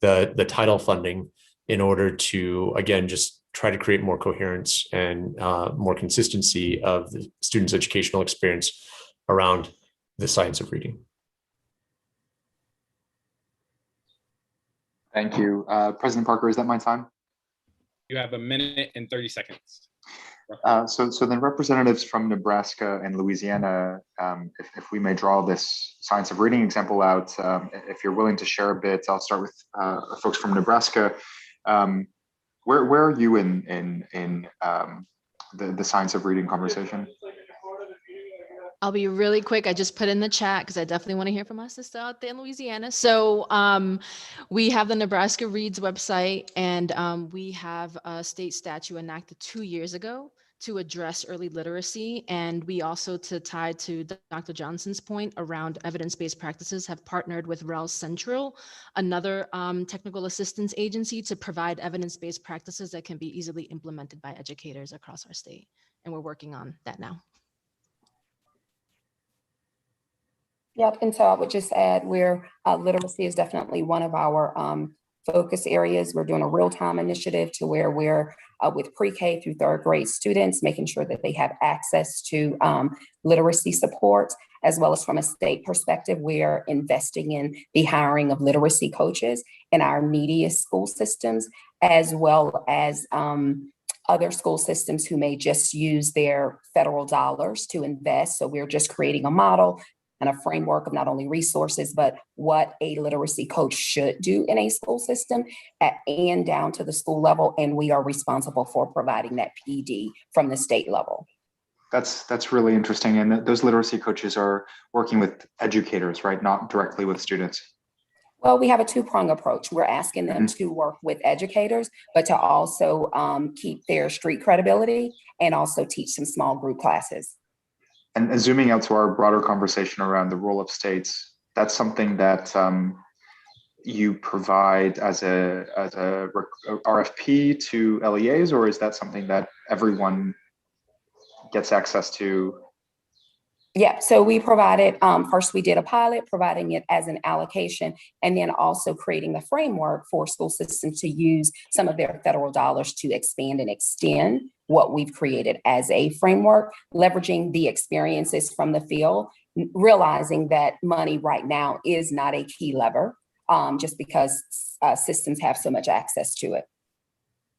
the title funding in order to, again, just try to create more coherence and more consistency of the students' educational experience around the science of reading. Thank you. President Parker, is that my time? You have 1 minute and 30 seconds. So then representatives from Nebraska and Louisiana, if we may draw this science of reading example out, if you're willing to share a bit, I'll start with folks from Nebraska. Where are you in the science of reading conversation? I'll be really quick. I just put in the chat because I definitely want to hear from my sister out there in Louisiana. So we have the Nebraska Reads website, and we have a state statute enacted 2 years ago to address early literacy. And we also, to tie to Dr. Johnson's point around evidence-based practices, have partnered with REL Central, another technical assistance agency, to provide evidence-based practices that can be easily implemented by educators across our state. And we're working on that now. Yep, and so I would just add where literacy is definitely one of our focus areas. We're doing a real-time initiative to where we're with pre-K through 3rd grade students, making sure that they have access to literacy support, as well as from a state perspective, we're investing in the hiring of literacy coaches in our neediest school systems, as well as other school systems who may just use their federal dollars to invest. So we're just creating a model and a framework of not only resources, but what a literacy coach should do in a school system and down to the school level. And we are responsible for providing that PD from the state level. That's really interesting. And those literacy coaches are working with educators, right? Not directly with students. Well, we have a 2-prong approach. We're asking them to work with educators, but to also keep their street credibility and also teach some small group classes. And zooming out to our broader conversation around the role of states, that's something that you provide as a RFP to LEAs, or is that something that everyone gets access to? Yeah, so we provided, first we did a pilot, providing it as an allocation, and then also creating the framework for school systems to use some of their federal dollars to expand and extend what we've created as a framework, leveraging the experiences from the field, realizing that money right now is not a key lever, just because systems have so much access to it.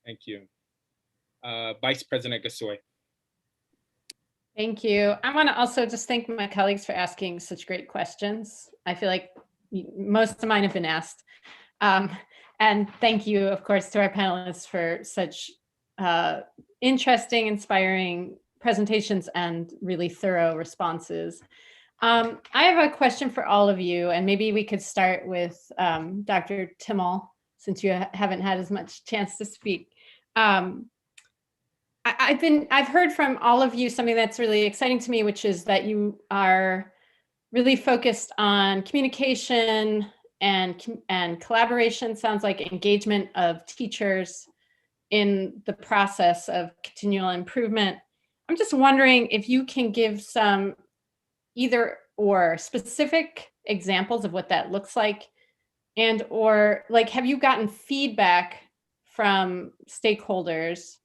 Thank you. Vice President Gasoi. Thank you. I want to also just thank my colleagues for asking such great questions. I feel like most of mine have been asked. And thank you, of course, to our panelists for such interesting, inspiring presentations and really thorough responses. I have a question for all of you, and maybe we could start with Dr. Timmel, since you haven't had as much chance to speak. I've heard from all of you something that's really exciting to me, which is that you are really focused on communication and collaboration. Sounds like engagement of teachers in the process of continual improvement. I'm just wondering if you can give some either or specific examples of what that looks like, and or like, have you gotten feedback from stakeholders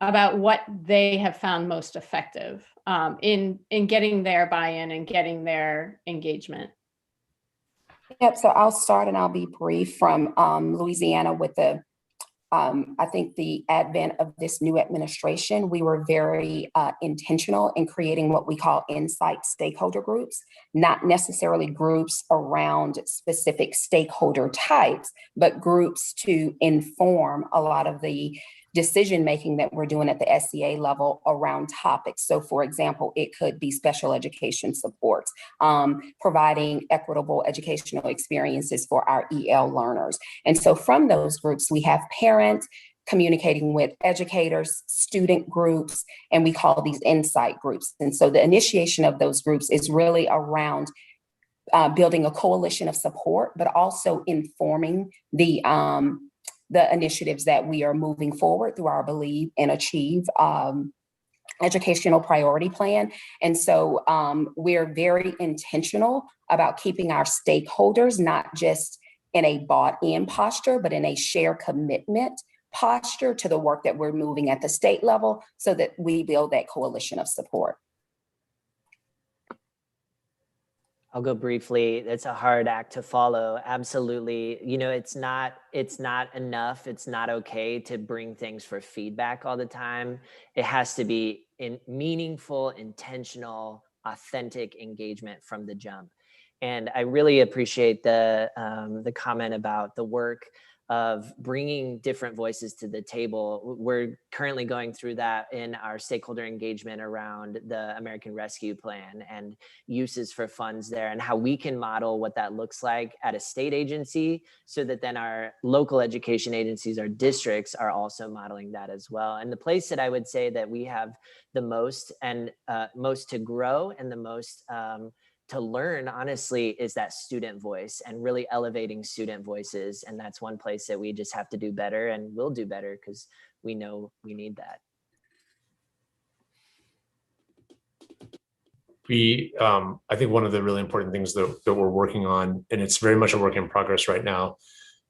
about what they have found most effective in getting their buy-in and getting their engagement? Yep, so I'll start and I'll be brief from Louisiana with the, I think the advent of this new administration, we were very intentional in creating what we call insight stakeholder groups, not necessarily groups around specific stakeholder types, but groups to inform a lot of the decision-making that we're doing at the SEA level around topics. So for example, it could be special education supports, providing equitable educational experiences for our EL learners. And so from those groups, we have parents communicating with educators, student groups, and we call these insight groups. And so the initiation of those groups is really around building a coalition of support, but also informing the initiatives that we are moving forward through our Believe and Achieve educational priority plan. And so we're very intentional about keeping our stakeholders not just in a bought-in posture, but in a shared commitment posture to the work that we're moving at the state level so that we build that coalition of support. I'll go briefly. It's a hard act to follow. Absolutely. You know, it's not enough. It's not okay to bring things for feedback all the time. It has to be meaningful, intentional, authentic engagement from the jump. And I really appreciate the comment about the work of bringing different voices to the table. We're currently going through that in our stakeholder engagement around the American Rescue Plan and uses for funds there, and how we can model what that looks like at a state agency, so that then our local education agencies, our districts, are also modeling that as well. And the place that I would say that we have the most and most to grow and the most to learn, honestly, is that student voice and really elevating student voices. And that's one place that we just have to do better, and will do better because we know we need that. I think one of the really important things that we're working on, and it's very much a work in progress right now,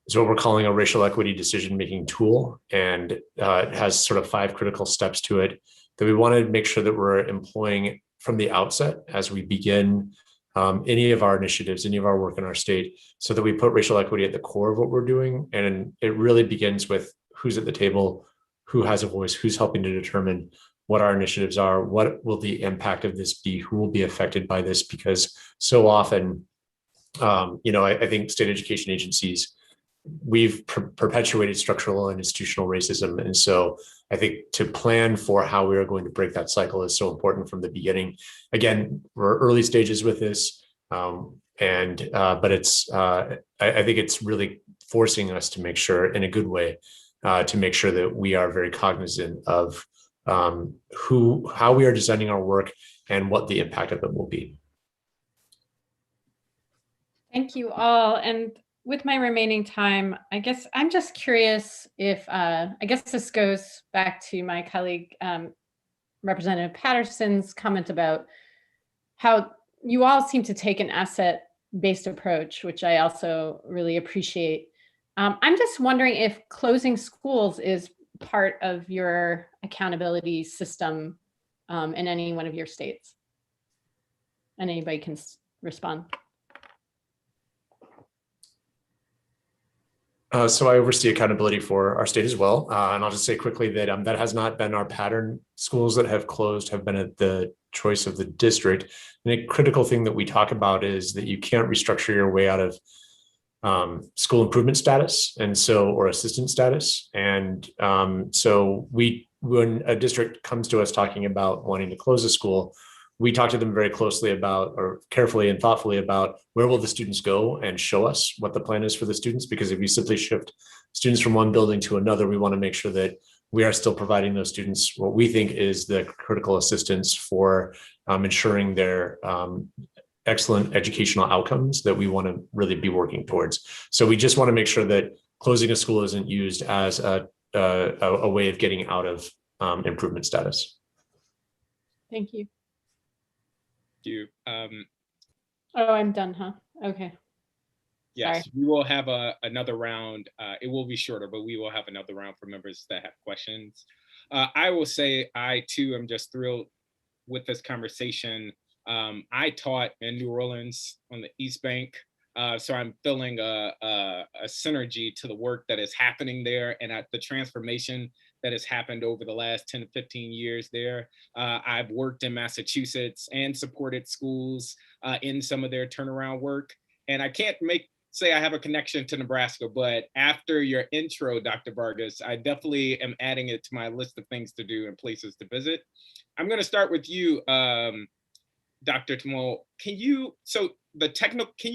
is what we're calling a racial equity decision-making tool. And it has sort of 5 critical steps to it that we want to make sure that we're employing from the outset as we begin any of our initiatives, any of our work in our state, so that we put racial equity at the core of what we're doing. And it really begins with who's at the table, who has a voice, who's helping to determine what our initiatives are, what will the impact of this be, who will be affected by this, because so often, I think state education agencies, we've perpetuated structural and institutional racism. And so I think to plan for how we are going to break that cycle is so important from the beginning. Again, we're early stages with this, but it's, I think it's really forcing us to make sure, in a good way, to make sure that we are very cognizant of how we are designing our work and what the impact of it will be. Thank you all. And with my remaining time, I guess I'm just curious if, I guess this goes back to my colleague, Representative Patterson's comment about how you all seem to take an asset-based approach, which I also really appreciate. I'm just wondering if closing schools is part of your accountability system in any one of your states. And anybody can respond. So I oversee accountability for our state as well. And I'll just say quickly that that has not been our pattern. Schools that have closed have been at the choice of the district. And a critical thing that we talk about is that you can't restructure your way out of school improvement status or assistant status. And so when a district comes to us talking about wanting to close a school, we talk to them very closely about, or carefully and thoughtfully about, where will the students go, and show us what the plan is for the students. Because if you simply shift students from one building to another, we want to make sure that we are still providing those students what we think is the critical assistance for ensuring their excellent educational outcomes that we want to really be working towards. So we just want to make sure that closing a school isn't used as a way of getting out of improvement status. Thank you. You. Oh, I'm done, huh? Okay. Yes, Sorry. we will have another round. It will be shorter, but we will have another round for members that have questions. I will say I too am just thrilled with this conversation. I taught in New Orleans on the East Bank, so I'm feeling a synergy to the work that is happening there and at the transformation that has happened over the last 10 to 15 years there. I've worked in Massachusetts and supported schools in some of their turnaround work. And I can't say I have a connection to Nebraska, but after your intro, Dr. Vargas, I definitely am adding it to my list of things to do and places to visit. I'm gonna start with you, Dr. Tamol. Can you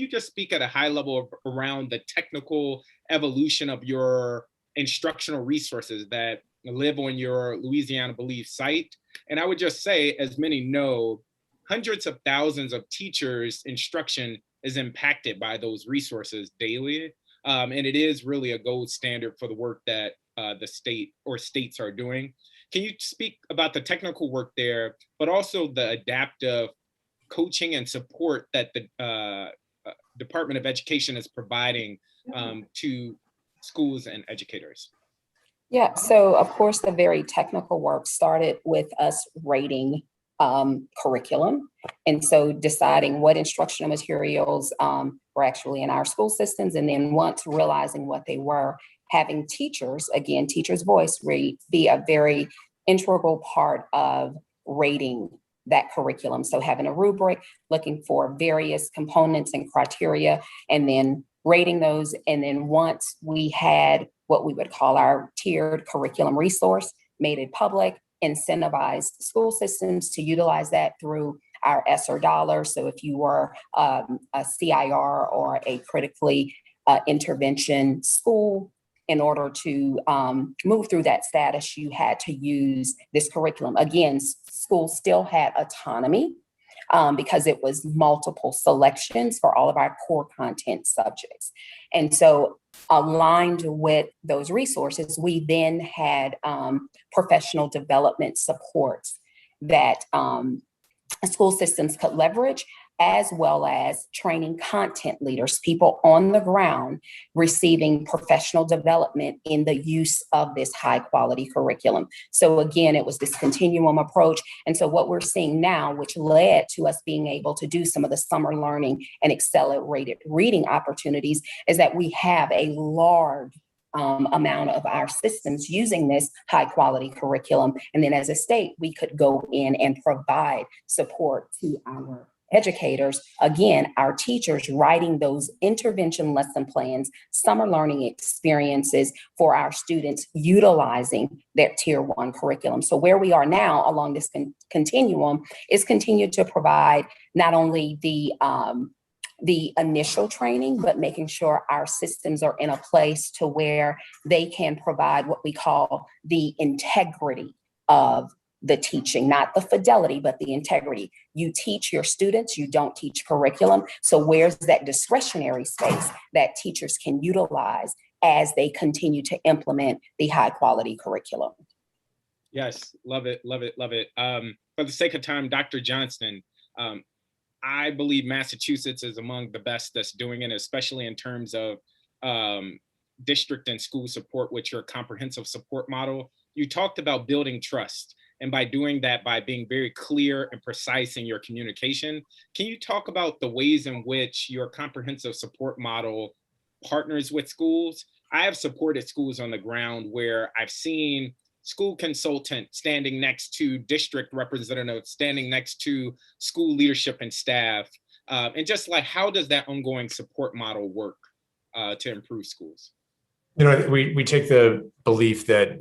just speak at a high level around the technical evolution of your instructional resources that live on your Louisiana Believe site? And I would just say, as many know, hundreds of thousands of teachers' instruction is impacted by those resources daily. And it is really a gold standard for the work that the state or states are doing. Can you speak about the technical work there, but also the adaptive coaching and support that the Department of Education is providing to schools and educators? Yeah, so of course, the very technical work started with us rating curriculum. And so deciding what instructional materials were actually in our school systems. And then once realizing what they were, having teachers, again, teachers' voice, be a very integral part of rating that curriculum. So having a rubric, looking for various components and criteria, and then rating those. And then once we had what we would call our tiered curriculum resource, made it public, incentivized school systems to utilize that through our ESSER dollars. So if you were a CIR or a critically intervention school, in order to move through that status, you had to use this curriculum. Again, schools still had autonomy because it was multiple selections for all of our core content subjects. And so aligned with those resources, we then had professional development supports that school systems could leverage, as well as training content leaders, people on the ground receiving professional development in the use of this high quality curriculum. So again, it was this continuum approach. And so what we're seeing now, which led to us being able to do some of the summer learning and accelerated reading opportunities, is that we have a large amount of our systems using this high quality curriculum. And then as a state, we could go in and provide support to our educators, again, our teachers writing those intervention lesson plans, summer learning experiences for our students utilizing their tier 1 curriculum. So where we are now along this continuum is continue to provide not only the initial training, but making sure our systems are in a place to where they can provide what we call the integrity of the teaching, not the fidelity, but the integrity. You teach your students, you don't teach curriculum. So where's that discretionary space that teachers can utilize as they continue to implement the high quality curriculum? Yes, love it, love it, love it. For the sake of time, Dr. Johnston, I believe Massachusetts is among the best that's doing it, especially in terms of district and school support with your comprehensive support model. You talked about building trust. And by doing that, by being very clear and precise in your communication, can you talk about the ways in which your comprehensive support model partners with schools? I have supported schools on the ground where I've seen school consultant standing next to district representatives, standing next to school leadership and staff. And just like, how does that ongoing support model work to improve schools? You know, we take the belief that,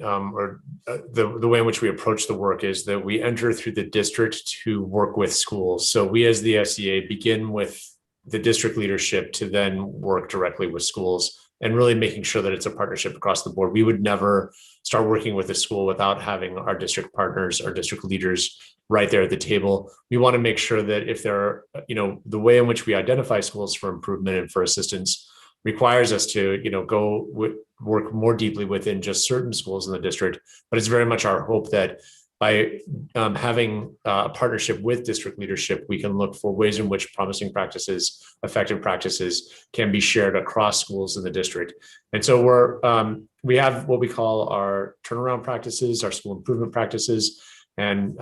the way in which we approach the work is that we enter through the district to work with schools. So we as the SEA begin with the district leadership to then work directly with schools and really making sure that it's a partnership across the board. We would never start working with a school without having our district partners, our district leaders right there at the table. We want to make sure that if there are, you know, the way in which we identify schools for improvement and for assistance requires us to, you know, work more deeply within just certain schools in the district. But it's very much our hope that by having a partnership with district leadership, we can look for ways in which promising practices, effective practices can be shared across schools in the district. And so we have what we call our turnaround practices, our school improvement practices. And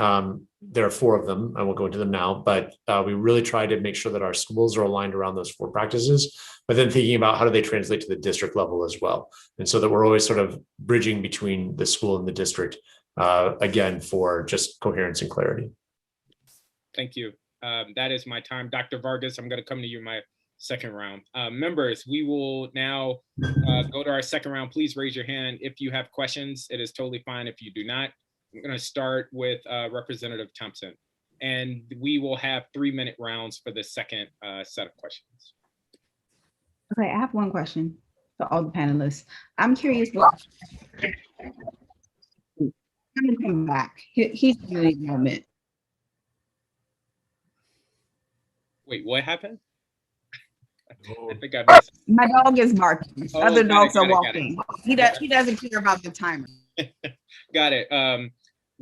there are 4 of them. I won't go into them now, but we really try to make sure that our schools are aligned around those 4 practices, but then thinking about how do they translate to the district level as well. And so that we're always sort of bridging between the school and the district, again, for just coherence and clarity. Thank you. That is my time. Dr. Vargas, I'm going to come to you my second round. Members, we will now go to our second round. Please raise your hand if you have questions. It is totally fine if you do not. I'm going to start with Representative Thompson, and we will have 3-minute rounds for the second set of questions. Okay, I have one question for all the panelists. I'm curious what. I'm going to come back. He's really a moment. Wait, what happened? I think I missed. My dog is barking. Oh, Other dogs are got it. walking. He doesn't care about the timer. Got it.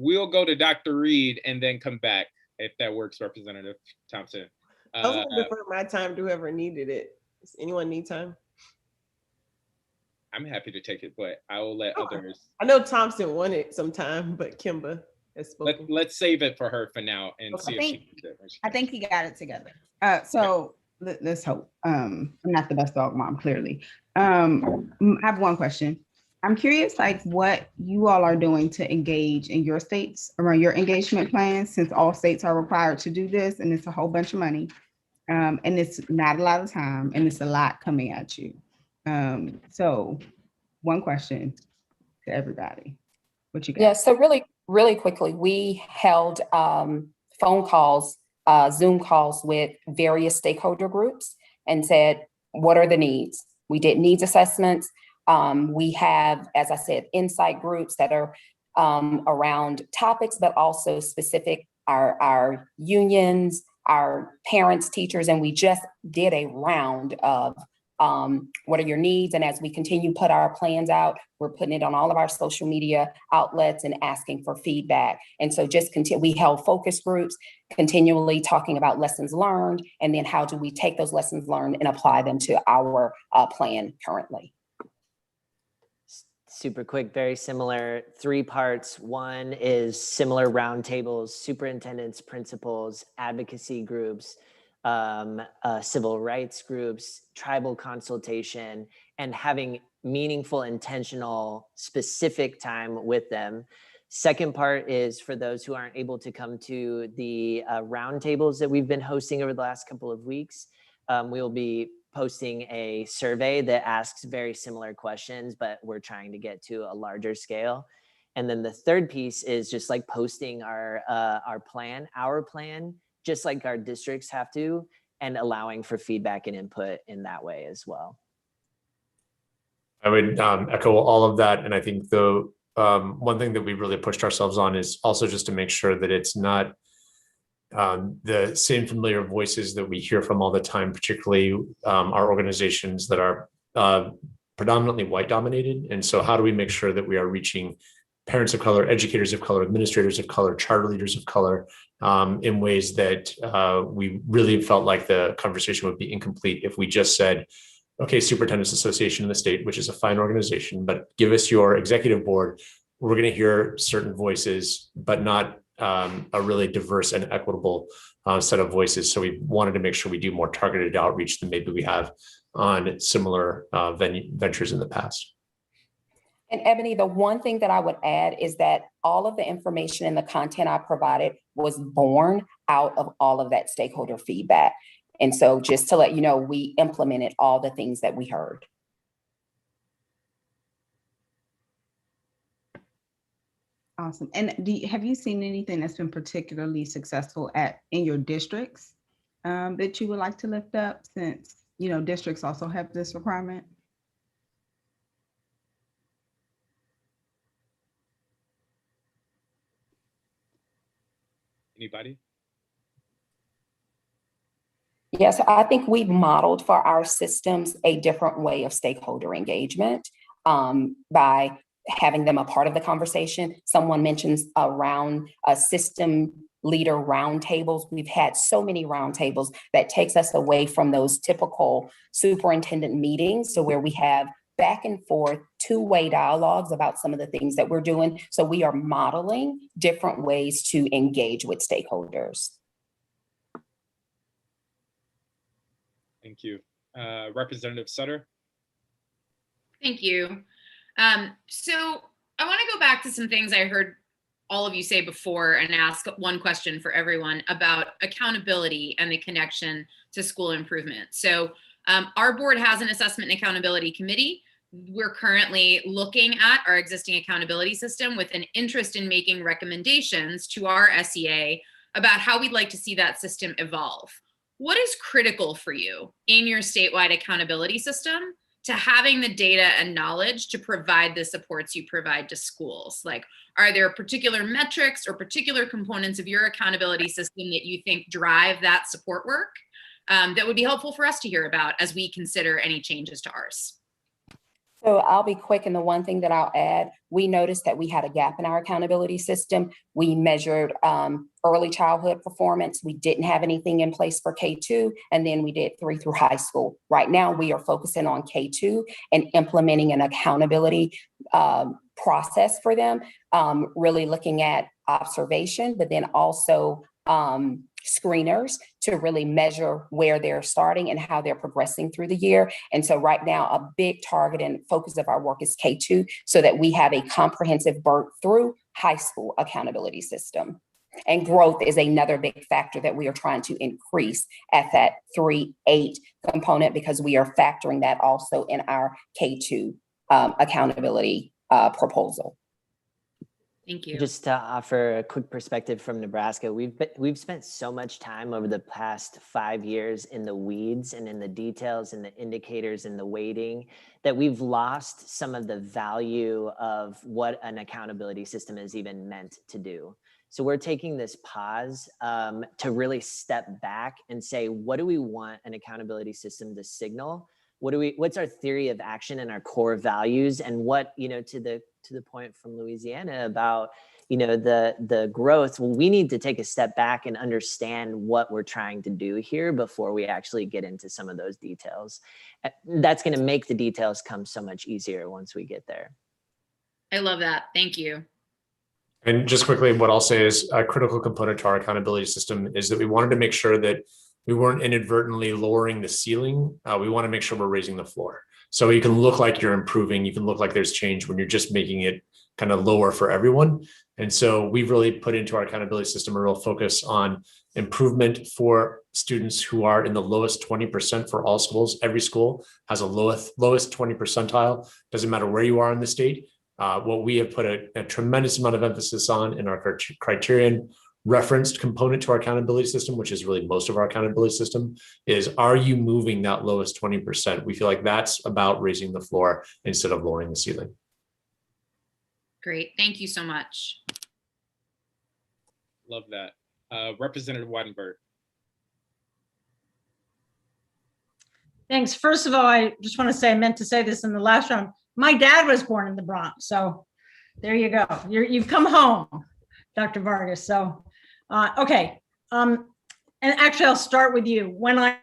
We'll go to Dr. Reid and then come back if that works, Representative Thompson. I was going to defer my time to whoever needed it. Does anyone need time? I'm happy to take it, but I will let others. I know Thompson wanted some time, but Kimba has spoken. Let's save it for her for now and see if she can do it. I think he got it together. Let's hope. I'm not the best dog mom, clearly. I have one question. I'm curious, like, what you all are doing to engage in your states around your engagement plans, since all states are required to do this, and it's a whole bunch of money, and it's not a lot of time, and it's a lot coming at you. So, one question to everybody: what you got? Yeah. So really quickly, we held phone calls, Zoom calls with various stakeholder groups, and said, what are the needs? We did needs assessments. We have, as I said, insight groups that are around topics, but also specific, our unions, our parents, teachers, and we just did a round of what are your needs? And as we continue to put our plans out, we're putting it on all of our social media outlets and asking for feedback. And so just we held focus groups, continually talking about lessons learned, and then how do we take those lessons learned and apply them to our plan currently. Super quick, very similar, 3 parts. One is similar roundtables, superintendents, principals, advocacy groups, civil rights groups, tribal consultation, and having meaningful, intentional, specific time with them. Second part is for those who aren't able to come to the roundtables that we've been hosting over the last couple of weeks. We will be posting a survey that asks very similar questions, but we're trying to get to a larger scale. And then the third piece is just like posting our plan, just like our districts have to, and allowing for feedback and input in that way as well. I would echo all of that. And I think the one thing that we really pushed ourselves on is also just to make sure that it's not the same familiar voices that we hear from all the time, particularly our organizations that are predominantly white dominated. And so how do we make sure that we are reaching parents of color, educators of color, administrators of color, charter leaders of color, in ways that we really felt like the conversation would be incomplete if we just said, okay, Superintendents Association in the state, which is a fine organization, but give us your executive board. We're going to hear certain voices, but not a really diverse and equitable set of voices. So we wanted to make sure we do more targeted outreach than maybe we have on similar ventures in the past. And Ebony, the one thing that I would add is that all of the information and the content I provided was born out of all of that stakeholder feedback. And so just to let you know, we implemented all the things that we heard. Awesome. And have you seen anything that's been particularly successful in your districts that you would like to lift up, since, you know, districts also have this requirement? Anybody? Yes, I think we've modeled for our systems a different way of stakeholder engagement by having them a part of the conversation. Someone mentions around a system leader roundtables. We've had so many roundtables that takes us away from those typical superintendent meetings, so where we have back and forth, two-way dialogues about some of the things that we're doing. So we are modeling different ways to engage with stakeholders. Thank you. Representative Sutter. Thank you. So I want to go back to some things I heard all of you say before and ask one question for everyone about accountability and the connection to school improvement. So our board has an assessment and accountability committee. We're currently looking at our existing accountability system with an interest in making recommendations to our SEA about how we'd like to see that system evolve. What is critical for you in your statewide accountability system to having the data and knowledge to provide the supports you provide to schools? Like, are there particular metrics or particular components of your accountability system that you think drive that support work that would be helpful for us to hear about as we consider any changes to ours? So I'll be quick, and the one thing that I'll add, we noticed that we had a gap in our accountability system. We measured early childhood performance. We didn't have anything in place for K2, and then we did 3 through high school. Right now, we are focusing on K2 and implementing an accountability process for them, really looking at observation, but then also screeners to really measure where they're starting and how they're progressing through the year. And so right now, a big target and focus of our work is K2, so that we have a comprehensive birth through high school accountability system. And growth is another big factor that we are trying to increase at that 3-8 component, because we are factoring that also in our K2 accountability proposal. Thank you. Just to offer a quick perspective from Nebraska, we've spent so much time over the past 5 years in the weeds and in the details and the indicators and the weighting that we've lost some of the value of what an accountability system is even meant to do. So we're taking this pause to really step back and say, what do we want an accountability system to signal? What's our theory of action and our core values, and what, to the point from Louisiana about, the growth, well, we need to take a step back and understand what we're trying to do here before we actually get into some of those details. That's going to make the details come so much easier once we get there. I love that. Thank you. And just quickly, what I'll say is a critical component to our accountability system is that we wanted to make sure that we weren't inadvertently lowering the ceiling. We want to make sure we're raising the floor. So you can look like you're improving, you can look like there's change when you're just making it kind of lower for everyone. And so we've really put into our accountability system a real focus on improvement for students who are in the lowest 20% for all schools. Every school has a lowest 20 percentile, doesn't matter where you are in the state. What we have put a tremendous amount of emphasis on in our criterion referenced component to our accountability system, which is really most of our accountability system, is, are you moving that lowest 20%? We feel like that's about raising the floor instead of lowering the ceiling. Great. Thank you so much. Love that. Representative Wattenberg. Thanks. First of all, I just want to say, I meant to say this in the last round. My dad was born in the Bronx, so There you go. You've come home, Dr. Vargas. So, okay. And actually, I'll start with you. When I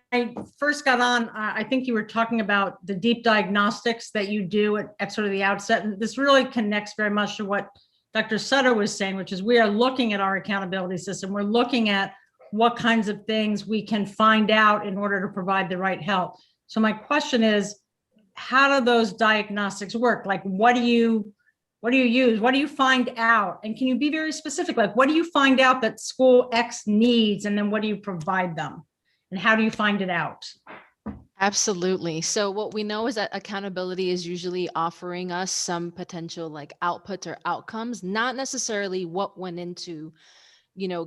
first got on, I think you were talking about the deep diagnostics that you do at sort of the outset. And this really connects very much to what Dr. Sutter was saying, which is we are looking at our accountability system. We're looking at what kinds of things we can find out in order to provide the right help. So my question is, how do those diagnostics work? Like, what do you use? What do you find out? And can you be very specific? Like, what do you find out that school X needs? And then what do you provide them? And how do you find it out? Absolutely. So what we know is that accountability is usually offering us some potential like outputs or outcomes, not necessarily what went into,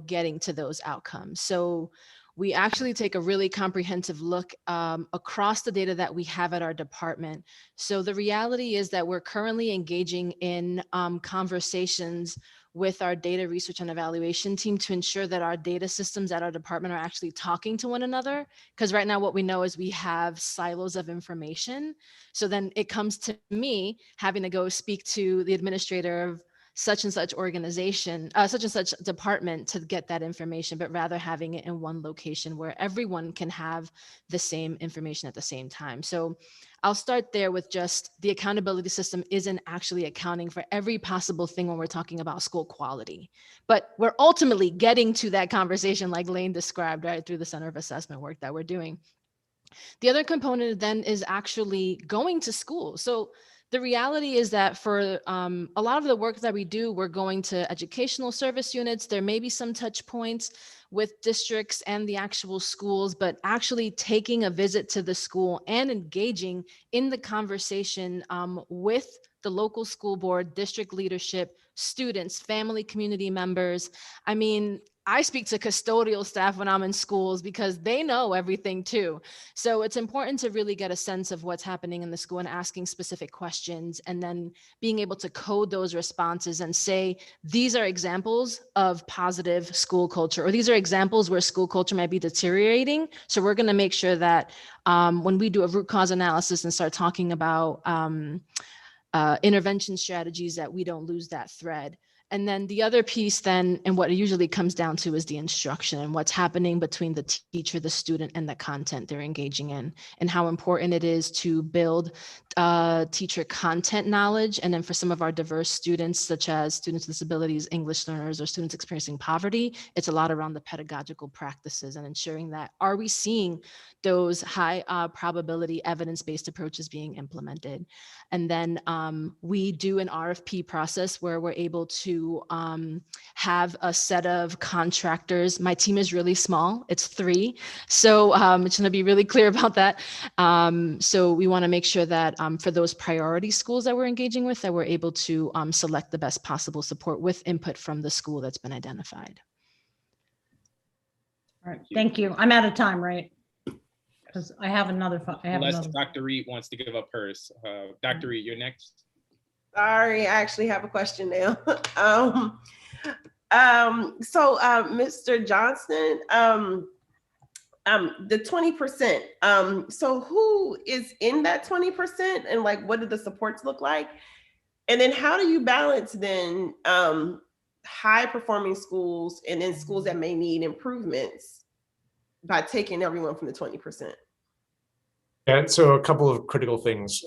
getting to those outcomes. So we actually take a really comprehensive look across the data that we have at our department. So the reality is that we're currently engaging in conversations with our data research and evaluation team to ensure that our data systems at our department are actually talking to one another. Because right now what we know is we have silos of information. So then it comes to me having to go speak to the administrator of such and such organization, such and such department to get that information, but rather having it in one location where everyone can have the same information at the same time. So I'll start there with just the accountability system isn't actually accounting for every possible thing when we're talking about school quality, but we're ultimately getting to that conversation like Lane described, right, through the Center of Assessment work that we're doing. The other component then is actually going to school. So the reality is that for a lot of the work that we do, we're going to educational service units. There may be some touch points with districts and the actual schools, but actually taking a visit to the school and engaging in the conversation with the local school board, district leadership, students, family, community members. I mean, I speak to custodial staff when I'm in schools because they know everything too. So it's important to really get a sense of what's happening in the school and asking specific questions and then being able to code those responses and say, these are examples of positive school culture, or these are examples where school culture might be deteriorating. So we're going to make sure that when we do a root cause analysis and start talking about intervention strategies, that we don't lose that thread. And then the other piece then, and what it usually comes down to, is the instruction and what's happening between the teacher, the student, and the content they're engaging in, and how important it is to build teacher content knowledge. And then for some of our diverse students, such as students with disabilities, English learners, or students experiencing poverty, it's a lot around the pedagogical practices and ensuring that, are we seeing those high probability evidence-based approaches being implemented? And then we do an RFP process where we're able to have a set of contractors. My team is really small, it's 3. So it's gonna be really clear about that. So we wanna make sure that for those priority schools that we're engaging with, that we're able to select the best possible support with input from the school that's been identified. All right, thank you. I'm out of time, right? Because I have another. Unless Dr. Reid wants to give up hers. Dr. Reid, you're next. Sorry, I actually have a question now. Mr. Johnston, the 20%. So who is in that 20%, and like, what do the supports look like? And then how do you balance then high performing schools and then schools that may need improvements by taking everyone from the 20%? Yeah, so a couple of critical things.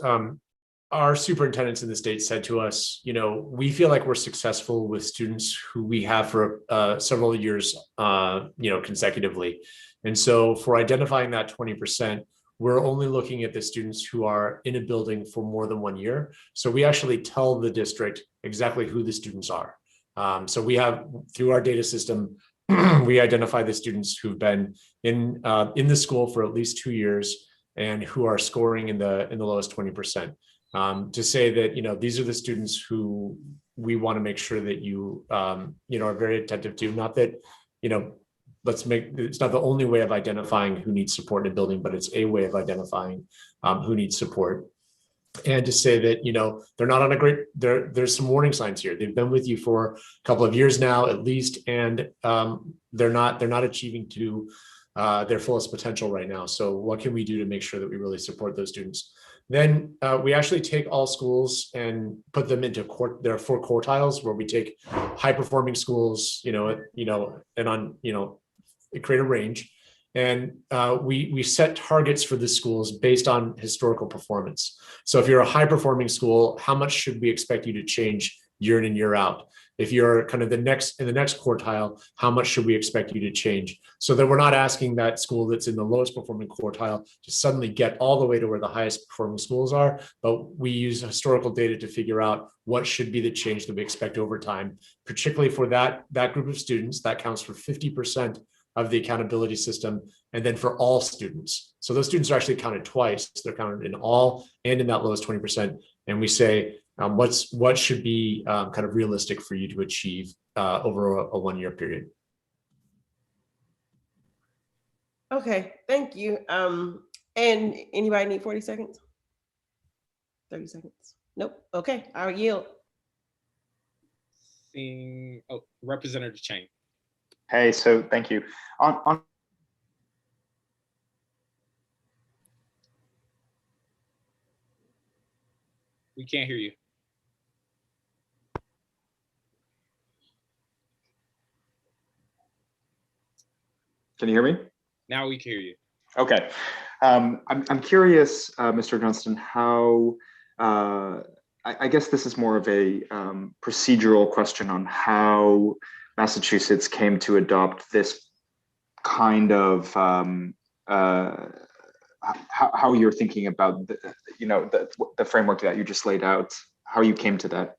Our superintendents in the state said to us, we feel like we're successful with students who we have for several years, consecutively. And so for identifying that 20%, we're only looking at the students who are in a building for more than 1 year. So we actually tell the district exactly who the students are. So we have, through our data system, we identify the students who've been in the school for at least 2 years and who are scoring in the lowest 20%. To say that, these are the students who we want to make sure that you are very attentive to. Not that, it's not the only way of identifying who needs support in a building, but it's a way of identifying who needs support. And to say that, they're not on a great, there's some warning signs here. They've been with you for a couple of years now, at least, and they're not achieving to their fullest potential right now. So what can we do to make sure that we really support those students? Then we actually take all schools and put them into there are 4 quartiles where we take high performing schools, and on, create a range. And we set targets for the schools based on historical performance. So if you're a high performing school, how much should we expect you to change year in and year out? If you're kind of in the next quartile, how much should we expect you to change? So that we're not asking that school that's in the lowest performing quartile to suddenly get all the way to where the highest performing schools are, but we use historical data to figure out what should be the change that we expect over time, particularly for that group of students. That counts for 50% of the accountability system, and then for all students. So those students are actually counted twice. They're counted in all and in that lowest 20%. And we say, what should be kind of realistic for you to achieve over a 1-year period. Okay, thank you. And anybody need 40 seconds? 30 seconds? Nope. Okay, I'll yield. Representative Chang. Hey, so thank you. On We can't hear you. Can you hear me? Now we can hear you. Okay. I'm curious, Mr. Johnston, how, I guess this is more of a procedural question on how Massachusetts came to adopt this kind of, how you're thinking about the framework that you just laid out, how you came to that.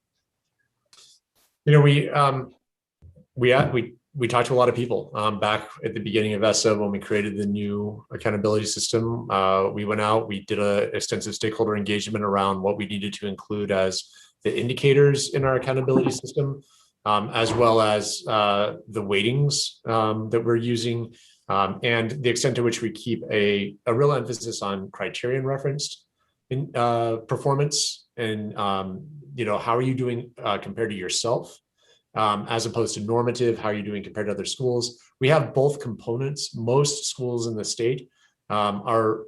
We talked to a lot of people back at the beginning of ESSA when we created the new accountability system. We went out, we did an extensive stakeholder engagement around what we needed to include as the indicators in our accountability system, as well as the weightings that we're using, and the extent to which we keep a real emphasis on criterion referenced in performance, and how are you doing compared to yourself, as opposed to normative, how are you doing compared to other schools. We have both components. Most schools in the state their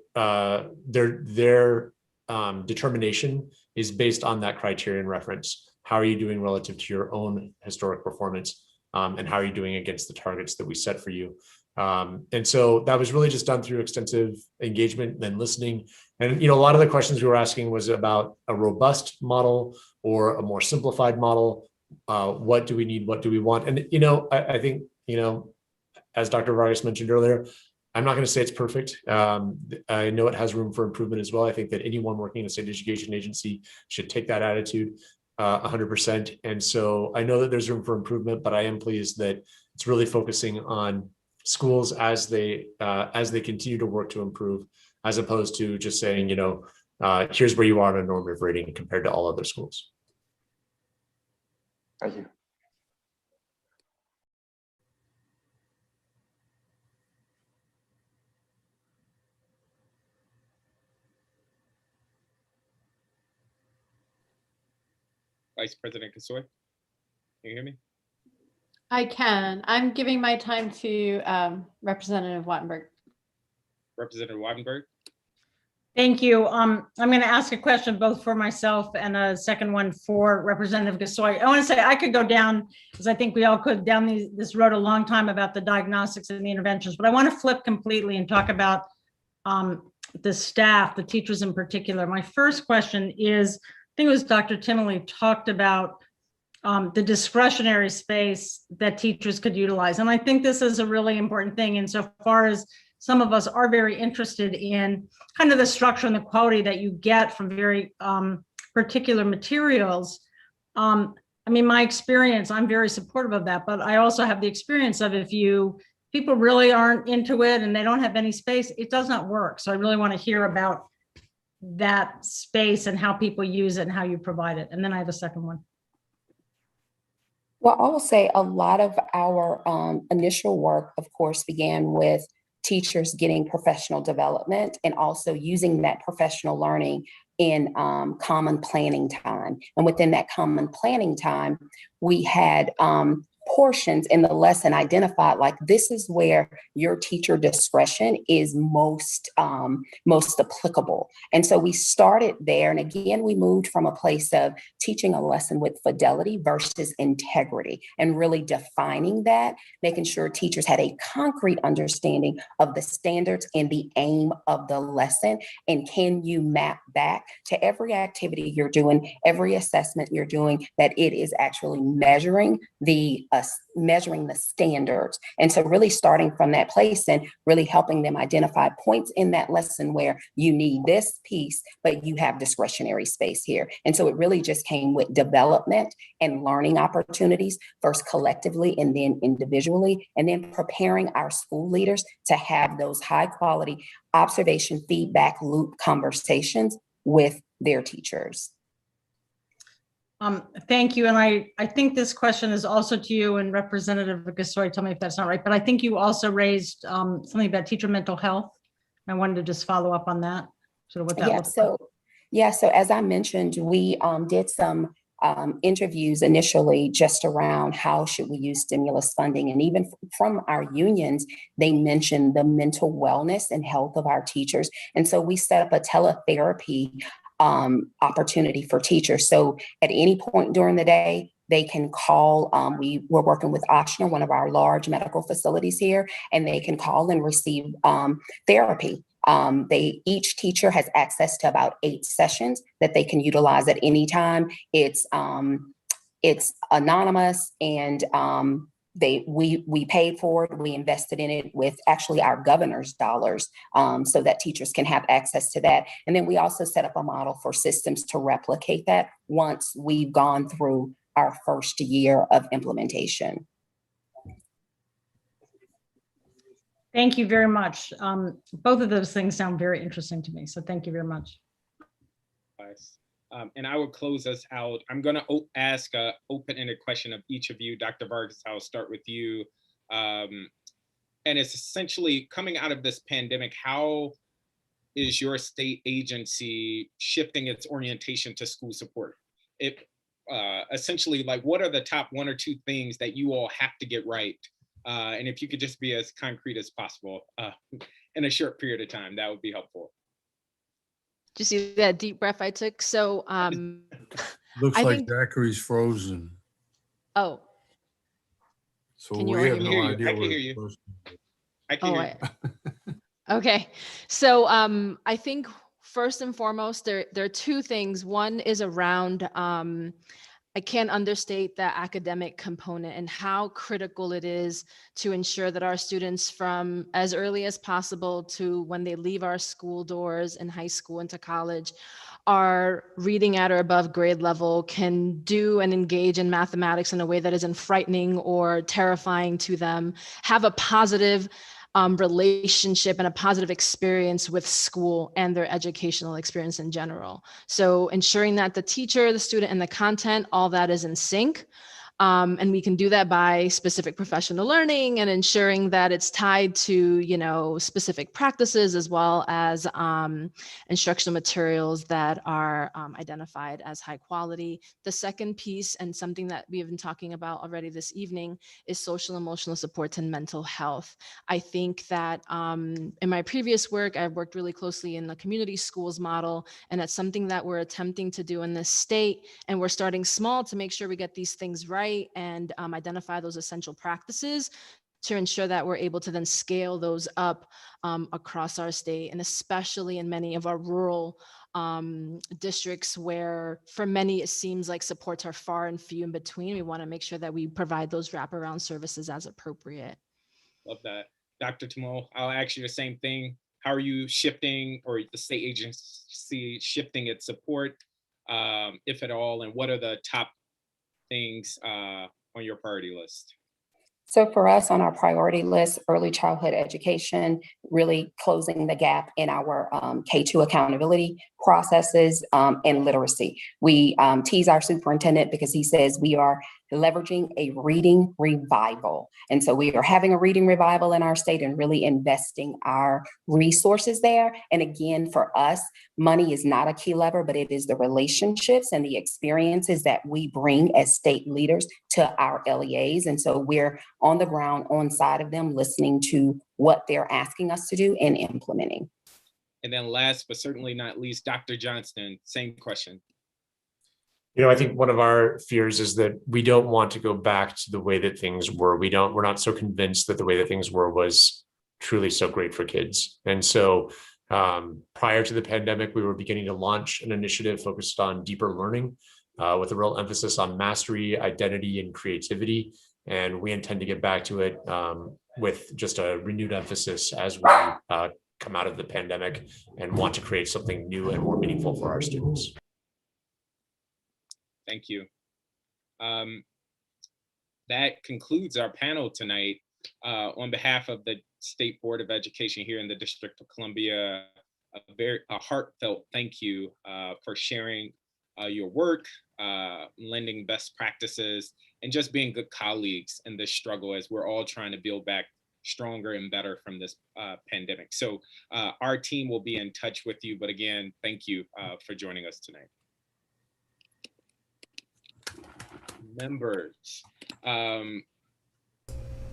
determination is based on that criterion reference. How are you doing relative to your own historic performance, and how are you doing against the targets that we set for you? And so that was really just done through extensive engagement and listening. And a lot of the questions we were asking was about a robust model or a more simplified model. What do we need? What do we want? And I think as Dr. Vargas mentioned earlier, I'm not going to say it's perfect. I know it has room for improvement as well. I think that anyone working in a state education agency should take that attitude 100%. And so I know that there's room for improvement, but I am pleased that it's really focusing on schools as they continue to work to improve, as opposed to just saying, here's where you are on a normative rating compared to all other schools. Thank you. Vice President Gasoi, can you hear me? I can. I'm giving my time to Representative Wattenberg. Representative Wattenberg. Thank you. I'm going to ask a question both for myself and a second one for Representative Gasoi. I want to say I could go down, because I think we all could, down this road a long time about the diagnostics and the interventions, but I want to flip completely and talk about the staff, the teachers in particular. My first question is, I think it was Dr. Timmerly talked about the discretionary space that teachers could utilize. And I think this is a really important thing insofar as some of us are very interested in kind of the structure and the quality that you get from very particular materials. I mean, my experience, I'm very supportive of that, but I also have the experience of people really aren't into it and they don't have any space, it does not work. So I really want to hear about that space and how people use it and how you provide it. And then I have a second one. Well, I will say a lot of our initial work, of course, began with teachers getting professional development and also using that professional learning in common planning time. And within that common planning time, we had portions in the lesson identified, like this is where your teacher discretion is most applicable. And so we started there. And again, we moved from a place of teaching a lesson with fidelity versus integrity, and really defining that, making sure teachers had a concrete understanding of the standards and the aim of the lesson. And can you map back to every activity you're doing, every assessment you're doing, that it is actually measuring the standards. And so really starting from that place and really helping them identify points in that lesson where you need this piece, but you have discretionary space here. And so it really just came with development and learning opportunities, first collectively and then individually, and then preparing our school leaders to have those high quality observation feedback loop conversations with their teachers. Thank you. And I think this question is also to you and Representative Gasoi, tell me if that's not right, but I think you also raised something about teacher mental health. I wanted to just follow up on that, sort of what that looks like. So as I mentioned, we did some interviews initially just around how should we use stimulus funding. And even from our unions, they mentioned the mental wellness and health of our teachers. And so we set up a teletherapy opportunity for teachers. So at any point during the day, they can call. We were working with Ochsner, one of our large medical facilities here, and they can call and receive therapy. Each teacher has access to about 8 sessions that they can utilize at any time. It's anonymous, and we paid for it. We invested in it with actually our governor's dollars, so that teachers can have access to that. And then we also set up a model for systems to replicate that once we've gone through our first year of implementation. Thank you very much. Both of those things sound very interesting to me. So thank you very much. Nice. And I will close us out. I'm going to ask an open-ended question of each of you. Dr. Vargas, I'll start with you. And it's essentially coming out of this pandemic, how is your state agency shifting its orientation to school support? Essentially, like, what are the top 1 or 2 things that you all have to get right? And if you could just be as concrete as possible in a short period of time, that would be helpful. Did you see that deep breath I took? So looks like Zachary's frozen. Oh. So we have no idea. I can hear you. I can hear you. Okay. So I think first and foremost, there are 2 things. One is around I can't understate the academic component and how critical it is to ensure that our students, from as early as possible to when they leave our school doors in high school into college, are reading at or above grade level, can do and engage in mathematics in a way that isn't frightening or terrifying to them, have a positive relationship and a positive experience with school and their educational experience in general. So ensuring that the teacher, the student, and the content, all that is in sync. And we can do that by specific professional learning and ensuring that it's tied to, specific practices, as well as instructional materials that are identified as high quality. The second piece, and something that we have been talking about already this evening, is social emotional supports and mental health. I think that in my previous work, I've worked really closely in the community schools model, and that's something that we're attempting to do in this state. And we're starting small to make sure we get these things right and identify those essential practices to ensure that we're able to then scale those up across our state, and especially in many of our rural districts where for many it seems like supports are far and few in between. We want to make sure that we provide those wraparound services as appropriate. Love that. Dr. Tamo, I'll ask you the same thing. How are you shifting, or the state agency shifting its support, if at all, and what are the top things on your priority list? So for us on our priority list, early childhood education, really closing the gap in our K-2 accountability processes and literacy. We tease our superintendent because he says we are leveraging a reading revival. And so we are having a reading revival in our state and really investing our resources there. And again, for us, money is not a key lever, but it is the relationships and the experiences that we bring as state leaders to our LEAs. And so we're on the ground, on side of them, listening to what they're asking us to do and implementing. And then last, but certainly not least, Dr. Johnston, same question. I think one of our fears is that we don't want to go back to the way that things were. We're not so convinced that the way that things were was truly so great for kids. And so prior to the pandemic, we were beginning to launch an initiative focused on deeper learning with a real emphasis on mastery, identity, and creativity. And we intend to get back to it with just a renewed emphasis as we come out of the pandemic and want to create something new and more meaningful for our students. Thank you. That concludes our panel tonight. On behalf of the State Board of Education here in the District of Columbia, a heartfelt thank you for sharing your work, lending best practices, and just being good colleagues in this struggle as we're all trying to build back stronger and better from this pandemic. So our team will be in touch with you, but again, thank you for joining us tonight. Members,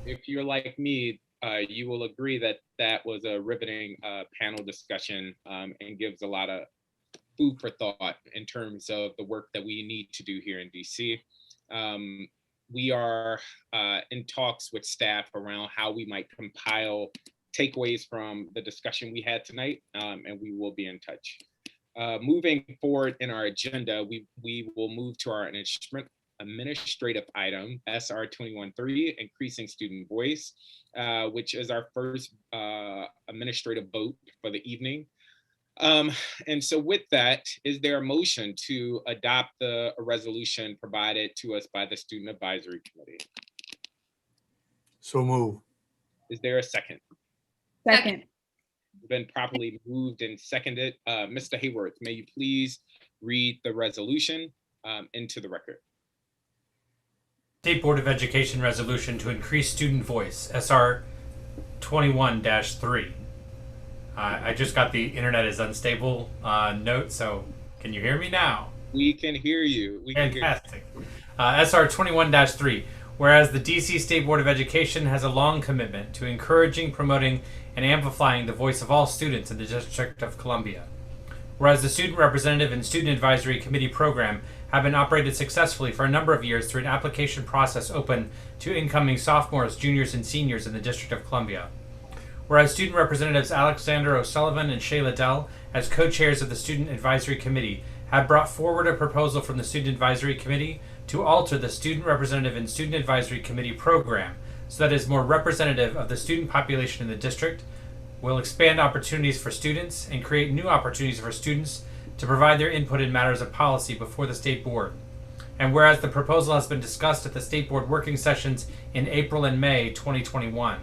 if you're like me, you will agree that that was a riveting panel discussion and gives a lot of food for thought in terms of the work that we need to do here in DC. We are in talks with staff around how we might compile takeaways from the discussion we had tonight, and we will be in touch. Moving forward in our agenda, we will move to our administrative item, SR 21-3, Increasing Student Voice, which is our first administrative vote for the evening. And so with that, is there a motion to adopt the resolution provided to us by the Student Advisory Committee? So move. Is there a second? Second. Been properly moved and seconded. Mr. Hayworth, may you please read the resolution into the record? State Board of Education resolution to increase student voice, SR 21-3. I just got the internet is unstable note, so can you hear me now? We can hear you. Fantastic. SR 21-3. Whereas the DC State Board of Education has a long commitment to encouraging, promoting, and amplifying the voice of all students in the District of Columbia. Whereas the Student Representative and Student Advisory Committee program have been operated successfully for a number of years through an application process open to incoming sophomores, juniors, and seniors in the District of Columbia. Whereas Student Representatives Alexander O'Sullivan and Shayla Dell, as co-chairs of the Student Advisory Committee, have brought forward a proposal from the Student Advisory Committee to alter the Student Representative and Student Advisory Committee program so that it is more representative of the student population in the district, will expand opportunities for students, and create new opportunities for students to provide their input in matters of policy before the State Board. And whereas the proposal has been discussed at the State Board working sessions in April and May 2021,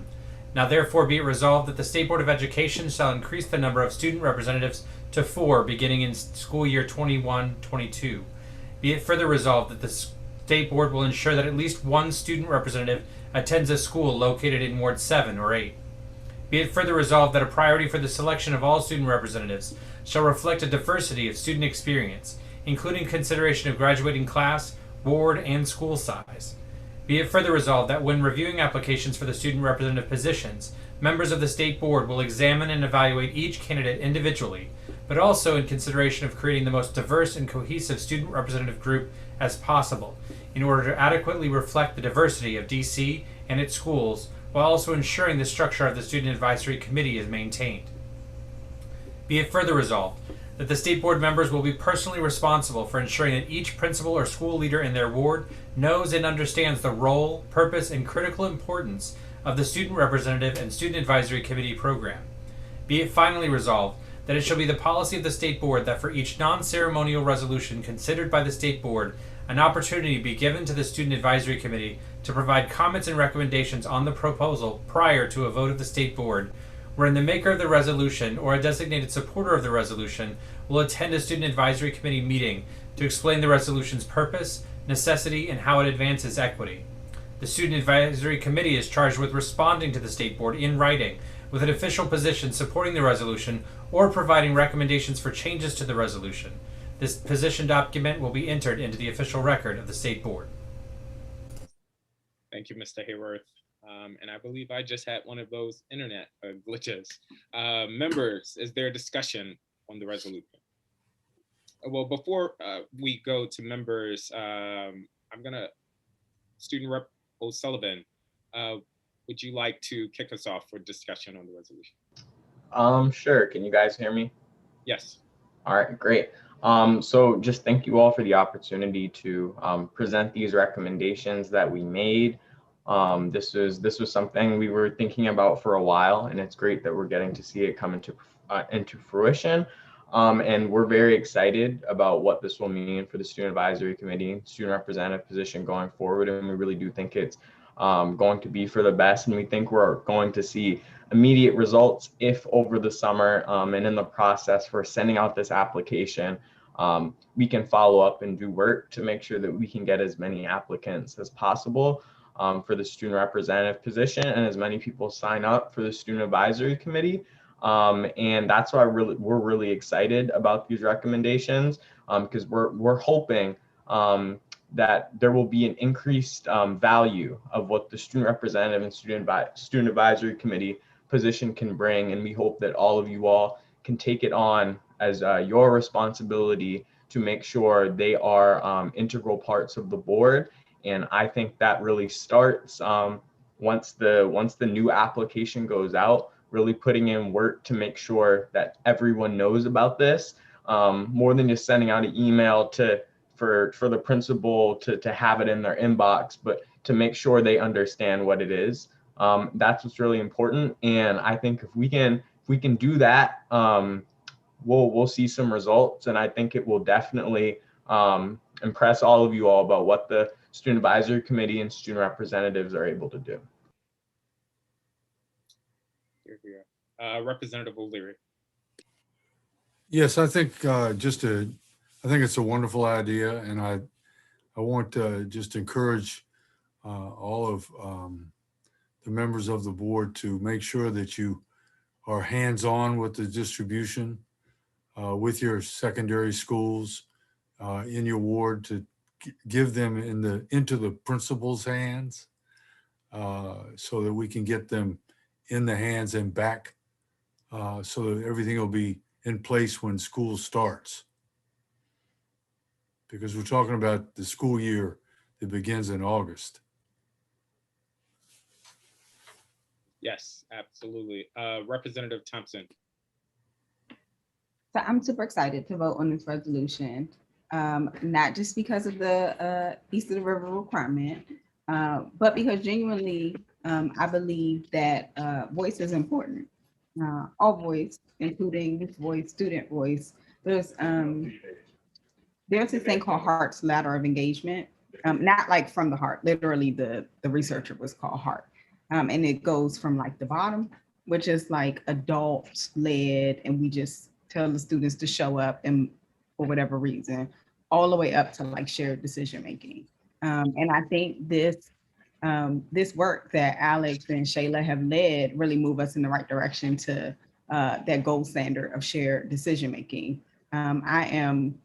now therefore be it resolved that the State Board of Education shall increase the number of student representatives to 4 beginning in school year 21-22. Be it further resolved that the State Board will ensure that at least one student representative attends a school located in Ward 7 or 8. Be it further resolved that a priority for the selection of all student representatives shall reflect a diversity of student experience, including consideration of graduating class, ward, and school size. Be it further resolved that when reviewing applications for the student representative positions, members of the State Board will examine and evaluate each candidate individually, but also in consideration of creating the most diverse and cohesive student representative group as possible, in order to adequately reflect the diversity of DC and its schools, while also ensuring the structure of the Student Advisory Committee is maintained. Be it further resolved that the State Board members will be personally responsible for ensuring that each principal or school leader in their ward knows and understands the role, purpose, and critical importance of the Student Representative and Student Advisory Committee program. Be it finally resolved that it shall be the policy of the State Board that for each non-ceremonial resolution considered by the State Board, an opportunity be given to the Student Advisory Committee to provide comments and recommendations on the proposal prior to a vote of the State Board, wherein the maker of the resolution or a designated supporter of the resolution will attend a Student Advisory Committee meeting to explain the resolution's purpose, necessity, and how it advances equity. The Student Advisory Committee is charged with responding to the State Board in writing with an official position supporting the resolution or providing recommendations for changes to the resolution. This position document will be entered into the official record of the State Board. Thank you, Mr. Hayworth. And I believe I just had one of those internet glitches. Members, is there a discussion on the resolution? Well, before we go to members, I'm gonna, Student Rep O'Sullivan, would you like to kick us off for discussion on the resolution? Sure. Can you guys hear me? Yes. All right, great. So just thank you all for the opportunity to present these recommendations that we made. This was something we were thinking about for a while, and it's great that we're getting to see it come into fruition. And we're very excited about what this will mean for the Student Advisory Committee, student representative position going forward. And we really do think it's going to be for the best. And we think we're going to see immediate results if over the summer and in the process for sending out this application, we can follow up and do work to make sure that we can get as many applicants as possible for the student representative position and as many people sign up for the Student Advisory Committee. And that's why we're really excited about these recommendations because we're hoping that there will be an increased value of what the student representative and student advisory committee position can bring. And we hope that all of you all can take it on as your responsibility to make sure they are integral parts of the board. And I think that really starts once the new application goes out, really putting in work to make sure that everyone knows about this, more than just sending out an email for the principal to have it in their inbox, but to make sure they understand what it is. That's what's really important. And I think if we can do that, we'll see some results. And I think it will definitely impress all of you all about what the Student Advisory Committee and student representatives are able to do. Here we are. Representative O'Leary. Yes, I think I think it's a wonderful idea, and I want to just encourage all of the members of the board to make sure that you are hands-on with the distribution with your secondary schools in your ward, to give them into the principal's hands so that we can get them in the hands and back so that everything will be in place when school starts. Because we're talking about the school year that begins in August. Yes, absolutely. Representative Thompson. So I'm super excited to vote on this resolution, not just because of the East of the River requirement, but because genuinely, I believe that voice is important. All voice, including this voice, student voice. There's this thing called Hart's ladder of engagement, not like from the heart, literally the researcher was called Hart. And it goes from like the bottom, which is like adult led, and we just tell the students to show up and for whatever reason, all the way up to like shared decision making. And I think this work that Alex and Shayla have led really move us in the right direction to that gold standard of shared decision making. I am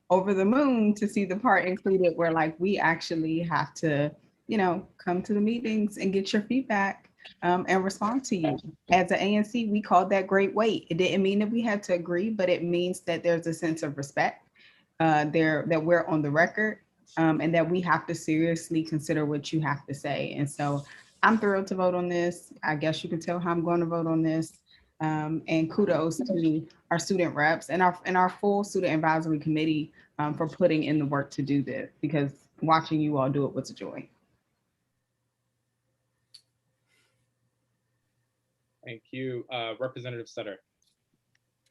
over the moon to see the part included where like we actually have to, come to the meetings and get your feedback and respond to you. As an ANC, we called that great weight. It didn't mean that we had to agree, but it means that there's a sense of respect that we're on the record and that we have to seriously consider what you have to say. And so I'm thrilled to vote on this. I guess you can tell how I'm going to vote on this. And kudos to our student reps and our full student advisory committee for putting in the work to do this, because watching you all do it was a joy. Thank you. Representative Sutter.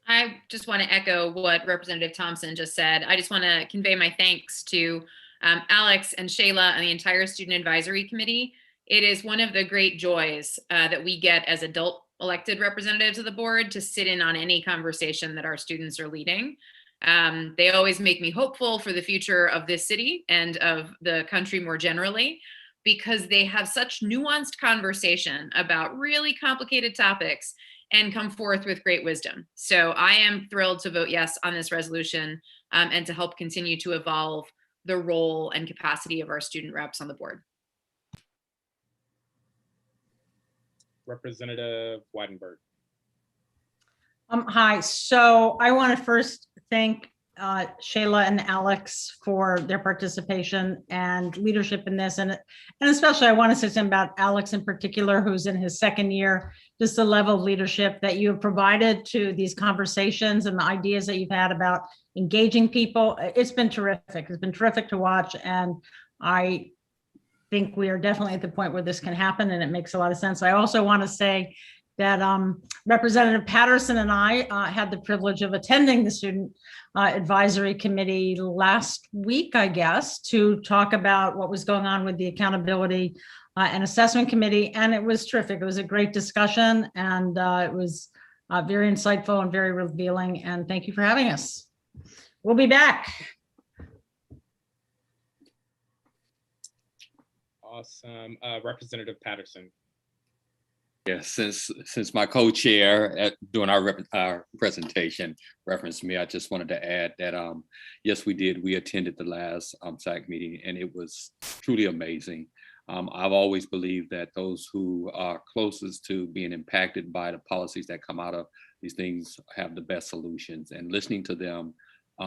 I just want to echo what Representative Thompson just said. I just want to convey my thanks to Alex and Shayla and the entire Student Advisory Committee. It is one of the great joys that we get as adult elected representatives of the board to sit in on any conversation that our students are leading. They always make me hopeful for the future of this city and of the country more generally, because they have such nuanced conversation about really complicated topics and come forth with great wisdom. So I am thrilled to vote yes on this resolution and to help continue to evolve the role and capacity of our student reps on the board. Representative Wattenberg. Hi, so I want to first thank Shayla and Alex for their participation and leadership in this. And especially I want to say something about Alex in particular, who's in his second year, just the level of leadership that you have provided to these conversations and the ideas that you've had about engaging people. It's been terrific. It's been terrific to watch. And I think we are definitely at the point where this can happen, and it makes a lot of sense. I also want to say that Representative Patterson and I had the privilege of attending the Student Advisory Committee last week, I guess, to talk about what was going on with the Accountability and Assessment Committee, and it was terrific. It was a great discussion, and it was very insightful and very revealing, and thank you for having us. We'll be back. Awesome. Representative Patterson. Yes, since my co-chair during our presentation referenced me, I just wanted to add that yes, we did. We attended the last SAC meeting, and it was truly amazing. I've always believed that those who are closest to being impacted by the policies that come out of these things have the best solutions. And listening to them,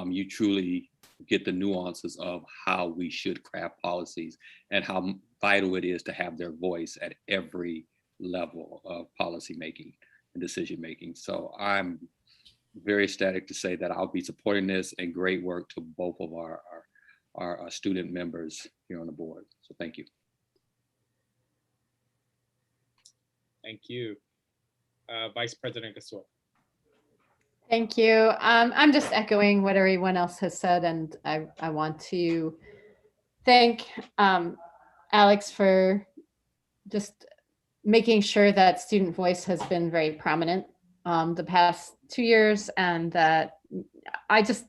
you truly get the nuances of how we should craft policies and how vital it is to have their voice at every level of policy making and decision making. So I'm very ecstatic to say that I'll be supporting this, and great work to both of our student members here on the board. So thank you. Thank you. Vice President Gasoi. Thank you. I'm just echoing what everyone else has said, and I want to thank Alex for just making sure that student voice has been very prominent the past 2 years, and that I just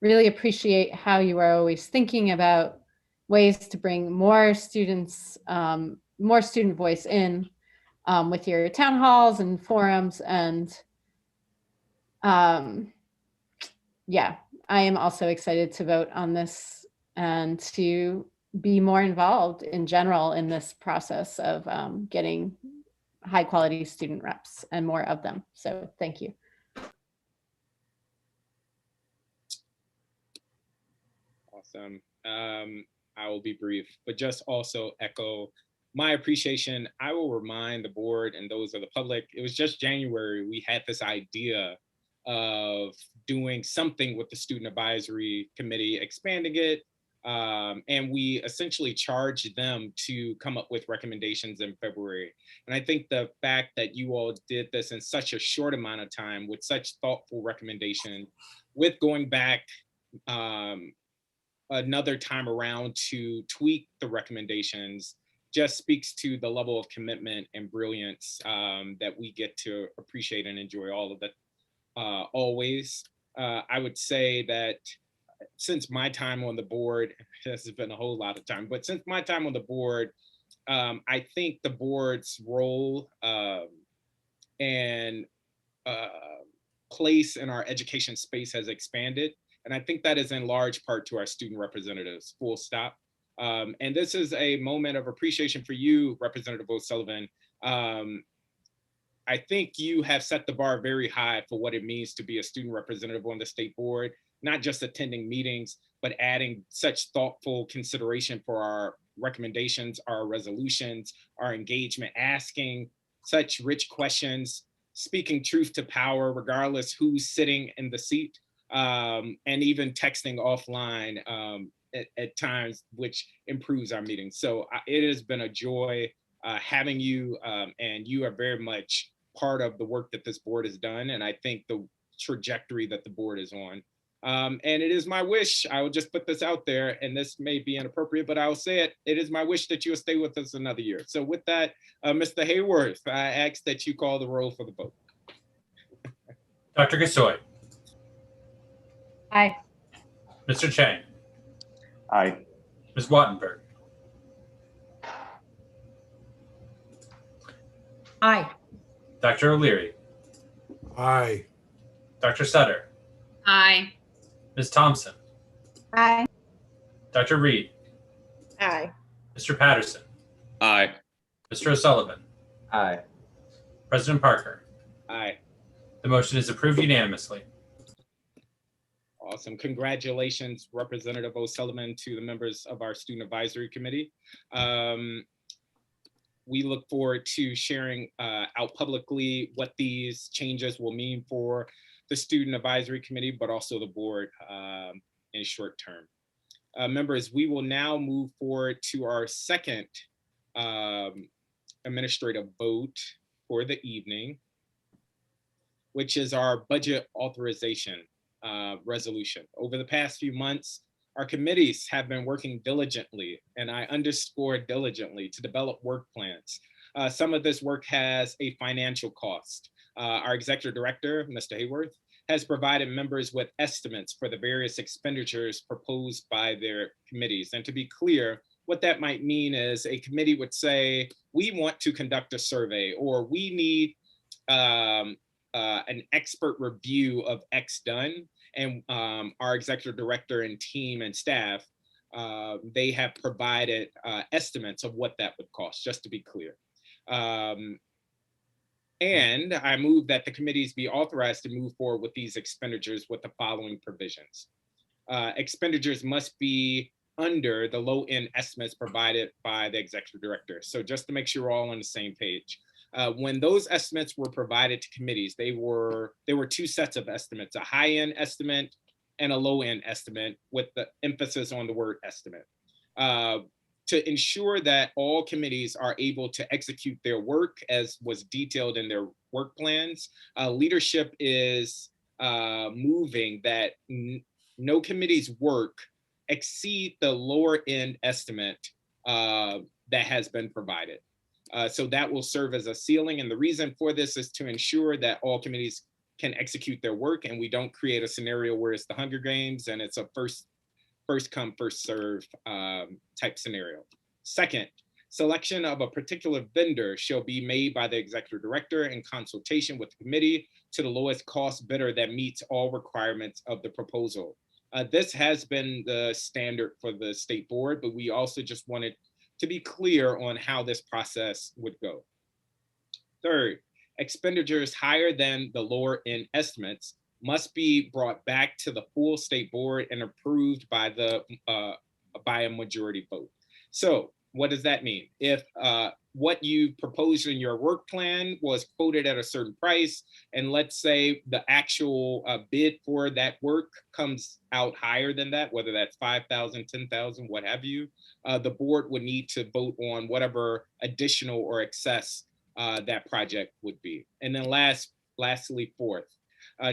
really appreciate how you are always thinking about ways to bring more students, more student voice in with your town halls and forums. And yeah, I am also excited to vote on this and to be more involved in general in this process of getting high quality student reps and more of them. So thank you. Awesome. I will be brief, but just also echo my appreciation. I will remind the board and those of the public, it was just January, we had this idea of doing something with the Student Advisory Committee, expanding it, and we essentially charged them to come up with recommendations in February. And I think the fact that you all did this in such a short amount of time with such thoughtful recommendation, with going back another time around to tweak the recommendations, just speaks to the level of commitment and brilliance that we get to appreciate and enjoy all of that always. I would say that since my time on the board, this has been a whole lot of time, but since my time on the board, I think the board's role and place in our education space has expanded. And I think that is in large part to our student representatives, full stop. And this is a moment of appreciation for you, Representative O'Sullivan. I think you have set the bar very high for what it means to be a student representative on the state board, not just attending meetings, but adding such thoughtful consideration for our recommendations, our resolutions, our engagement, asking such rich questions, speaking truth to power, regardless who's sitting in the seat, and even texting offline at times, which improves our meetings. So it has been a joy having you, and you are very much part of the work that this board has done, and I think the trajectory that the board is on. And it is my wish, I will just put this out there, and this may be inappropriate, but I'll say it, it is my wish that you'll stay with us another year. So with that, Mr. Hayworth, I ask that you call the roll for the vote. Dr. Gasoi. Aye. Mr. Chang, Aye. Ms. Wattenberg, Aye. Dr. O'Leary, Aye. Dr. Sutter, Aye. Ms. Thompson, Aye. Dr. Reid, Aye. Mr. Patterson, Aye. Mr. O'Sullivan, Aye. President Parker. Aye. The motion is approved unanimously. Awesome. Congratulations, Representative O'Sullivan, to the members of our Student Advisory Committee. We look forward to sharing out publicly what these changes will mean for the Student Advisory Committee, but also the board in short term. Members, we will now move forward to our second administrative vote for the evening, which is our budget authorization resolution. Over the past few months, our committees have been working diligently, and I underscore diligently, to develop work plans. Some of this work has a financial cost. Our executive director, Mr. Hayworth, has provided members with estimates for the various expenditures proposed by their committees. And to be clear, what that might mean is a committee would say, we want to conduct a survey, or we need an expert review of X done. And our executive director and team and staff, they have provided estimates of what that would cost, just to be clear. And I move that the committees be authorized to move forward with these expenditures with the following provisions. Expenditures must be under the low end estimates provided by the executive director. So just to make sure we're all on the same page. When those estimates were provided to committees, there were two sets of estimates, a high end estimate and a low end estimate, with the emphasis on the word estimate. To ensure that all committees are able to execute their work as was detailed in their work plans, leadership is moving that no committee's work exceed the lower end estimate that has been provided. So that will serve as a ceiling. And the reason for this is to ensure that all committees can execute their work and we don't create a scenario where it's the Hunger Games and it's a first come, first serve type scenario. Second, selection of a particular vendor shall be made by the executive director in consultation with the committee to the lowest cost bidder that meets all requirements of the proposal. This has been the standard for the state board, but we also just wanted to be clear on how this process would go. Third, expenditures higher than the lower end estimates must be brought back to the full state board and approved by a majority vote. So what does that mean? If what you proposed in your work plan was quoted at a certain price, and let's say the actual bid for that work comes out higher than that, whether that's 5,000, 10,000, what have you, the board would need to vote on whatever additional or excess that project would be. And then lastly, fourth,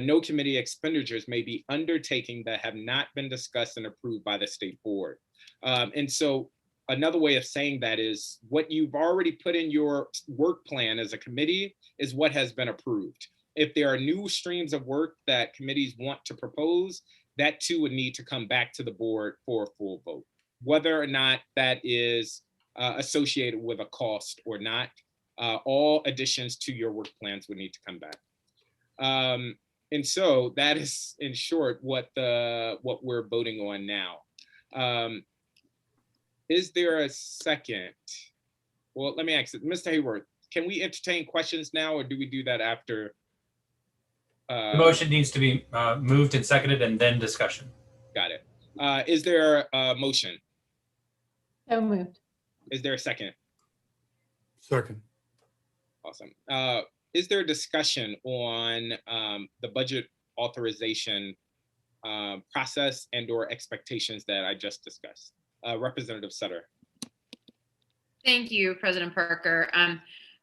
no committee expenditures may be undertaking that have not been discussed and approved by the state board. And so another way of saying that is what you've already put in your work plan as a committee is what has been approved. If there are new streams of work that committees want to propose, that too would need to come back to the board for a full vote. Whether or not that is associated with a cost or not, all additions to your work plans would need to come back. And so that is, in short, what we're voting on now. Is there a second? Well, let me ask it. Mr. Hayworth, can we entertain questions now, or do we do that after? The motion needs to be moved and seconded and then discussion. Got it. Is there a motion? So moved. Is there a second? Second. Awesome. Is there a discussion on the budget authorization process and or expectations that I just discussed? Representative Sutter. Thank you, President Parker.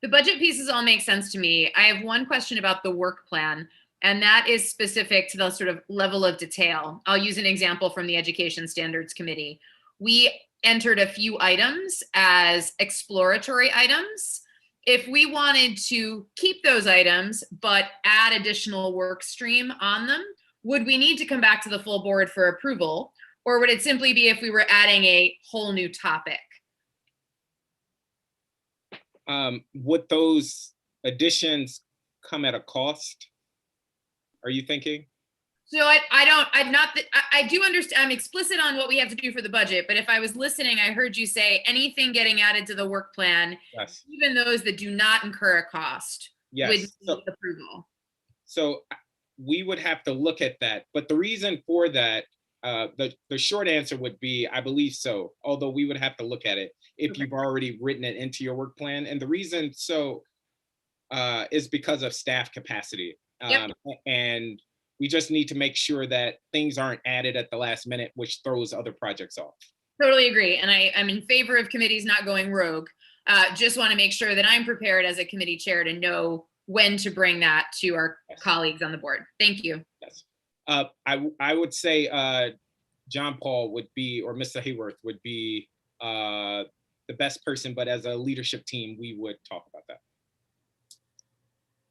The budget pieces all make sense to me. I have one question about the work plan, and that is specific to the sort of level of detail. I'll use an example from the Education Standards Committee. We entered a few items as exploratory items. If we wanted to keep those items, but add additional work stream on them, would we need to come back to the full board for approval? Or would it simply be if we were adding a whole new topic? Would those additions come at a cost? Are you thinking? So I do understand, I'm explicit on what we have to do for the budget, but if I was listening, I heard you say anything getting added to the work plan, Yes. even those that do not incur a cost, Yes. would need approval. So we would have to look at that. But the reason for that, the short answer would be, I believe so, although we would have to look at it if you've already written it into your work plan. And the reason so is because of staff capacity. Yep. And we just need to make sure that things aren't added at the last minute, which throws other projects off. Totally agree. And I'm in favor of committees not going rogue. Just want to make sure that I'm prepared as a committee chair to know when to bring that to our colleagues on the board. Thank you. Yes. I would say John Paul would be, or Mr. Hayworth would be the best person, but as a leadership team, we would talk about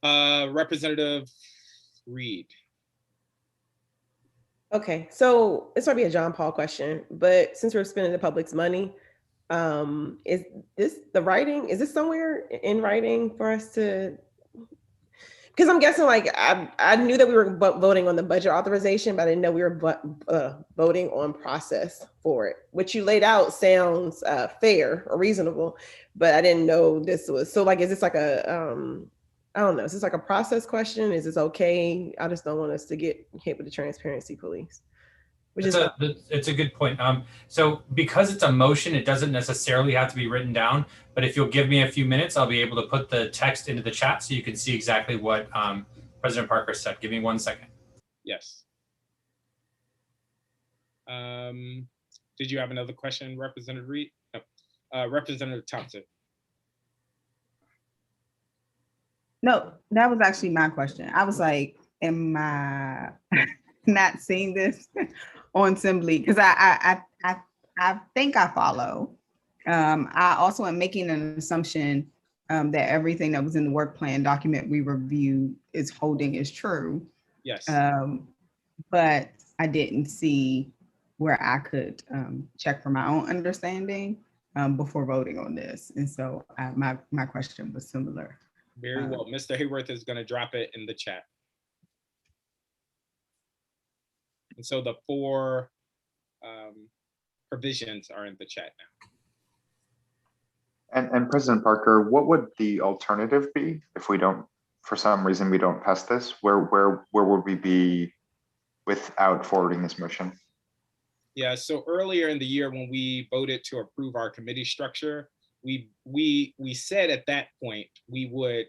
that. Representative Reid. Okay, so this might be a John Paul question, but since we're spending the public's money, is this the writing? Is this somewhere in writing for us to? Because I'm guessing, like, I knew that we were voting on the budget authorization, but I didn't know we were voting on process for it. What you laid out sounds fair or reasonable, but I didn't know this was, so like, is this like a, I don't know, is this like a process question? Is this okay? I just don't want us to get hit with the transparency police. It's a good point. So because it's a motion, it doesn't necessarily have to be written down, but if you'll give me a few minutes, I'll be able to put the text into the chat so you can see exactly what President Parker said. Give me 1 second. Yes. Did you have another question, Representative Reid? No. Representative Thompson. No, that was actually my question. I was like, am I not seeing this on Assembly? Because I think I follow. I also am making an assumption that everything that was in the work plan document we reviewed is holding is true. Yes. But I didn't see where I could check for my own understanding before voting on this. And so my question was similar. Very well. Mr. Hayworth is going to drop it in the chat. And so the 4 provisions are in the chat now. And President Parker, what would the alternative be if we don't, for some reason, we don't pass this? Where would we be without forwarding this motion? Yeah, so earlier in the year when we voted to approve our committee structure, we said at that point we would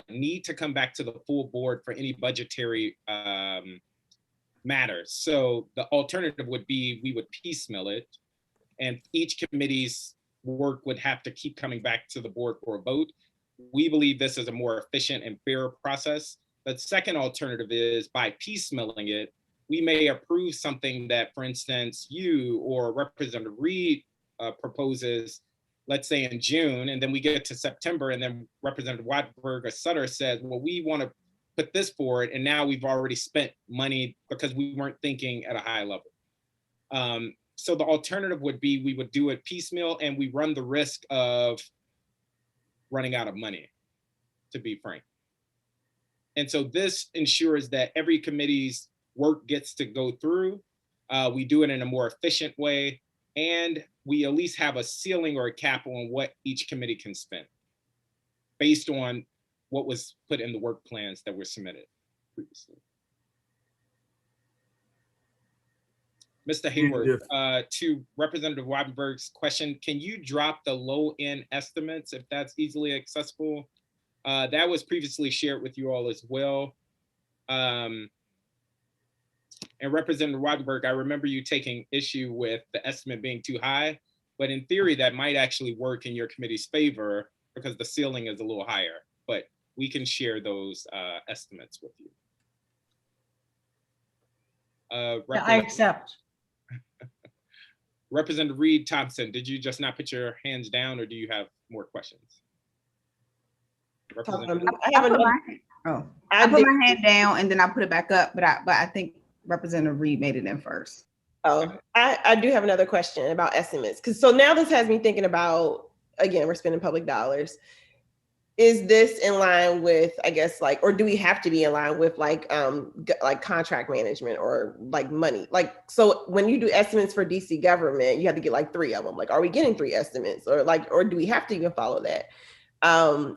need to come back to the full board for any budgetary matters. So the alternative would be we would piecemeal it, and each committee's work would have to keep coming back to the board for a vote. We believe this is a more efficient and fair process. The second alternative is by piecemealing it, we may approve something that, for instance, you or Representative Reid proposes, let's say in June, and then we get to September, and then Representative Wattenberg or Sutter says, well, we want to put this forward, and now we've already spent money because we weren't thinking at a high level. So the alternative would be we would do it piecemeal, and we run the risk of running out of money, to be frank. And so this ensures that every committee's work gets to go through. We do it in a more efficient way, and we at least have a ceiling or a cap on what each committee can spend based on what was put in the work plans that were submitted previously. Mr. Hayworth, to Representative Wattenberg's question, can you drop the low end estimates if that's easily accessible? That was previously shared with you all as well. And Representative Wattenberg, I remember you taking issue with the estimate being too high, but in theory, that might actually work in your committee's favor because the ceiling is a little higher, but we can share those estimates with you. Yeah, I accept. Representative Reid, Thompson, did you just not put your hands down, or do you have more questions? I have another. Oh, I put my hand down and then I put it back up, but I think Representative Reid made it in first. Oh, I do have another question about estimates. So now this has me thinking about, again, we're spending public dollars. Is this in line with, I guess, like, or do we have to be in line with like contract management or like money? Like, so when you do estimates for DC government, you have to get like 3 of them. Like, are we getting 3 estimates or do we have to even follow that? I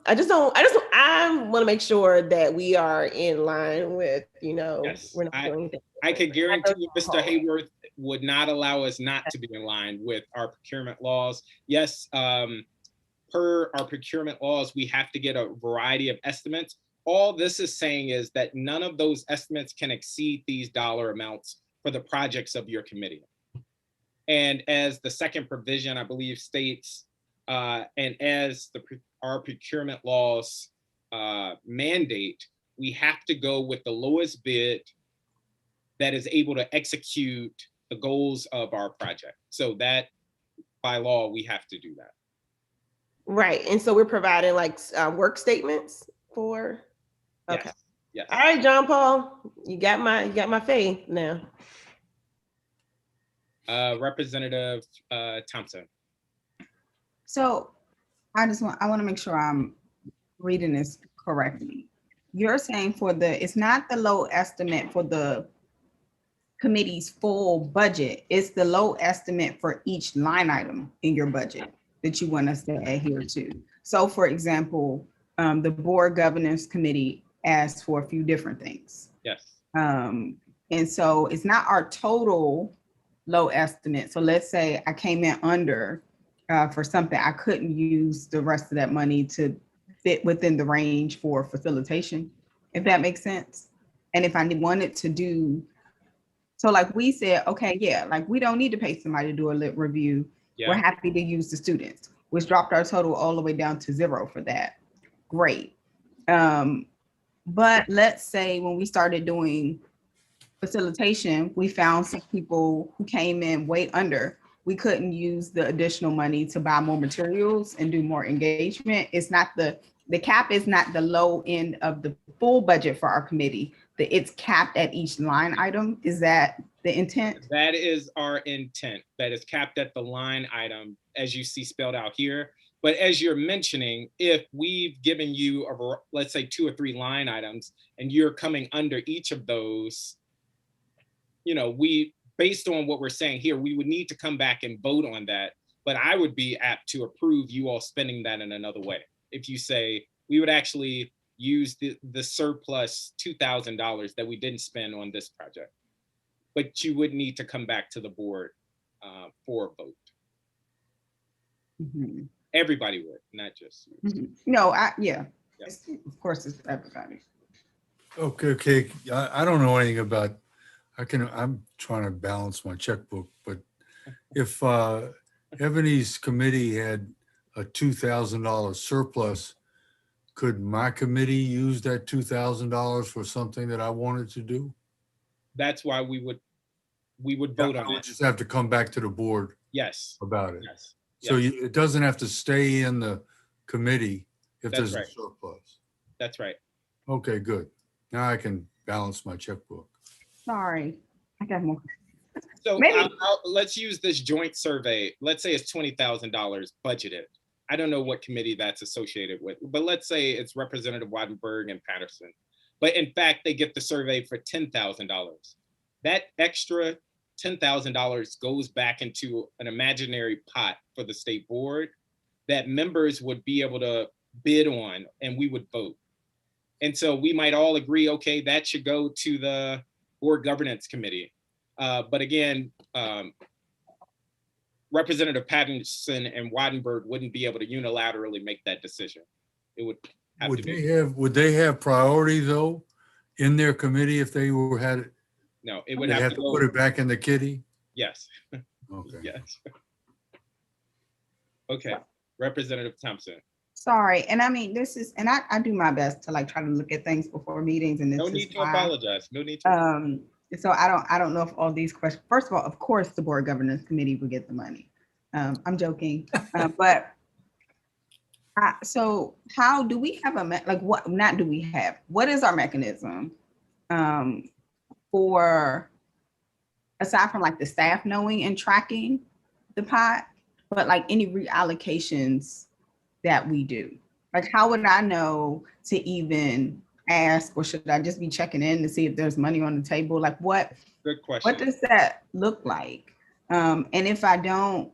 want to make sure that we are in line with, Yes, we're not doing anything. I could guarantee you Mr. Hayworth would not allow us not to be in line with our procurement laws. Yes, per our procurement laws, we have to get a variety of estimates. All this is saying is that none of those estimates can exceed these dollar amounts for the projects of your committee. And as the second provision, I believe, states, and as our procurement laws mandate, we have to go with the lowest bid that is able to execute the goals of our project. So that by law, we have to do that. Right. And so we're providing like work statements for. Okay. Yes. Yes. All right, John Paul, you got my faith now. Representative Thompson. So I want to make sure I'm reading this correctly. You're saying it's not the low estimate for the committee's full budget, it's the low estimate for each line item in your budget that you want us to adhere to. So for example, the board governance committee asked for a few different things. Yes. And so it's not our total low estimate. So let's say I came in under for something, I couldn't use the rest of that money to fit within the range for facilitation, if that makes sense. And if I wanted to do, so like we said, okay, yeah, like we don't need to pay somebody to do a lit review. Yeah. We're happy to use the students, which dropped our total all the way down to 0 for that. Great. But let's say when we started doing facilitation, we found some people who came in way under. We couldn't use the additional money to buy more materials and do more engagement. It's not the cap is not the low end of the full budget for our committee. It's capped at each line item. Is that the intent? That is our intent. That is capped at the line item, as you see spelled out here. But as you're mentioning, if we've given you, let's say 2 or 3 line items, and you're coming under each of those, based on what we're saying here, we would need to come back and vote on that. But I would be apt to approve you all spending that in another way. If you say we would actually use the surplus $2,000 that we didn't spend on this project, but you would need to come back to the board for a vote. Mm-hmm. Everybody would, not just you. Mm-hmm. No, yeah. Of course, it's everybody. Okay. I don't know anything about. I'm trying to balance my checkbook, but if Ebony's committee had a $2,000 surplus, could my committee use that $2,000 for something that I wanted to do? That's why we would vote on it. We just have to come back to the board. Yes. About it. Yes. So it doesn't have to stay in the committee if there's a surplus. That's right. Okay, good. Now I can balance my checkbook. Sorry, I got more. So let's use this joint survey. Let's say it's $20,000 budgeted. I don't know what committee that's associated with, but let's say it's Representative Wattenberg and Patterson. But in fact, they get the survey for $10,000. That extra $10,000 goes back into an imaginary pot for the state board that members would be able to bid on, and we would vote. And so we might all agree, okay, that should go to the board governance committee. But again, Representative Patterson and Wattenberg wouldn't be able to unilaterally make that decision. It would have to be. Would they have priority though in their committee if they had it? No, it would have to put it back in the kitty? Yes. Okay. Yes. Okay, Representative Thompson. Sorry, and I mean, I do my best to like try to look at things before meetings, and no need to apologize. No need to. So I don't know if all these questions. First of all, of course, the board governance committee will get the money. I'm joking, but So how do we have what, not do we have, what is our mechanism for, aside from like the staff knowing and tracking the pot, but like any reallocations that we do? Like, how would I know to even ask, or should I just be checking in to see if there's money on the table? Like, what does that look like? And if I don't,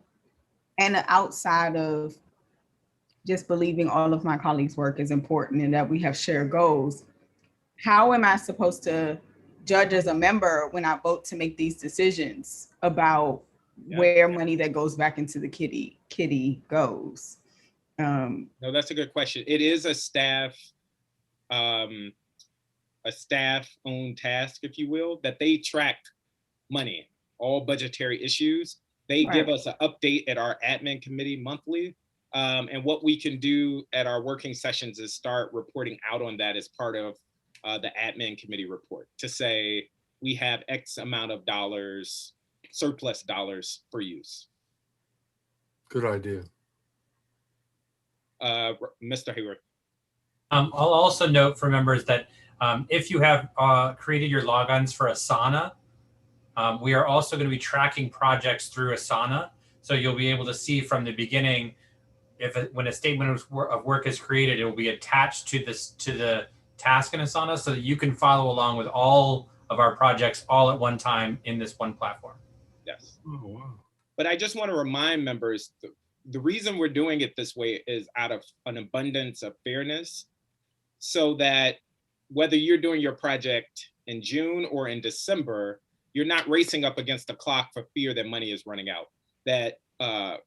and outside of just believing all of my colleagues' work is important and that we have shared goals, how am I supposed to judge as a member when I vote to make these decisions about where money that goes back into the kitty goes? No, that's a good question. It is a staff-owned task, if you will, that they track money, all budgetary issues. They give us an update at our admin committee monthly. And what we can do at our working sessions is start reporting out on that as part of the admin committee report to say we have X amount of dollars, surplus dollars for use. Good idea. Mr. Hayward. I'll also note for members that if you have created your logons for Asana, we are also going to be tracking projects through Asana. So you'll be able to see from the beginning, when a statement of work is created, it will be attached to the task in Asana so that you can follow along with all of our projects all at one time in this one platform. Yes. Oh, wow. But I just want to remind members, the reason we're doing it this way is out of an abundance of fairness, so that whether you're doing your project in June or in December, you're not racing up against the clock for fear that money is running out. That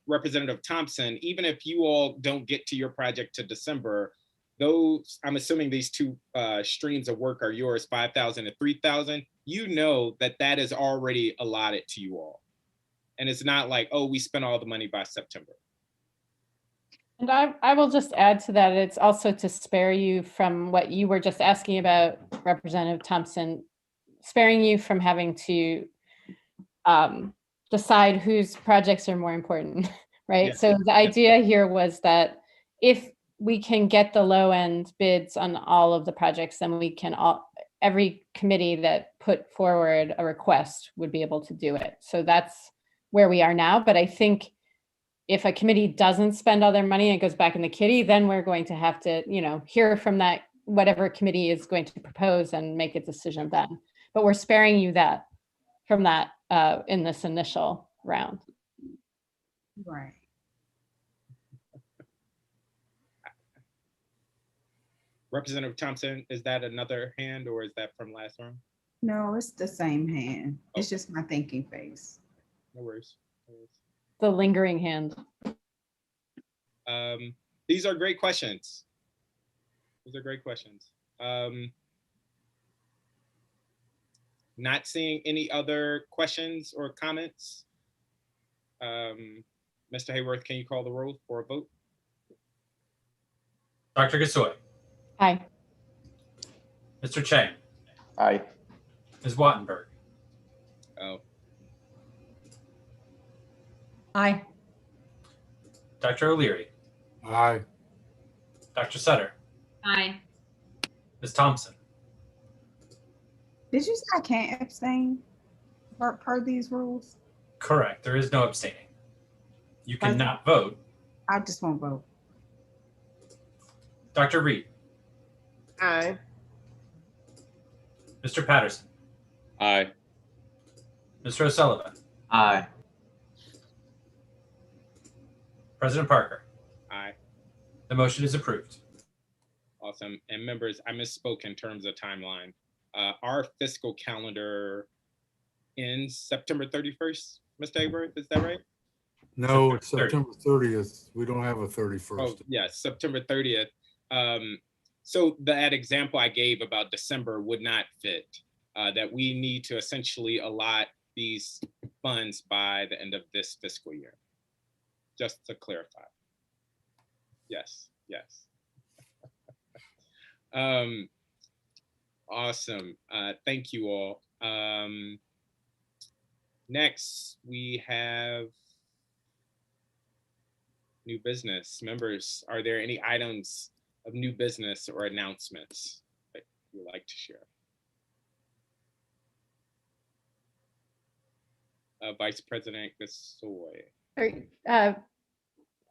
Representative Thompson, even if you all don't get to your project to December, those, I'm assuming these two streams of work are yours, 5,000 and 3,000, you know that that is already allotted to you all. And it's not like, oh, we spent all the money by September. And I will just add to that, it's also to spare you from what you were just asking about, Representative Thompson, sparing you from having to decide whose projects are more important, right? Yeah. So the idea here was that if we can get the low end bids on all of the projects, then we can every committee that put forward a request would be able to do it. So that's where we are now. But I think if a committee doesn't spend all their money and it goes back in the kitty, then we're going to have to, hear from that, whatever committee is going to propose and make a decision then. But we're sparing you that from that in this initial round. Right. Representative Thompson, is that another hand or is that from last round? No, it's the same hand. Okay. It's just my thinking face. No worries. The lingering hand. These are great questions. These are great questions. Not seeing any other questions or comments. Mr. Hayworth, can you call the roll for a vote? Dr. Gasoi. Aye. Mr. Chang. Aye. Ms. Wattenberg. Oh. Aye. Dr. O'Leary. Aye. Dr. Sutter. Aye. Ms. Thompson. Did you say I can't abstain per these rules? Correct. There is no abstaining. You cannot vote. I just won't vote. Dr. Reid. Aye. Mr. Patterson. Aye. Mr. O'Sullivan. Aye. President Parker. Aye. The motion is approved. Awesome. And members, I misspoke in terms of timeline. Our fiscal calendar ends September 31st, Mr. Hayworth, is that right? No, it's September 30th. We don't have a 31st. Oh, yes, September 30th. So that example I gave about December would not fit, that we need to essentially allot these funds by the end of this fiscal year, just to clarify. Yes, yes. Awesome. Thank you all. Next, we have New business. Members, are there any items of new business or announcements that you would like to share? Vice President Gasoi.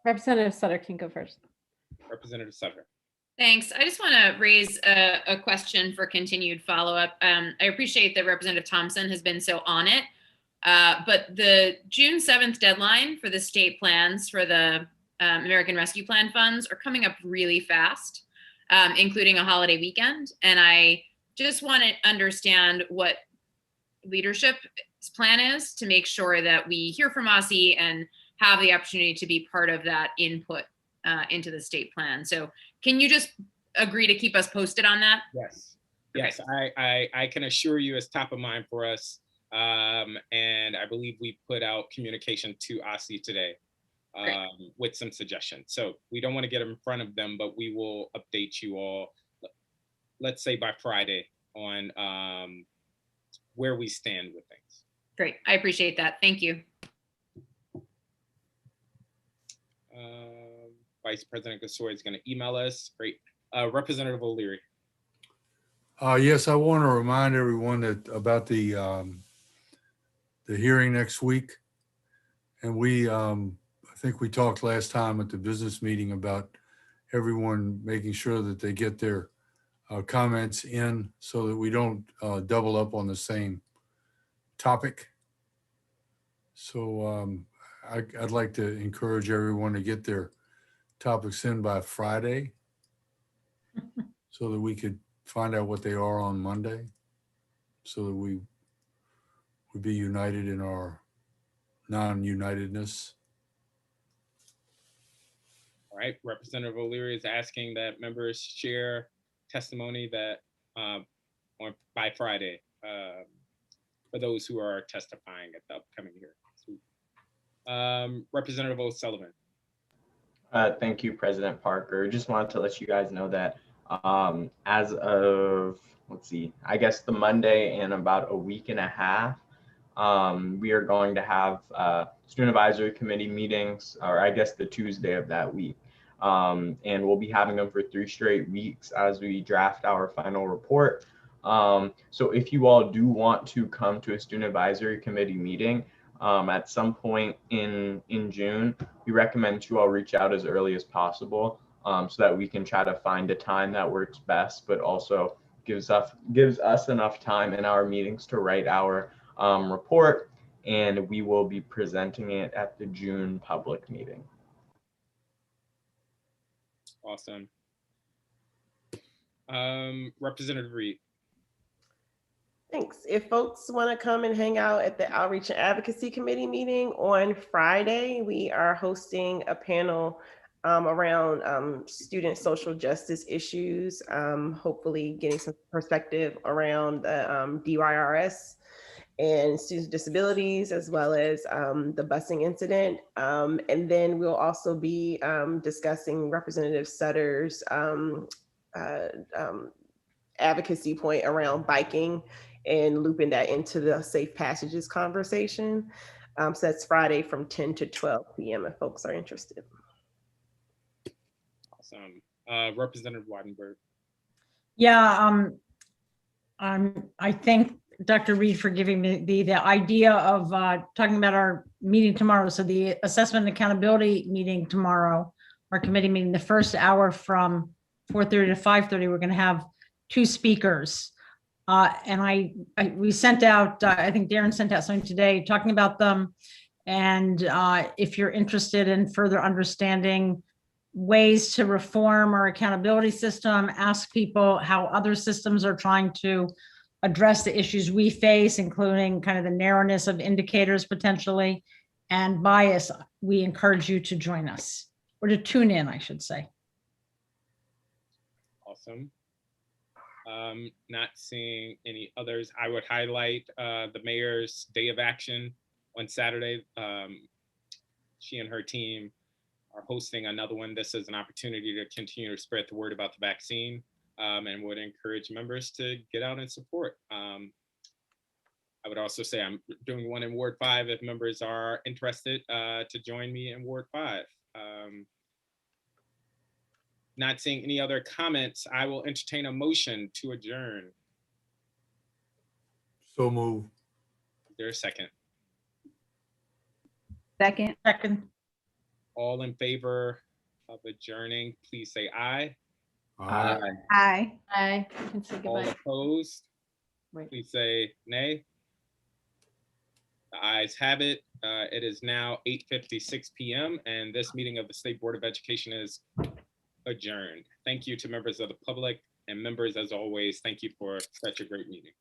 Representative Sutter can go first. Representative Sutter. Thanks. I just want to raise a question for continued follow-up. I appreciate that Representative Thompson has been so on it, but the June 7th deadline for the state plans for the American Rescue Plan funds are coming up really fast, including a holiday weekend. And I just want to understand what leadership's plan is to make sure that we hear from OSSE and have the opportunity to be part of that input into the state plan. So can you just agree to keep us posted on that? Yes. Yes, I can assure you it's top of mind for us. And I believe we put out communication to OSSE today with some suggestions. So we don't want to get in front of them, but we will update you all, let's say by Friday, on where we stand with things. Great, I appreciate that. Thank you. Vice President Gasoi is going to email us. Great. Representative O'Leary. Yes, I want to remind everyone that about the hearing next week. And I think we talked last time at the business meeting about everyone making sure that they get their comments in so that we don't double up on the same topic. So I'd like to encourage everyone to get their topics in by Friday so that we could find out what they are on Monday, so that we would be united in our non-unitedness. All right, Representative O'Leary is asking that members share testimony that by Friday for those who are testifying at the upcoming hearing. Representative O'Sullivan. Thank you, President Parker. Just wanted to let you guys know that as of, let's see, I guess the Monday in about a week and a half, we are going to have student advisory committee meetings, or I guess the Tuesday of that week. And we'll be having them for 3 straight weeks as we draft our final report. So if you all do want to come to a student advisory committee meeting at some point in June, we recommend you all reach out as early as possible so that we can try to find a time that works best, but also gives us enough time in our meetings to write our report, and we will be presenting it at the June public meeting. Awesome. Representative Reid. Thanks. If folks want to come and hang out at the Outreach and Advocacy Committee meeting on Friday, we are hosting a panel around student social justice issues, hopefully getting some perspective around the DYRS and students with disabilities, as well as the busing incident. And then we'll also be discussing Representative Sutter's advocacy point around biking and looping that into the safe passages conversation. So that's Friday from 10 to 12 p.m. if folks are interested. Awesome. Representative Wattenberg. Yeah, I thank Dr. Reid for giving me the idea of talking about our meeting tomorrow. So the assessment and accountability meeting tomorrow, our committee meeting, the first hour from 4:30 to 5:30, we're going to have 2 speakers. And we sent out, I think Darren sent out something today talking about them. And if you're interested in further understanding ways to reform our accountability system, ask people how other systems are trying to address the issues we face, including kind of the narrowness of indicators potentially and bias, we encourage you to join us, or to tune in, I should say. Awesome. Not seeing any others. I would highlight the mayor's day of action on Saturday. She and her team are hosting another one. This is an opportunity to continue to spread the word about the vaccine, and would encourage members to get out and support. I would also say I'm doing one in Ward 5 if members are interested to join me in Ward 5. Not seeing any other comments, I will entertain a motion to adjourn. So move. Is there a second? Second. Second. All in favor of adjourning, please say aye. Aye. Aye. Aye. You can say All goodbye. opposed, Wait. please say nay. The ayes have it. It is now 8:56 p.m. and this meeting of the State Board of Education is adjourned. Thank you to members of the public and members, as always, thank you for such a great meeting.